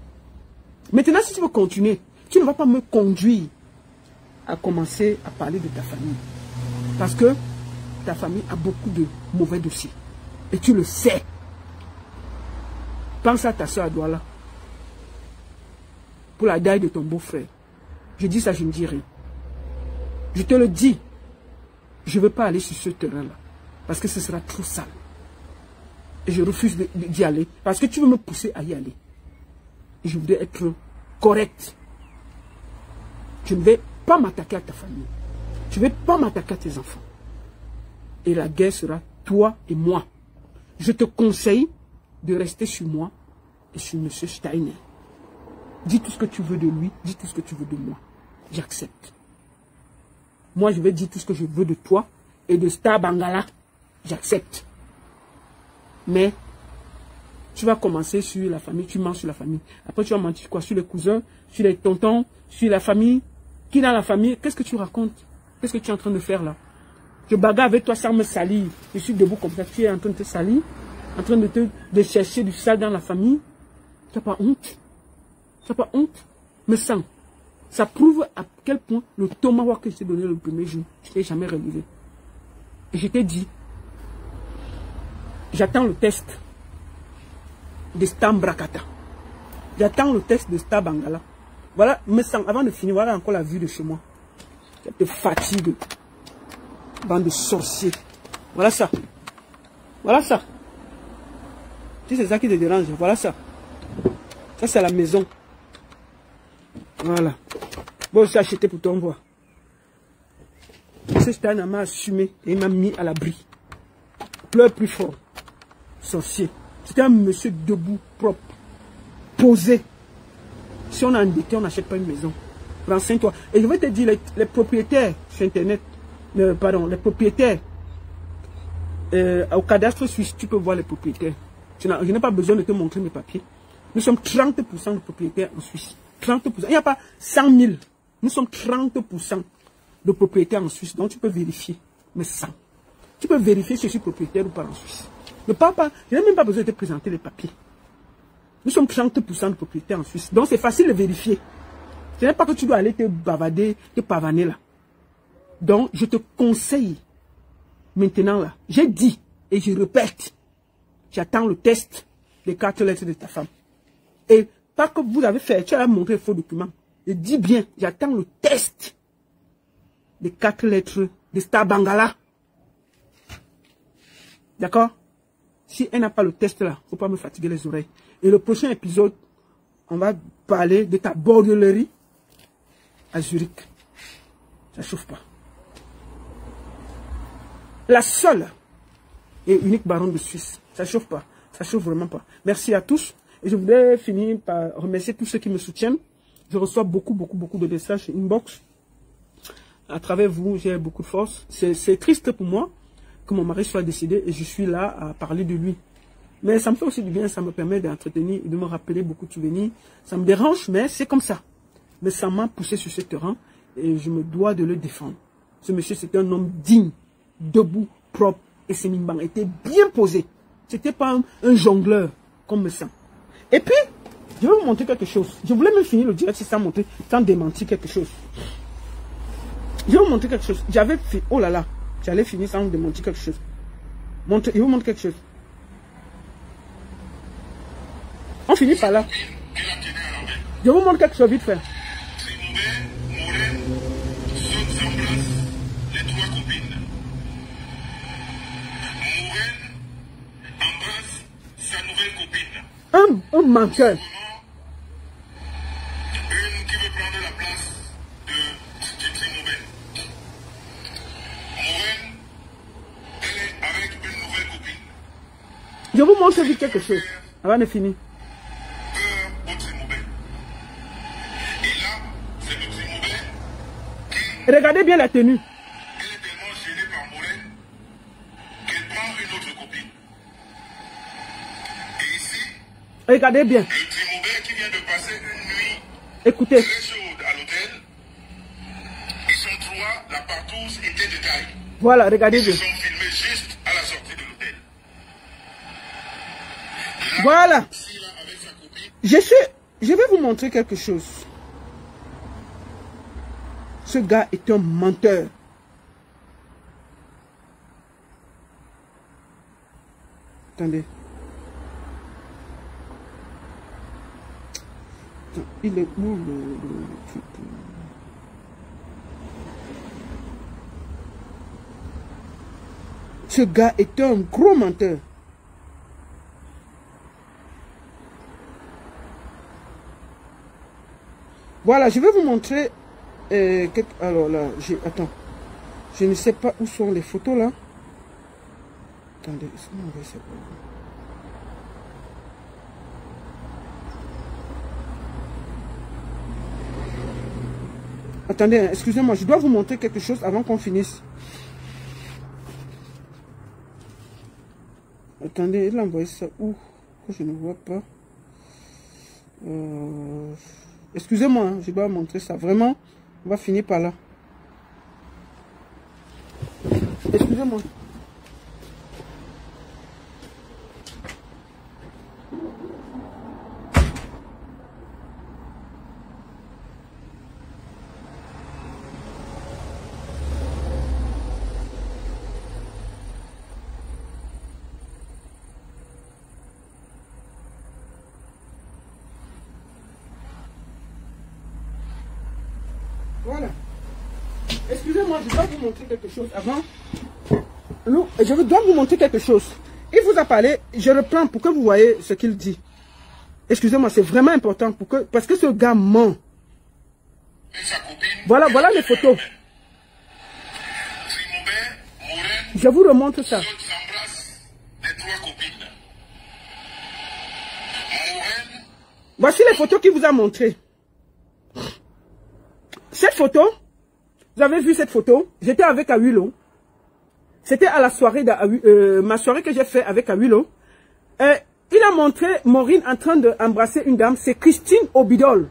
Maintenant, si tu veux continuer, tu ne vas pas me conduire à commencer à parler de ta famille. Parce que ta famille a beaucoup de mauvais dossiers. Et tu le sais. Pense à ta soeur à Douala. Pour la daille de ton beau-frère. Je dis ça, je ne dis rien. Je te le dis. Je ne veux pas aller sur ce terrain-là. Parce que ce sera trop sale. Et je refuse d'y aller. Parce que tu veux me pousser à y aller. Et je voudrais être correct. Je ne vais pas m'attaquer à ta famille. Je ne vais pas m'attaquer à tes enfants. Et la guerre sera toi et moi. Je te conseille de rester sur moi et sur M. Steiner. Dis tout ce que tu veux de lui, dis tout ce que tu veux de moi. J'accepte. Moi, je vais dire tout ce que je veux de toi et de Star Bangala. j'accepte. Mais tu vas commencer sur la famille, tu mens sur la famille. Après, tu vas mentir quoi? Sur les cousins, sur les tontons, sur la famille. Qui dans la famille? Qu'est-ce que tu racontes? Qu'est-ce que tu es en train de faire là? Je bagarre avec toi sans me salir. Je suis debout comme ça. Tu es en train de te salir, en train de chercher du sale dans la famille. Tu n'as pas honte? Tu n'as pas honte? Me sens. Ça prouve à quel point le tomahawk que je t'ai donné le premier jour, je ne t'ai jamais relevé. Et je t'ai dit, j'attends le test de Stambrakata. J'attends le test de Stabangala. Voilà, me sens, avant de finir, voilà encore la vue de chez moi. Ça te fatigue. Bande de sorciers. Voilà ça. Voilà ça. Si c'est ça qui te dérange, voilà ça. Ça, c'est la maison. Voilà. Bon, j'ai acheté pour ton voix. Ce Stan m'a assumé et m'a mis à l'abri. Pleure plus fort. Sorcier. C'était un monsieur debout, propre, posé. Si on a endetté, on n'achète pas une maison. Renseigne-toi. Et je vais te dire, les propriétaires sur Internet, pardon, les propriétaires au cadastre suisse, tu peux voir les propriétaires. Je n'ai pas besoin de te montrer mes papiers. Nous sommes 30% de propriétaires en Suisse. 30%. Il n'y a pas 100 000. Nous sommes 30% de propriétaires en Suisse. Donc tu peux vérifier mes 100. Tu peux vérifier si je suis propriétaire ou pas en Suisse. Ne parle pas. Je n'ai même pas besoin de te présenter les papiers. Nous sommes 30% de propriétaires en Suisse. Donc c'est facile de vérifier. Ce n'est pas que tu dois aller te bavader, te pavaner là. Donc je te conseille maintenant là. J'ai dit et je répète. J'attends le test des 4 lettres de ta femme. Et pas que vous avez fait, tu as montré un faux document. Je dis bien, j'attends le test des 4 lettres de Stabangala. D'accord? Si elle n'a pas le test là, il ne faut pas me fatiguer les oreilles. Et le prochain épisode, on va parler de ta bordellerie à Zurich. Ça ne chauffe pas. La seule et unique baronne de Suisse. Ça ne chauffe pas. Ça ne chauffe vraiment pas. Merci à tous. Et je voudrais finir par remercier tous ceux qui me soutiennent. Je reçois beaucoup de messages inbox. À travers vous, j'ai beaucoup de force. C'est triste pour moi que mon mari soit décédé et je suis là à parler de lui. Mais ça me fait aussi du bien, ça me permet d'entretenir et de me rappeler beaucoup de souvenirs. Ça me dérange, mais c'est comme ça. Mais ça m'a poussé sur ce terrain et je me dois de le défendre. Ce monsieur, c'était un homme digne, debout, propre, et ses mimbangs étaient bien posés. C'était pas un jongleur, comme me sent. Et puis, je vais vous montrer quelque chose. Je voulais même finir le direct sans démentir quelque chose. Je vais vous montrer quelque chose. J'avais fait, oh là là, j'allais finir sans vous démentir quelque chose. Je vais vous montrer quelque chose. On finit par là. Je vous montre quelque chose vite fait. Un menteur. Une qui veut prendre la place de Timoubé. Maureen, elle est avec une nouvelle copine. Je vous montre vite quelque chose. Avant de finir. Regardez bien la tenue. Elle est tellement gênée par Maureen qu'elle prend une autre copine. Et ici, regardez bien. le Timoubé qui vient de passer une nuit Écoutez. très chaude à l'hôtel, ils sont 3, la partouze était de taille. Voilà, regardez Ils bien. se sont filmés juste à la sortie de l'hôtel. Voilà. Ici, là, avec sa copine, Je vais vous montrer quelque chose. Ce gars est un menteur. Attendez. Attends, il est où le truc? Ce gars est un gros menteur. Voilà, je vais vous montrer. Alors là, attends. Je ne sais pas où sont les photos là. Attendez, est-ce qu'on va essayer? Attendez, excusez-moi, je dois vous montrer quelque chose avant qu'on finisse. Attendez, il a envoyé ça où? Je ne vois pas. Excusez-moi, hein, je dois montrer ça. Vraiment, on va finir par là. Excusez-moi. Voilà. Excusez-moi, je dois vous montrer quelque chose avant. Non, je dois vous montrer quelque chose. Il vous a parlé, je reprends pour que vous voyez ce qu'il dit. Excusez-moi, c'est vraiment important parce que ce gars ment. Voilà, voilà les photos. Je vous remontre ça. Voici les photos qu'il vous a montrées. Cette photo, vous avez vu cette photo? J'étais avec Awilo. C'était à la soirée, ma soirée que j'ai fait avec Awilo. Il a montré Maureen en train d'embrasser une dame. C'est Christine Obidol.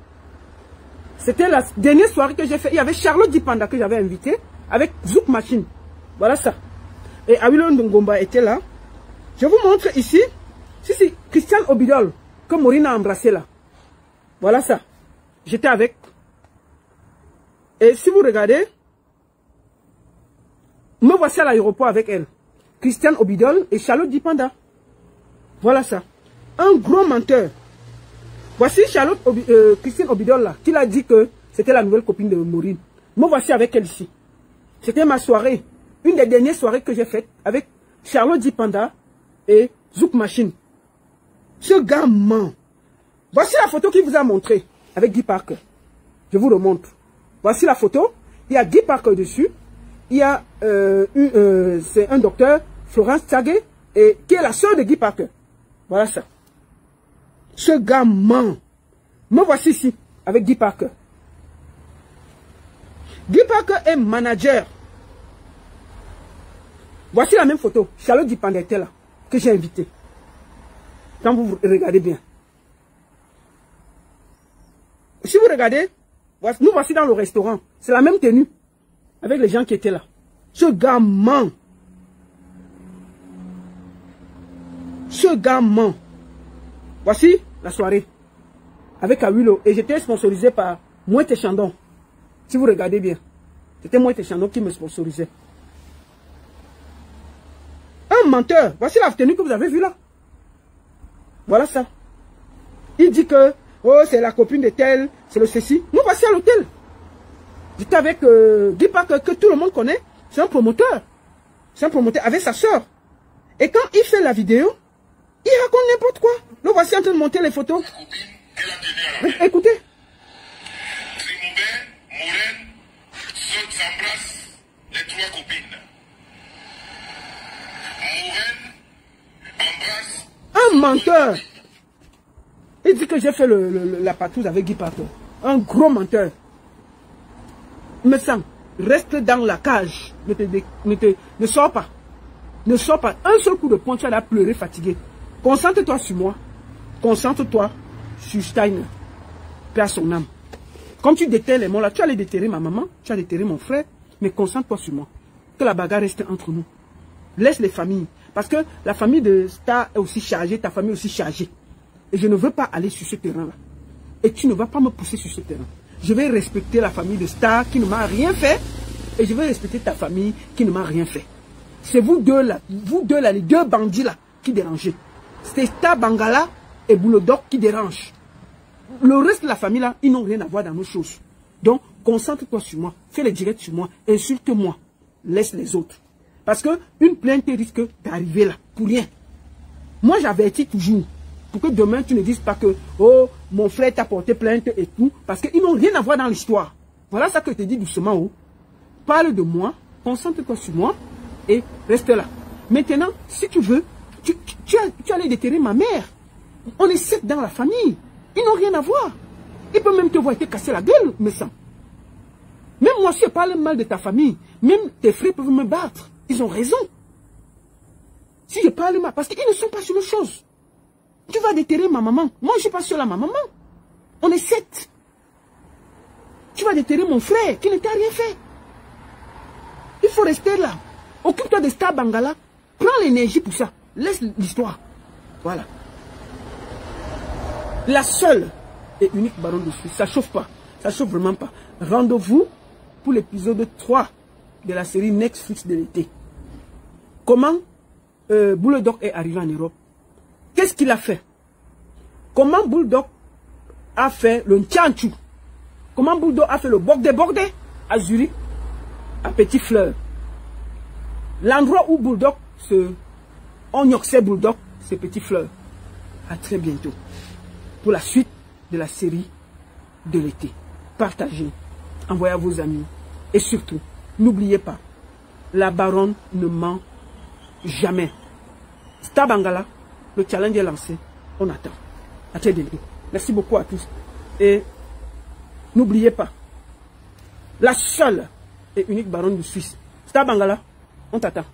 C'était la dernière soirée que j'ai fait. Il y avait Charlotte Dipanda que j'avais invité avec Zouk Machine. Voilà ça. Et Awilo Ndongomba était là. Je vous montre ici. C'est Christiane Obidol que Maureen a embrassé là. Voilà ça. J'étais avec. Et si vous regardez, me voici à l'aéroport avec elle. Christiane Obidol et Charlotte Dipanda. Voilà ça. Un gros menteur. Voici Christiane Obidol là, qui l'a dit que c'était la nouvelle copine de Maureen. Me voici avec elle ici. C'était ma soirée. Une des dernières soirées que j'ai faites avec Charlotte Dipanda et Zouk Machine. Ce gars ment. Voici la photo qu'il vous a montrée avec Guy Parker. Je vous remontre. Voici la photo. Il y a Guy Parker dessus. Il y a c'est un docteur, Florence Tsagué, et qui est la sœur de Guy Parker. Voilà ça. Ce gars ment. Me voici ici avec Guy Parker. Guy Parker est manager. Voici la même photo. Charlotte Dipanda était là, que j'ai invité. Quand vous regardez bien. Si vous regardez, nous voici dans le restaurant. C'est la même tenue. Avec les gens qui étaient là. Ce gars ment. Ce gars ment. Voici la soirée. Avec Awilo. Et j'étais sponsorisé par Mouette Chandon. Si vous regardez bien. C'était Mouette Chandon qui me sponsorisait. Un menteur. Voici la tenue que vous avez vue là. Voilà ça. Il dit que oh, c'est la copine de tel, c'est le ceci. Nous voici à l'hôtel. J'étais avec Guy Parker, que tout le monde connaît. C'est un promoteur. C'est un promoteur avec sa soeur. Et quand il fait la vidéo, il raconte n'importe quoi. Nous voici en train de monter les photos. Écoutez. Maureen, s'embrassent les trois copines. Maureen embrasse un menteur. Il dit que j'ai fait la patrouille avec Guy Parker. Un gros menteur. Me semble, reste dans la cage. Ne sors pas. Ne sors pas. Un seul coup de poing, tu vas pleurer fatigué. Concentre-toi sur moi. Concentre-toi sur Steiner. Paix à son âme. Comme tu déterres les mots là, tu allais déterrer ma maman, tu as déterré mon frère, mais concentre-toi sur moi. Que la bagarre reste entre nous. Laisse les familles. Parce que la famille de Star est aussi chargée, ta famille est aussi chargée. Et je ne veux pas aller sur ce terrain-là. Et tu ne vas pas me pousser sur ce terrain. Je vais respecter la famille de Star qui ne m'a rien fait. Et je vais respecter ta famille qui ne m'a rien fait. C'est vous deux là, les deux bandits là, qui dérangez. C'est Star Bangala et Boulodok qui dérangent. Le reste de la famille là, ils n'ont rien à voir dans nos choses. Donc, concentre-toi sur moi. Fais les directs sur moi. Insulte-moi. Laisse les autres. Parce que une plainte risque d'arriver là, pour rien. Moi, j'avertis toujours. Pour que demain, tu ne dises pas que, oh, mon frère t'a porté plainte et tout. Parce qu'ils n'ont rien à voir dans l'histoire. Voilà ça que je te dis doucement. Oh. Parle de moi, concentre-toi sur moi et reste là. Maintenant, si tu veux, tu allais déterrer ma mère. On est 7 dans la famille. Ils n'ont rien à voir. Ils peuvent même te voir te casser la gueule, me semble. Même moi, si je parle mal de ta famille, même tes frères peuvent me battre. Ils ont raison. Si je parle mal, parce qu'ils ne sont pas sur les choses. Tu vas déterrer ma maman. Moi, je ne suis pas sur ma maman. On est 7. Tu vas déterrer mon frère qui ne t'a rien fait. Il faut rester là. Occupe-toi de Star Bangala. Prends l'énergie pour ça. Laisse l'histoire. Voilà. La seule et unique baronne de Suisse. Ça chauffe pas. Ça chauffe vraiment pas. Rendez-vous pour l'épisode 3 de la série Netflix de l'été. Comment Bulldog est arrivé en Europe? Qu'est-ce qu'il a fait? Comment Bulldog a fait le Ntchantou? Comment Bulldog a fait le Bordé à Zurich, à Petit Fleur? L'endroit où Bulldog on yoxait Bulldog, c'est Petit Fleur. À très bientôt pour la suite de la série de l'été. Partagez, envoyez à vos amis et surtout, n'oubliez pas, la baronne ne ment jamais. Star Bangala, le challenge est lancé. On attend. À très bientôt. Merci beaucoup à tous. Et n'oubliez pas, la seule et unique baronne de Suisse, Star Bangala, on t'attend.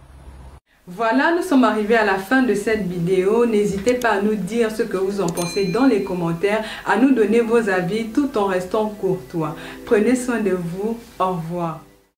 Voilà, nous sommes arrivés à la fin de cette vidéo. N'hésitez pas à nous dire ce que vous en pensez dans les commentaires, à nous donner vos avis tout en restant courtois. Prenez soin de vous. Au revoir.